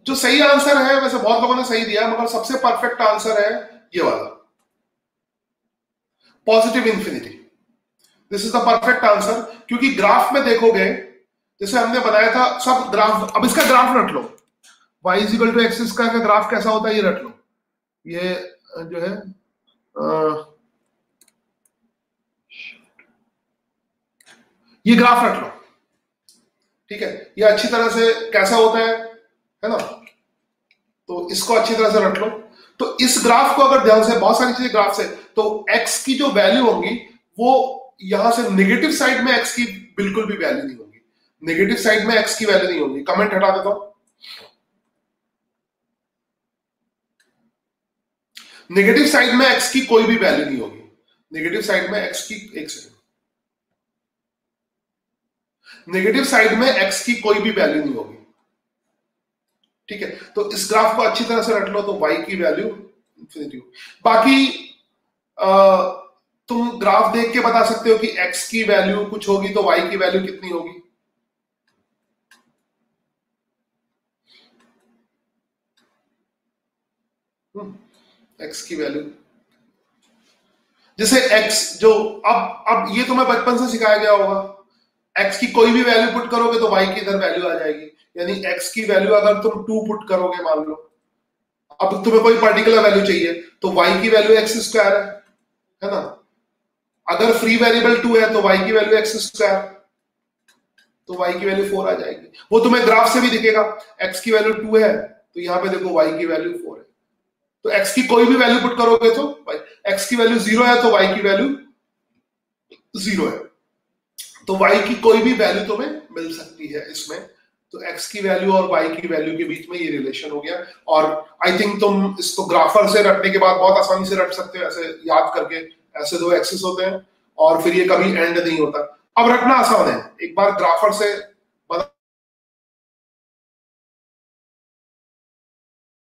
जो सही आंसर है, वैसे बहुत लोगों ने सही दिया, मगर सबसे परफेक्ट आंसर है ये वाला, positive infinity. This is the perfect answer, क्योंकि ग्राफ में देखोगे जैसे हमने बनाया था सब ग्राफ, अब इसका ग्राफ रट लो, y = x² का ग्राफ कैसा होता है ये रट लो। ये जो है ये ग्राफ रट लो, ठीक है, ये अच्छी तरह से कैसा होता है ना, तो इसको अच्छी तरह से रट लो। तो इस ग्राफ को अगर ध्यान से, बहुत सारी चीजें ग्राफ से, तो x की जो वैल्यू होंगी वो यहां से नेगेटिव साइड में x की बिल्कुल भी वैल्यू नहीं होगी, नेगेटिव साइड में x की वैल्यू नहीं होगी। कमेंट हटा देता हूं, नेगेटिव साइड में x की कोई भी वैल्यू नहीं होगी, नेगेटिव साइड में x की, एक सेकंड, नेगेटिव साइड में x की कोई भी वैल्यू नहीं होगी, ठीक है। तो इस ग्राफ को अच्छी तरह से रट लो, तो y की वैल्यू इंफिनिटी। बाकी तुम ग्राफ देख के बता सकते हो कि x की वैल्यू कुछ होगी तो y की वैल्यू कितनी होगी। x की वैल्यू, जैसे x जो अब ये तुम्हें बचपन से सिखाया गया होगा, x की कोई भी वैल्यू पुट करोगे तो y की इधर वैल्यू आ जाएगी। यानी x की वैल्यू अगर तुम 2 पुट करोगे, मान लो अब तुम्हें कोई पर्टिकुलर वैल्यू चाहिए तो y की वैल्यू x² है ना। अगर फ्री वेरिएबल 2 है तो y की वैल्यू x², तो y की वैल्यू 4 आ जाएगी। वो तुम्हें ग्राफ से भी दिखेगा, x की वैल्यू 2 है तो यहाँ पे देखो y की वैल्यू 4 है, तो x की कोई भी वैल्यू पुट करोगे तो x की वैल्यू 0 है तो y की वैल्यू 0 है, तो y की कोई भी वैल्यू तुम्हें मिल सकती है इसमें। तो x की वैल्यू और y की वैल्यू के बीच में ये रिलेशन हो गया, और आई थिंक तुम इसको ग्राफर से रटने के बाद बहुत आसानी से रट सकते हो, ऐसे याद करके। ऐसे 2 एक्सिस होते हैं और फिर ये कभी एंड नहीं होता। अब रटना आसान है, एक बार ग्राफर से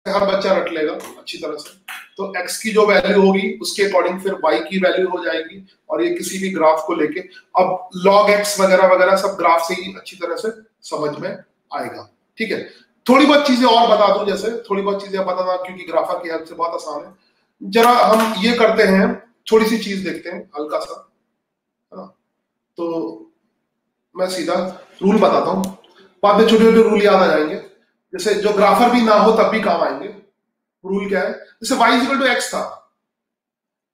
हर बच्चा रट लेगा अच्छी तरह से, तो x की जो वैल्यू होगी उसके अकॉर्डिंग फिर y की वैल्यू हो जाएगी, और ये किसी भी ग्राफ को लेके, अब log x वगैरह वगैरह सब ग्राफ से ही अच्छी तरह से समझ में आएगा, ठीक है। थोड़ी बहुत चीजें और बता दूं, जैसे थोड़ी बहुत चीजें बताना क्योंकि ग्राफर की हेल्प से बहुत आसान है। जरा हम ये करते हैं, थोड़ी सी चीज देखते हैं हल्का सा, है ना। तो मैं सीधा रूल बताता हूं, बाद में छोटे छोटे रूल याद आ जाएंगे, जैसे जो ग्राफर भी ना हो तब भी काम आएंगे। रूल क्या है, जैसे y इक्वल टू एक्स था,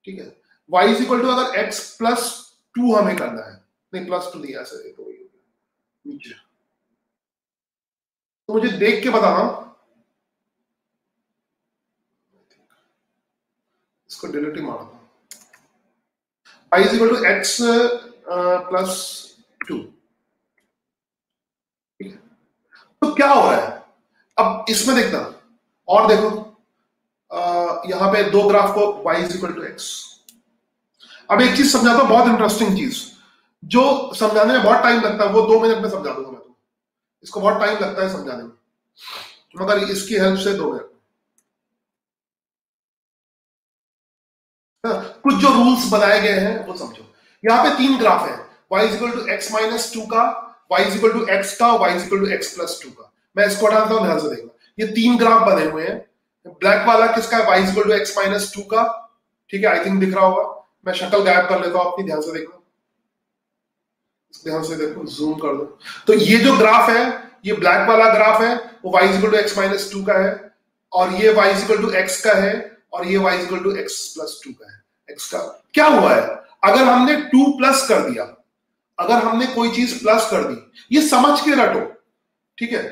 ठीक है, y इक्वल टू अगर x प्लस 2 हमें करना है, नहीं प्लस 2 नहीं, ऐसे तो नीचे, तो मुझे देख के बताना, इसको डिलीट ही मारता हूं, y equal to x plus 2, ठीक है। तो क्या हो रहा है अब इसमें देखना, और देखो यहां पे दो ग्राफ को y इक्वल टू एक्स। अब एक चीज समझाता हूं, बहुत इंटरेस्टिंग चीज, जो समझाने में बहुत टाइम लगता है वो 2 मिनट में समझा दूंगा मैं तुम्हें, इसको बहुत टाइम लगता है समझाने में, मगर इसकी हेल्प से 2 मिनट। कुछ जो रूल्स बनाए गए हैं वो समझो। यहाँ पे 3 ग्राफ है, y equal to x minus 2 का, y इक्वल टू एक्स का, y equal to x plus 2 का। मैं इसको हटाता हूं, ध्यान से देखना, ये 3 ग्राफ बने हुए हैं। ब्लैक वाला किसका है, y equal to x minus 2 का, ठीक है, आई थिंक दिख रहा होगा। मैं शक्ल गायब कर लेता हूं अपनी, ध्यान से देखना, ध्यान से देखो, जूम कर दो। तो ये जो ग्राफ है, ये ब्लैक वाला ग्राफ है, वो y equal to x minus 2 का है, और ये y इक्वल टू एक्स का है, और ये y equal to x plus 2 का है। एक्स का क्या हुआ है, अगर हमने 2 प्लस कर दिया, अगर हमने कोई चीज प्लस कर दी, ये समझ के रटो, ठीक है।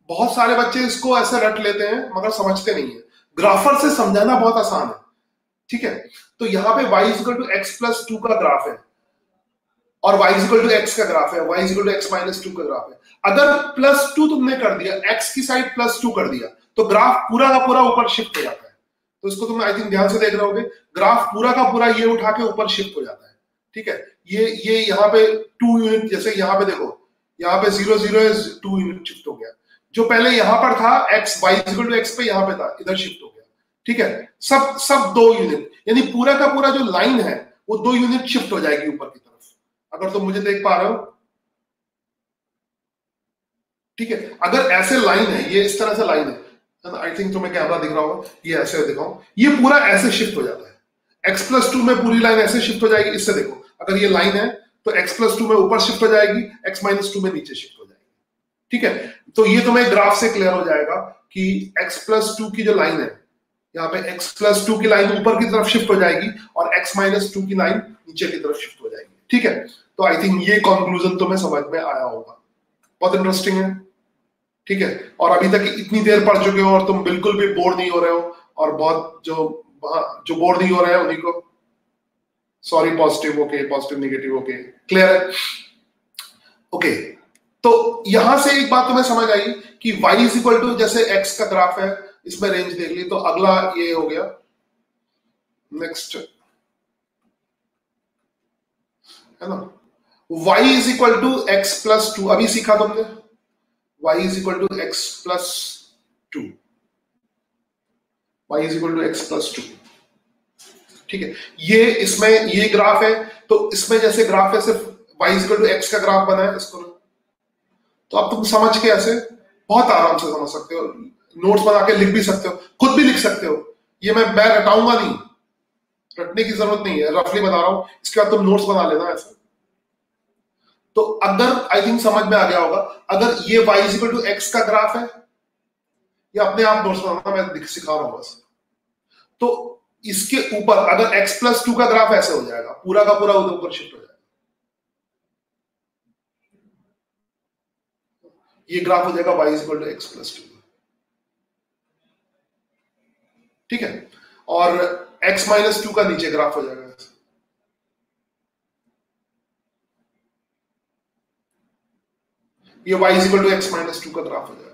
बहुत सारे बच्चे इसको ऐसे रट लेते हैं मगर समझते नहीं है, ग्राफर से समझाना बहुत आसान है, ठीक है। तो यहाँ पे y equal to x plus 2 का ग्राफ है, और y इक्वल टू एक्स का ग्राफ है, y equal to x minus 2 का ग्राफ है। अगर प्लस 2 तुमने कर दिया, x की साइड प्लस 2 कर दिया, तो ग्राफ पूरा का पूरा ऊपर शिफ्ट हो जाता है। तो इसको तुम आई थिंक ध्यान से देख रहे होगे, ग्राफ पूरा का पूरा ये उठा के ऊपर शिफ्ट हो जाता है, ठीक है। ये यहाँ पे 2 यूनिट, जैसे यहाँ पे देखो, यहाँ पे 0 0 है, 2 यूनिट शिफ्ट हो गया। जो पहले यहाँ पर था x, y equal to x पे यहाँ पे था, इधर शिफ्ट हो गया, ठीक है। सब 2 यूनिट, यानी पूरा का पूरा जो लाइन है वो 2 यूनिट शिफ्ट हो जाएगी ऊपर की तरफ, अगर तुम मुझे देख पा रहे हो, ठीक है। अगर ऐसे लाइन है, ये इस तरह से लाइन है, आई थिंक तुम्हें कैमरा दिख रहा होगा, ये ऐसे दिखाऊं, ये पूरा ऐसे शिफ्ट हो जाता है। x प्लस 2 में पूरी लाइन ऐसे शिफ्ट हो जाएगी, इससे देखो, अगर ये लाइन है तो x प्लस 2 में ऊपर शिफ्ट हो जाएगी, x माइनस 2 में नीचे शिफ्ट हो जाएगी, ठीक है। तो ये तुम्हें ग्राफ से क्लियर हो जाएगा कि x प्लस 2 की जो लाइन है, यहाँ पे x प्लस 2 की लाइन ऊपर की तरफ शिफ्ट हो जाएगी, और x माइनस 2 की लाइन नीचे की तरफ शिफ्ट हो जाएगी, ठीक है। तो आई थिंक ये कंक्लूजन तुम्हें समझ में आया होगा, बहुत इंटरेस्टिंग है, ठीक है। और अभी तक इतनी देर पढ़ चुके हो और तुम बिल्कुल भी बोर नहीं हो रहे हो, और बहुत जो बोर नहीं हो रहे हैं उन्हीं को sorry, positive okay, positive negative okay, clear है, ओके। तो यहां से एक बात तुम्हें समझ आई कि y इज इक्वल टू, जैसे x का ग्राफ है, इसमें रेंज देख ली, तो अगला ये हो गया, नेक्स्ट है ना, y is equal to x plus 2, अभी सीखा तुमने, y is equal to x plus 2, y is equal to x plus 2, ठीक है। ये इसमें ये ग्राफ है, तो इसमें जैसे ग्राफ है सिर्फ y is equal to x का ग्राफ बना है, इसको तो अब तुम समझ के ऐसे बहुत आराम से समझ सकते हो, नोट्स बना के लिख भी सकते हो, खुद भी लिख सकते हो। ये मैं रटाऊंगा नहीं, रटने की जरूरत नहीं है, रफली बता रहा हूं, इसके बाद तुम नोट्स बना लेना ऐसे। तो अगर आई थिंक समझ में आ गया होगा, अगर ये y is equal to x का ग्राफ है, ये अपने आप नोट्स बनाना, मैं सिखा रहा हूं बस। तो इसके ऊपर अगर x प्लस 2 का ग्राफ ऐसे हो जाएगा, पूरा का पूरा उधर ऊपर शिफ्ट हो जाएगा, ये ग्राफ हो जाएगा y is equal to x plus 2, ठीक है। और x माइनस 2 का नीचे ग्राफ हो जाएगा, ये y is equal to x minus 2 का ग्राफ हो जाएगा।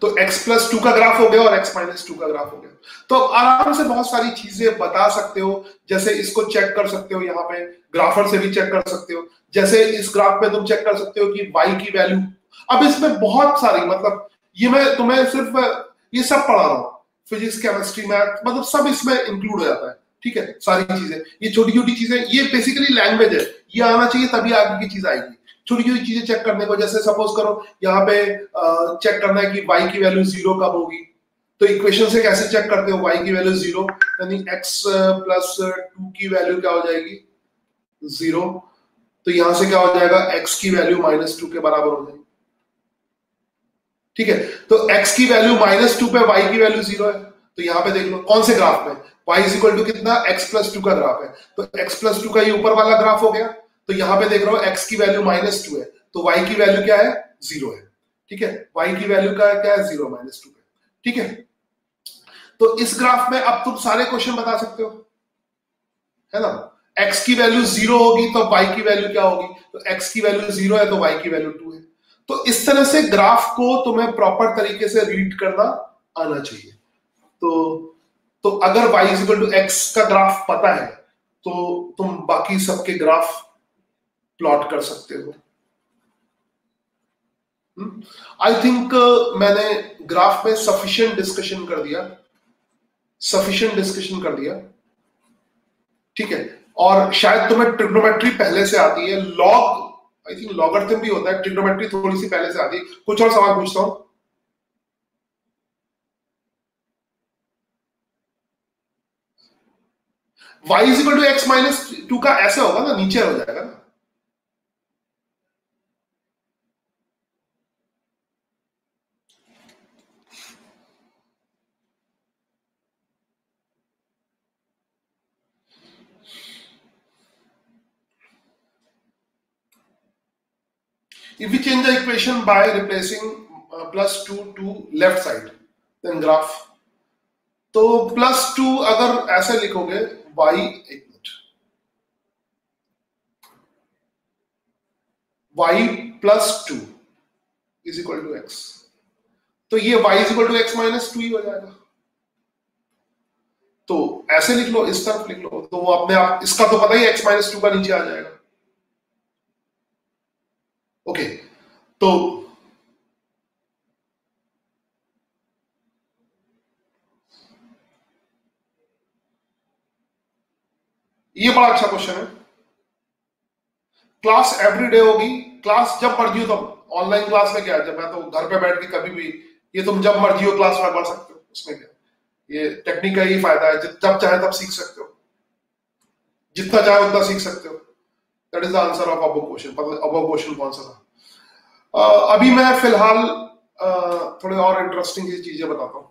तो x प्लस 2 का ग्राफ हो गया और x माइनस 2 का ग्राफ हो गया। तो आराम से बहुत सारी चीजें बता सकते हो, जैसे इसको चेक कर सकते हो, यहाँ पे ग्राफर से भी चेक कर सकते हो, जैसे इस ग्राफ में तुम चेक कर सकते हो कि y की वैल्यू, अब इसमें बहुत सारी, मतलब ये मैं तुम्हें सिर्फ ये सब पढ़ा रहा हूँ, फिजिक्स केमिस्ट्री मैथ, मतलब सब इसमें इंक्लूड हो जाता है, ठीक है। सारी चीजें, ये छोटी छोटी चीजें, ये बेसिकली लैंग्वेज है, ये आना चाहिए तभी आगे की चीज आएगी। छोटी छोटी चीजें चेक करने को, जैसे सपोज करो यहाँ पे चेक करना है कि y की वैल्यू 0 कब होगी, तो इक्वेशन से कैसे चेक करते हो y की वैल्यू 0, यानी x प्लस 2 की वैल्यू क्या हो जाएगी 0, तो यहां से क्या हो जाएगा x की वैल्यू -2 के बराबर हो जाएगी। ठीक है, तो x की वैल्यू -2 पे y की वैल्यू 0 है, तो यहां पे देख लो कौन से ग्राफ में y इज इक्वल टू कितना x प्लस 2 का ग्राफ है, तो x प्लस 2 का ये ऊपर वाला ग्राफ हो गया, तो यहां पे देख रहे हो x की वैल्यू -2 है, तो y की वैल्यू क्या है 0 है। ठीक है, y की वैल्यू का क्या है 0 -2 पे। ठीक है, तो इस ग्राफ में अब तुम सारे क्वेश्चन बता सकते हो, है ना। x की वैल्यू 0 होगी तो y की वैल्यू क्या होगी, तो x की वैल्यू 0 है तो y की वैल्यू 2 है। तो इस तरह से ग्राफ को तुम्हें प्रॉपर तरीके से रीड करना आना चाहिए। तो अगर y is equal to x का ग्राफ पता है तो तुम बाकी सबके ग्राफ प्लॉट कर सकते हो। आई थिंक मैंने ग्राफ में सफिशिएंट डिस्कशन कर दिया। ठीक है, और शायद तुम्हें ट्रिग्नोमेट्री पहले से आती है, लॉग आई थिंक लॉगरिथम भी होता है, ट्रिग्नोमेट्री थोड़ी सी पहले से आती है। कुछ और सवाल पूछता हूं, y is equal to x minus 2 का ऐसे होगा ना, नीचे हो जाएगा ना। If we change the equation by replacing +2 to left side, then graph, तो +2 अगर ऐसे लिखोगे y, एक minute, y +2 is equal to x, तो ये y is equal to x minus 2 ही हो जाएगा। तो ऐसे लिख लो, इस तरफ लिख लो, तो वो अपने आप, इसका तो पता ही x माइनस 2 का नीचे आ जाएगा। ओके, तो ये बड़ा अच्छा क्वेश्चन है। क्लास एवरीडे होगी, क्लास जब मर्जी हो तब, ऑनलाइन क्लास में क्या है, जब मैं तो घर पे बैठ के कभी भी, ये तुम जब मर्जी हो क्लास में पढ़ सकते हो, उसमें क्या, ये टेक्निक का ही फायदा है, जब चाहे तब सीख सकते हो, जितना चाहे उतना सीख सकते हो। That is the answer of above question. Above question कौन सा था? अभी मैं फिलहाल थोड़े और इंटरेस्टिंग चीजें बताता हूँ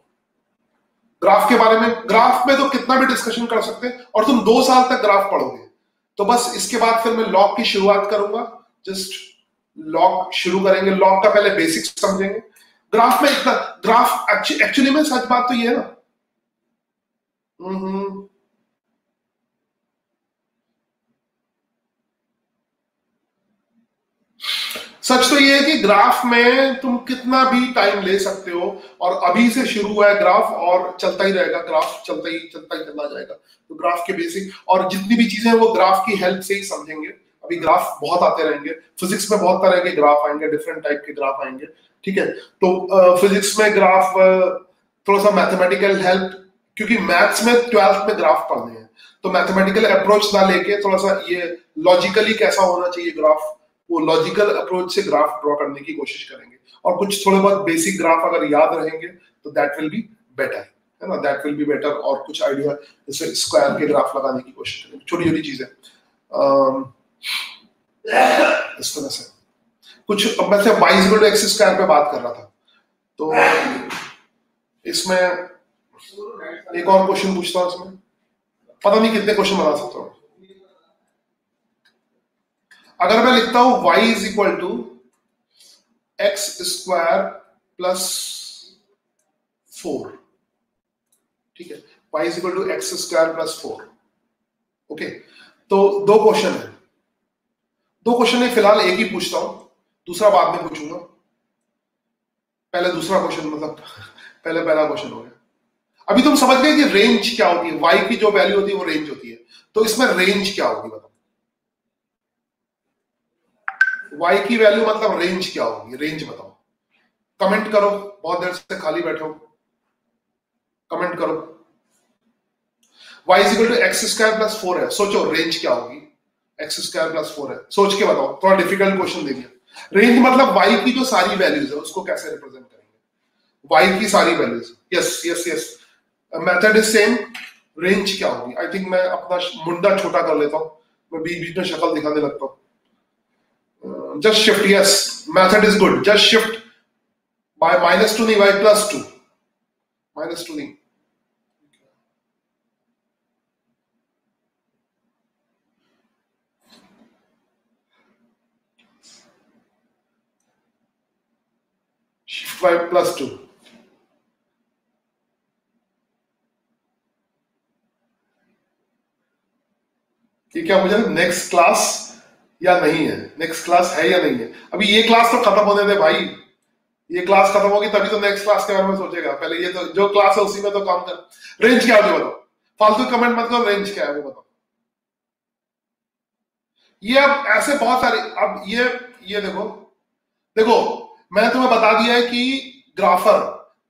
ग्राफ के बारे में। ग्राफ में तो कितना भी डिस्कशन कर सकते हैं, और तुम 2 साल तक ग्राफ पढ़ोगे, तो बस इसके बाद फिर मैं लॉग की शुरुआत करूंगा। जस्ट लॉग शुरू करेंगे, लॉग का पहले बेसिक्स समझेंगे। ग्राफ में इतना, ग्राफ एक्चुअली में सच बात तो ये है ना, सच तो ये है कि ग्राफ में तुम कितना भी टाइम ले सकते हो, और अभी से शुरू हुआ है ग्राफ और चलता ही रहेगा, ग्राफ चलता ही चलना जाएगा। तो ग्राफ के बेसिक और जितनी भी चीजें हैं वो ग्राफ की हेल्प से ही समझेंगे। अभी ग्राफ बहुत आते रहेंगे, फिजिक्स में बहुत तरह के ग्राफ आएंगे, डिफरेंट टाइप के ग्राफ आएंगे। ठीक है, तो फिजिक्स में ग्राफ, थोड़ा सा मैथमेटिकल हेल्प, क्योंकि मैथ्स में 12th में ग्राफ पढ़ने हैं, तो मैथमेटिकल अप्रोच ना लेके थोड़ा सा ये लॉजिकली कैसा होना चाहिए ग्राफ, वो लॉजिकल अप्रोच से ग्राफ ड्रॉ करने की कोशिश करेंगे। और कुछ थोड़े बहुत बेसिक ग्राफ अगर याद रहेंगे तो दैट विल बी बेटर, है ना, दैट विल बी बेटर। और कुछ आइडिया जैसे स्क्वायर के ग्राफ लगाने की कोशिश करेंगे, छोटी छोटी चीजें इस तरह से कुछ। अब मैं y equal to x square पे बात कर रहा था, तो इसमें एक और क्वेश्चन पूछता हूँ। इसमें पता नहीं कितने क्वेश्चन बना सकता हूँ। अगर मैं लिखता हूं y is equal to x square plus 4, ठीक है, y is equal to x square plus 4। Okay, तो 2 क्वेश्चन है, 2 क्वेश्चन है, फिलहाल एक ही पूछता हूं, दूसरा बाद में पूछूंगा। पहले दूसरा क्वेश्चन, मतलब पहले पहला क्वेश्चन हो गया। अभी तुम समझ गए कि रेंज क्या होती है, y की जो वैल्यू होती है वो रेंज होती है, तो इसमें रेंज क्या होगी बताओ। y की वैल्यू मतलब रेंज क्या होगी, रेंज बताओ, कमेंट करो, बहुत देर से खाली बैठे हो, कमेंट करो। y is equal to x square plus 4 है, सोचो रेंज क्या होगी, एक्स स्क्वायर प्लस 4 है। सोच के बताओ, थोड़ा डिफिकल्ट क्वेश्चन दे दिया। रेंज मतलब y की जो सारी वैल्यूज है उसको कैसे रिप्रेजेंट करेंगे, y की सारी values. Yes yes yes, method is same. Range क्या होगी? आई थिंक मैं अपना मुंडा छोटा कर लेता हूँ, मैं बीच बीच में शक्ल दिखाने लगता हूँ। Just shift, yes method is good, just shift by -2 नहीं, बाय +2, -2 नहीं। Shift by +2। ये क्या मुझे नेक्स्ट क्लास या नहीं है, नेक्स्ट क्लास है या नहीं है? अभी ये क्लास तो खत्म होने दे भाई, ये क्लास खत्म होगी तभी तो नेक्स्ट क्लास के बारे में सोचेगा। पहले ये तो जो क्लास है उसी में तो काम कर। रेंज क्या होगी बताओ, फालतू कमेंट मत करो, रेंज क्या है वो बताओ। ये अब ऐसे बहुत सारे, अब ये देखो देखो, मैंने तुम्हें बता दिया है कि ग्राफर,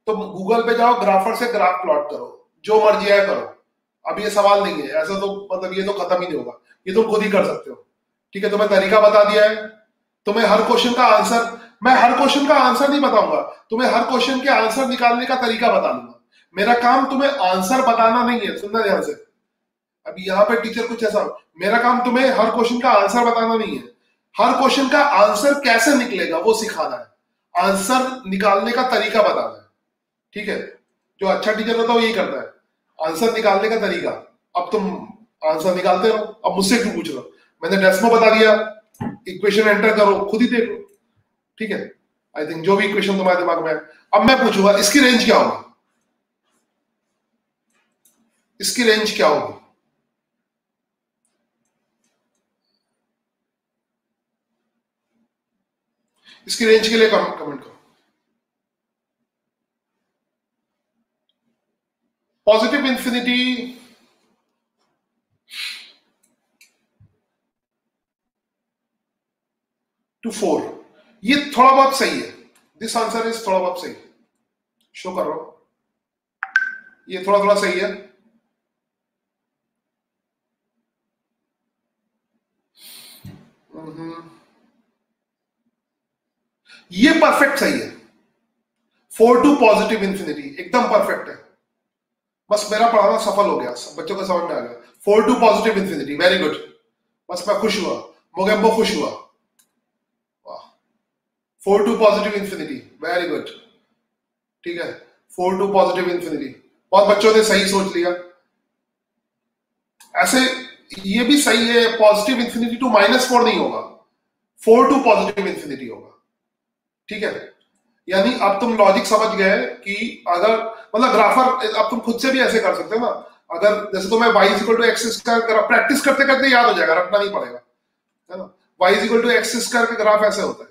तो गूगल पे जाओ, ग्राफर से ग्राफ प्लॉट करो, जो मर्जी है करो। अब ये सवाल नहीं है ऐसा, तो मतलब ये तो खत्म ही नहीं होगा, ये तुम खुद ही कर सकते हो। ठीक है, तुम्हें तरीका बता दिया है, तुम्हें हर क्वेश्चन का आंसर, मैं हर क्वेश्चन का आंसर नहीं बताऊंगा, तुम्हें हर क्वेश्चन के आंसर निकालने का तरीका बता दूंगा। मेरा काम तुम्हें आंसर बताना नहीं है, सुनना ध्यान से। अभी यहाँ पे टीचर कुछ ऐसा, मेरा काम तुम्हें हर क्वेश्चन का आंसर बताना नहीं है, हर क्वेश्चन का आंसर कैसे निकलेगा वो सिखाना है, आंसर निकालने का तरीका बताना है। ठीक है, जो अच्छा टीचर होता है वो यही करता है, आंसर निकालने का तरीका। अब तुम आंसर निकालते रहो, अब मुझसे क्यों पूछ रहे हो? मैंने डेस्मो बता दिया, इक्वेशन एंटर करो, खुद ही देख लो। ठीक है, आई थिंक जो भी इक्वेशन तुम्हारे दिमाग में है। अब मैं पूछूंगा इसकी रेंज क्या होगी, इसकी रेंज क्या होगी? इसकी रेंज के लिए कमेंट करो। पॉजिटिव इंफिनिटी टू 4, ये थोड़ा बहुत सही है। दिस आंसर इज थोड़ा बहुत सही, शो कर रहा हूं, ये थोड़ा थोड़ा सही है। ये परफेक्ट सही है, 4 टू पॉजिटिव इंफिनिटी एकदम परफेक्ट है। बस मेरा पढ़ाना सफल हो गया, बच्चों को समझ में आ गया। 4 to positive infinity, very good, बस मैं खुश हुआ, मोगेम्बो खुश हुआ। वाह, 4 to positive infinity, very good. ठीक है, 4 टू पॉजिटिव इंफिनिटी, बहुत बच्चों ने सही सोच लिया। ऐसे ये भी सही है, पॉजिटिव इंफिनिटी टू -4 नहीं होगा, 4 टू पॉजिटिव इंफिनिटी होगा। ठीक है, यानी अब तुम लॉजिक समझ गए कि अगर मतलब ग्राफर, अब तुम खुद से भी ऐसे कर सकते हो ना। अगर जैसे तुम्हें y = x² प्रैक्टिस करते करते याद हो जाएगा, रटना नहीं पड़ेगा, है ना। y = x² का ग्राफ ऐसे होता है।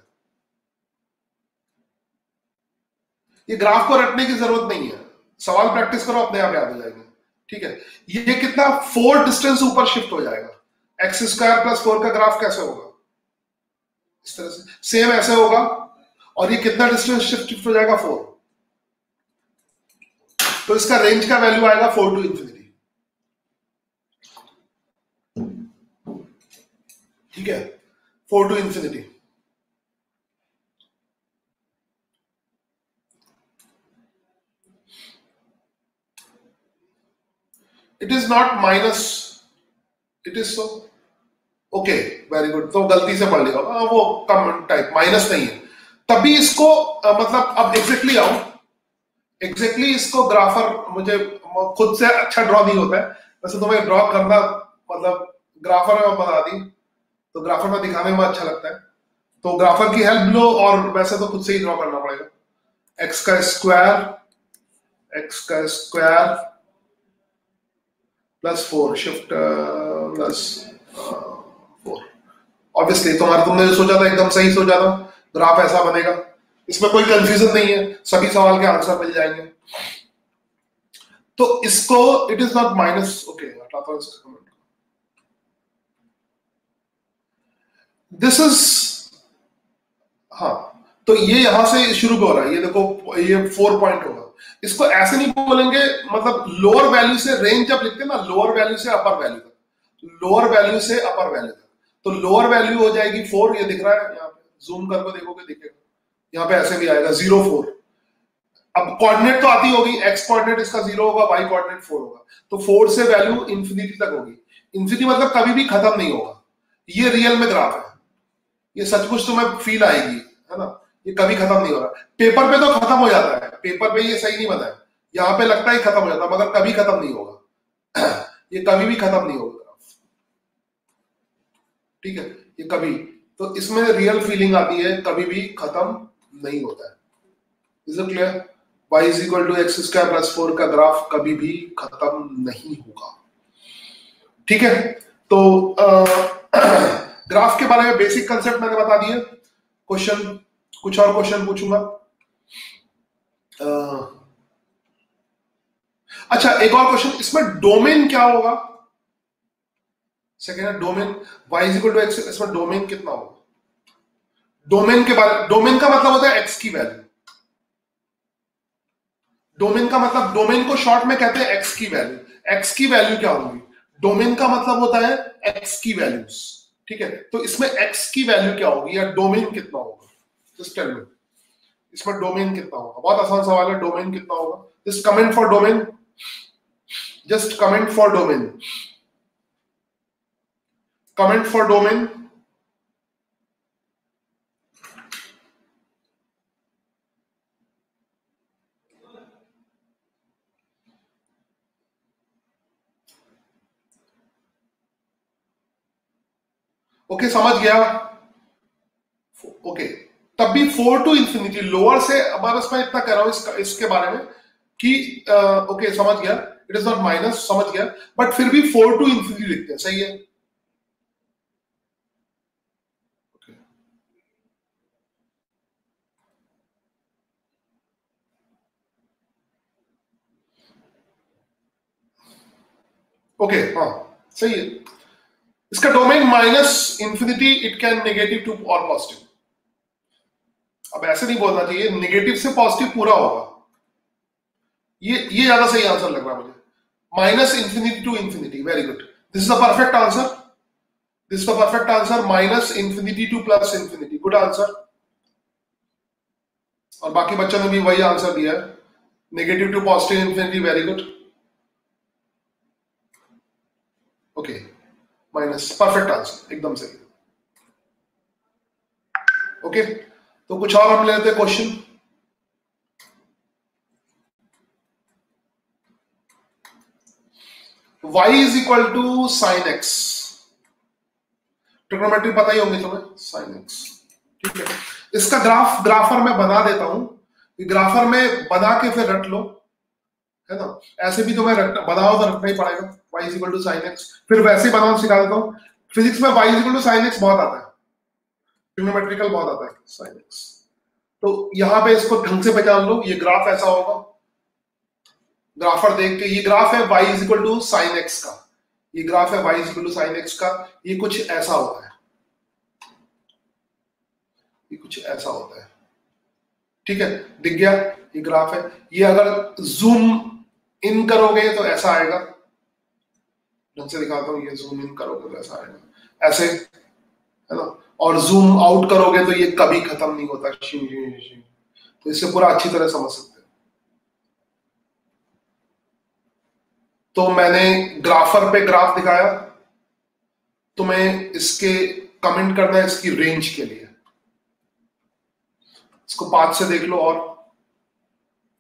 ये ग्राफ को रटने की जरूरत नहीं है, सवाल प्रैक्टिस करो, अपने आप याद हो जाएंगे। ठीक है, ये कितना 4 डिस्टेंस ऊपर शिफ्ट हो जाएगा। x² + 4 का ग्राफ कैसे होगा? इस तरह से सेम ऐसे होगा, और ये कितना डिस्टेंस शिफ्ट हो जाएगा? 4। तो इसका रेंज का वैल्यू आएगा 4 टू इंफिनिटी। ठीक है, 4 to infinity. It is not minus, it is so, okay very good. तो गलती से पढ़ लिया, वो कम टाइप, माइनस नहीं है। तभी इसको मतलब अब एग्जैक्टली आओ, एग्जैक्टली इसको ग्राफर, मुझे खुद से अच्छा ड्रॉ नहीं होता है, वैसे तुम्हें ड्रॉ करना मतलब ग्राफर में बता दी तो ग्राफर में दिखाने में अच्छा लगता है, तो ग्राफर की हेल्प लो, और वैसे तो खुद से ही ड्रॉ करना पड़ेगा। x का स्क्वायर +4 शिफ्ट +4। ऑब्वियसली तुमने जो सोचा था एकदम सही सोचा था, ग्राफ ऐसा बनेगा, इसमें कोई कंफ्यूजन नहीं है, सभी सवाल के आंसर मिल जाएंगे। तो इसको it is not minus, okay हटाता हूं इसका कमेंट। दिस इज, हाँ, तो ये यहां से शुरू हो रहा है, ये देखो ये 4 पॉइंट होगा। इसको ऐसे नहीं बोलेंगे, मतलब लोअर वैल्यू से, रेंज जब लिखते हैं ना, लोअर वैल्यू से अपर वैल्यू तक, लोअर वैल्यू से अपर वैल्यू तक, तो लोअर वैल्यू हो जाएगी 4, ये दिख रहा है यहाँ पे, जूम करके देखोगे दिखेगा, यहाँ पे ऐसे भी आएगा 0 4। अब कोऑर्डिनेट तो आती होगी, एक्स कोऑर्डिनेट इसका 0 होगा, वाई कोऑर्डिनेट 4 होगा, तो 4 से वैल्यू इंफिनिटी तक होगी। इंफिनिटी मतलब कभी भी खत्म नहीं होगा। ये रियल में ग्राफ है, ये सचमुच तुम्हें फील आएगी, है ना, ये कभी खत्म नहीं हो रहा। पेपर पे तो खत्म हो जाता है, पेपर पे ये सही नहीं बना है, यहाँ पे लगता है खत्म हो जाता है, मगर कभी खत्म नहीं होगा। ये कभी भी खत्म नहीं होगा ग्राफ, ठीक है, ये कभी, तो इसमें रियल फीलिंग आती है, कभी भी खत्म नहीं होता है। Is it clear? y is equal to x square plus 4 का ग्राफ कभी भी खत्म नहीं होगा, ठीक है। तो ग्राफ के बारे में बेसिक कंसेप्ट मैंने बता दिए। क्वेश्चन, कुछ और क्वेश्चन पूछूंगा। अच्छा, एक और क्वेश्चन, इसमें डोमेन क्या होगा? सेकेंड है domain, y is equal to x, इसमें डोमेन कितना होगा? डोमेन के बारे, डोमेन का मतलब होता है एक्स की वैल्यू। डोमेन का मतलब, डोमेन को शॉर्ट में कहते हैं एक्स की वैल्यू। एक्स की वैल्यू क्या होगी? डोमेन का मतलब होता है एक्स की वैल्यूज, ठीक है। तो इसमें एक्स की वैल्यू क्या होगी या डोमेन कितना होगा? जस्ट टेल मी, इसमें डोमेन कितना होगा? बहुत आसान सवाल है, डोमेन कितना होगा? Just comment for domain, just comment for domain, comment for domain. Okay, समझ गया। ओके, तब भी 4 टू इंफिनिटी लोअर से, अब बस मैं इतना कह रहा हूं इसके बारे में कि ओके समझ गया, इट इज नॉट माइनस, समझ गया, बट फिर भी 4 टू इंफिनिटी लिखते हैं, सही है। ओके, हाँ सही है। इसका domain minus infinity, it can negative to और पॉजिटिव। अब ऐसे नहीं बोलना चाहिए, नेगेटिव से पॉजिटिव पूरा होगा, ये ज्यादा सही आंसर लग रहा है मुझे। Minus infinity to infinity, very good, this is the perfect answer, this is the perfect answer, minus infinity to plus infinity, good answer. और बाकी बच्चों ने भी वही आंसर दिया है, negative to positive infinity, very good. Okay, minus, perfect answer, एकदम सही। ओके, तो कुछ और हम लेते हैं question. y is equal to sine x, trigonometry पता ही होंगे तुम्हें, साइन एक्स, ठीक है। इसका ग्राफर मैं बना देता हूं, ग्राफर में बना के फिर रट लो, है ना। ऐसे भी तुम्हें बनाओ तो रखना ही पड़ेगा, y is equal to sine x, फिर वैसे ही बनाओ सिखा देता हूं। फिजिक्स में y is equal to sine x बहुत आता है, ट्रिग्नोमेट्रिकल बहुत आता है साइन एक्स। तो यहां पे इसको ढंग से पहचान लो, ये ग्राफ ऐसा होगा, ग्राफर देख के, ये ग्राफ है y is equal to sine x का, ये ग्राफ है y is equal to sine x का, ये कुछ ऐसा होता है, ये कुछ ऐसा होता है, ठीक है, दिख गया, ये ग्राफ है। ये अगर जूम इन करोगे तो ऐसा आएगा, ढंग से दिखाता हूं, ये जूम इन करोगे तो ऐसा आएगा, ऐसे, है ना। और जूम आउट करोगे तो ये कभी खत्म नहीं होता, तो इससे पूरा अच्छी तरह समझ सकते हैं। तो मैंने ग्राफर पे ग्राफ दिखाया, तुम्हें इसके कमेंट करना है इसकी रेंज के लिए, इसको 5 से देख लो, और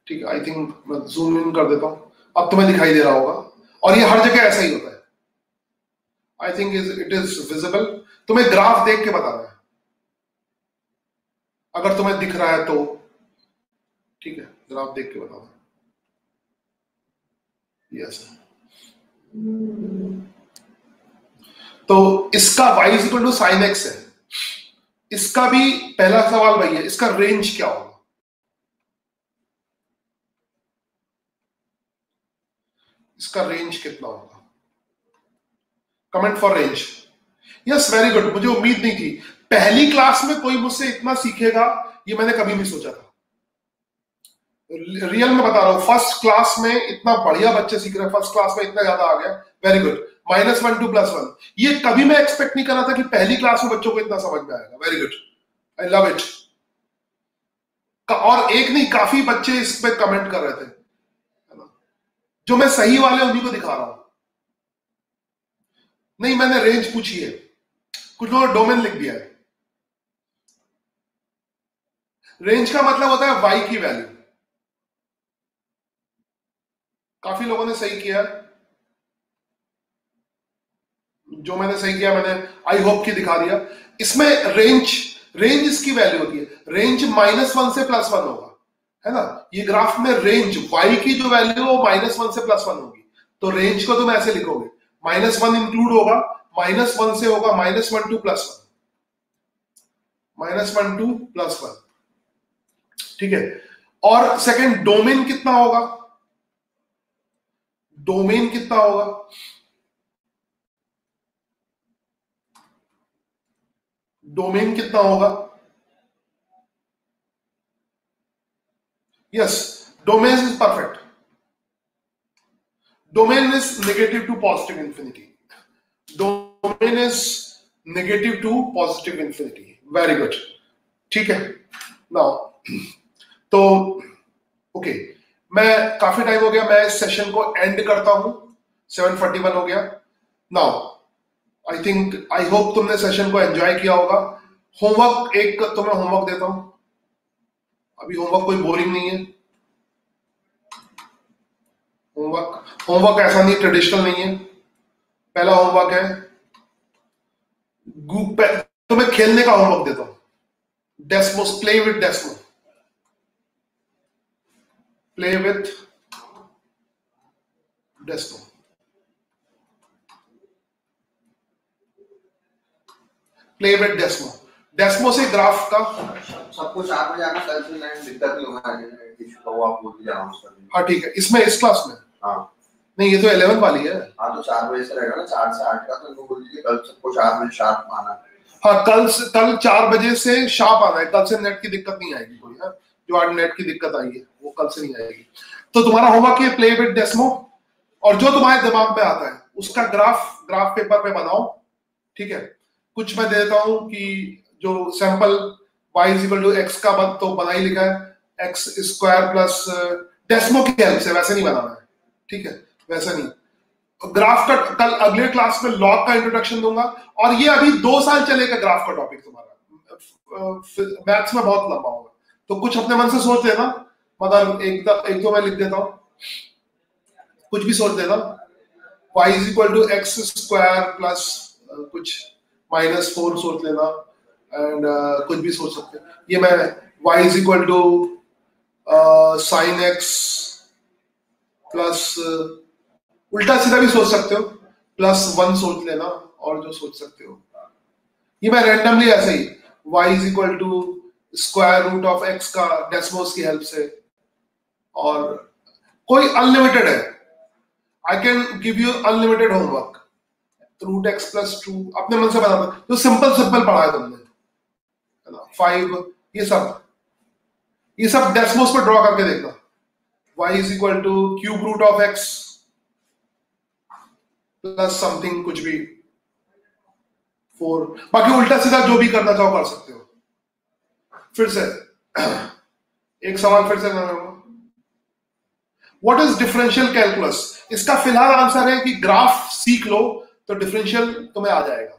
ठीक है, आई थिंक मैं जूम इन कर देता हूं, अब तुम्हें दिखाई दे रहा होगा, और ये हर जगह ऐसा ही होता है, I think it is visible. तुम्हें ग्राफ देख के बताना है, अगर तुम्हें दिख रहा है तो ठीक है, ग्राफ देख के बताना, यस। तो इसका y is equal to sine x है, इसका भी पहला सवाल वही है, इसका रेंज क्या होगा? इसका रेंज कितना होगा? Comment for range, yes, very good. मुझे उम्मीद नहीं थी पहली क्लास में कोई मुझसे इतना सीखेगा, ये मैंने कभी नहीं सोचा था, रियल में बता रहा हूं। फर्स्ट क्लास में इतना बढ़िया बच्चे सीख रहे हैं, फर्स्ट क्लास में इतना ज्यादा आ गया, वेरी गुड। -1 to +1। ये कभी मैं एक्सपेक्ट नहीं कर रहा था कि पहली क्लास में बच्चों को इतना समझ में आएगा। Very good, I love it. और एक नहीं, काफी बच्चे इस पे कमेंट कर रहे थे, है ना? जो मैं सही वाले उन्हीं को दिखा रहा हूं। नहीं, मैंने रेंज पूछी है, कुछ लोगों ने डोमेन लिख दिया है। रेंज का मतलब होता है y की वैल्यू। काफी लोगों ने सही किया, जो मैंने सही किया मैंने आई होप की दिखा दिया। इसमें रेंज इसकी वैल्यू होती है, रेंज -1 से +1 होगा, है ना? ये ग्राफ में रेंज y की जो वैल्यू है वो -1 से +1 होगी। तो रेंज को तुम ऐसे लिखोगे, -1 इंक्लूड होगा, -1 से होगा -1 to +1, -1 to +1, ठीक है। और सेकंड, डोमेन कितना होगा? डोमेन कितना होगा? डोमेन कितना होगा? Yes, domain is perfect. Domain is negative to positive infinity. Domain is negative to positive infinity. Very good, ठीक है। नाउ तो ओके, मैं काफी टाइम हो गया, मैं इस सेशन को एंड करता हूं। 7:41 हो गया। Now I think, I hope तुमने सेशन को एंजॉय किया होगा। होमवर्क, एक तुम्हें होमवर्क देता हूं। अभी होमवर्क कोई बोरिंग नहीं है। होमवर्क ऐसा नहीं, ट्रेडिशनल नहीं है। पहला होमवर्क है, तुम्हें खेलने का होमवर्क देता हूं। Desmos, play with Desmos, play with Desmos. Play with Desmos. Desmos से ग्राफ का सब कुछ आप में जाना, कल से नहीं दिक्कत नहीं होगा, इशू तो आप बोल दिया उसका। हाँ ठीक है, इसमें इस क्लास में हाँ नहीं, ये तो 11 वाली है। हाँ तो 4 बजे से रहेगा ना, 4 से 8 का। तो इनको बोल दीजिए कल सबको 4 बजे शार्प आना। हाँ, कल 4 बजे से शार्प आना है। कल से नेट की दिक्कत नहीं आएगी कोई, है जो आज नेट की दिक्कत आई है वो कल से नहीं आएगी। तो तुम्हारा होमवर्क है प्ले विद डेस्मो, और जो तुम्हारे दिमाग में आता है उसका ग्राफ पेपर पे बनाओ, ठीक है। कुछ मैं देता हूं कि जो सैंपल y = x का तो बना ही लिखा है, x² प्लस डेस्मो की हेल्प से, वैसे नहीं बनाना है, ठीक है, वैसा नहीं। ग्राफ का कल अगले क्लास में लॉग का इंट्रोडक्शन दूंगा, और ये अभी 2 साल चलेगा ग्राफ का टॉपिक तुम्हारा। मैथ्स में बहुत लंबा होगा, तो कुछ अपने मन से सोच लेना। मतलब एक तो मैं लिख देता हूं, कुछ भी सोच देना। y = x² प्लस कुछ -4 सोच लेना, एंड कुछ भी सोच सकते हैं। ये मैं y = sin x प्लस उल्टा सीधा भी सोच सकते हो, +1 सोच लेना, और जो सोच सकते हो। ये मैं रैंडमली ऐसे ही y = √x का डेस्मोस की हेल्प से, और कोई अनलिमिटेड है। I can give you unlimited homework, √x + 2 अपने मन से बना दो, तो सिंपल पढ़ा है तुमने, है ना। 5, ये सब डेस्मोस पे ड्रॉ करके देखना। y = √x प्लस समथिंग, कुछ भी 4। बाकी उल्टा सीधा जो भी करना चाहो कर सकते हो। फिर से एक सवाल फिर से करना। What is differential calculus? इसका फिलहाल आंसर है कि ग्राफ सीख लो तो डिफरेंशियल तुम्हें आ जाएगा,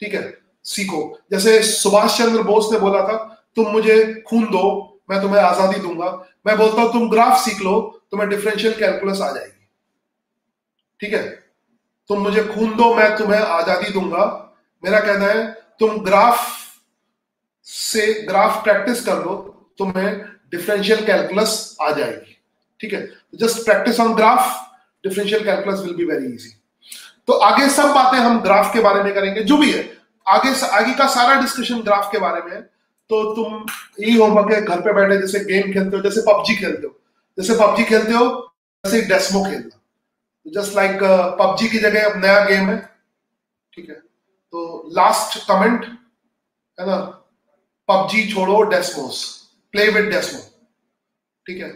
ठीक है। सीखो, जैसे सुभाष चंद्र बोस ने बोला था, तुम मुझे खून दो मैं तुम्हें आजादी दूंगा। मैं बोलता हूं तुम ग्राफ सीख लो, तुम्हें डिफरेंशियल कैलकुलस आ जाएगी, ठीक है। तुम मुझे खून दो मैं तुम्हें आजादी दूंगा। मेरा कहना है तुम ग्राफ प्रैक्टिस कर लो, तुम्हें डिफरेंशियल कैलकुलस आ जाएगी, ठीक है। Just practice on graph, differential calculus will be very easy. तो आगे सब बातें हम ग्राफ के बारे में करेंगे, जो भी है आगे का सारा डिस्कशन ग्राफ के बारे में है। तो तुम यही होमवर्क है, घर पे बैठे जैसे गेम खेलते हो, जैसे पबजी खेलते हो वैसे डेस्मो खेलना। जस्ट लाइक पबजी की जगह अब नया गेम है, ठीक है। तो लास्ट कमेंट है ना, पबजी छोड़ो डेस्मोस, प्ले विद डेस्मो, ठीक है।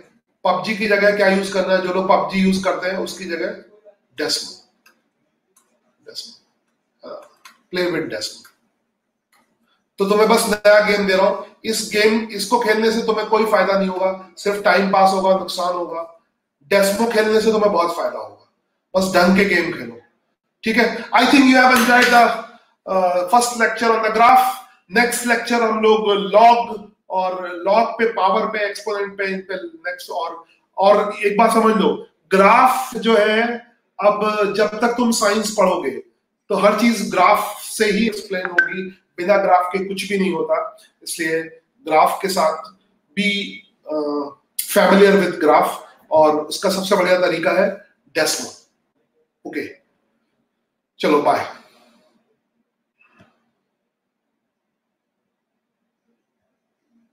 पबजी की जगह क्या यूज करना है, जो लोग पबजी यूज करते हैं उसकी जगह Desmo. Desmo, play with Desmo. तो तुम्हें बस नया गेम दे रहा हूं, इसको खेलने से तुम्हें कोई फायदा नहीं होगा, सिर्फ टाइम पास होगा, नुकसान होगा। डेस्मो खेलने से तुम्हें बहुत फायदा होगा, बस ढंग के गेम खेलो, ठीक है। I think you have enjoyed the first lecture on the graph. Next lecture हम लोग लॉग पे, पावर पे, एक्सपोनेंट पे नेक्स्ट। और एक बात समझ लो, ग्राफ जो है, अब जब तक तुम साइंस पढ़ोगे तो हर चीज ग्राफ से ही एक्सप्लेन होगी, बिना ग्राफ के कुछ भी नहीं होता। इसलिए ग्राफ के साथ बी फैमिलियर विद ग्राफ, और उसका सबसे बढ़िया तरीका है डेस्मो। ओके, चलो बाय।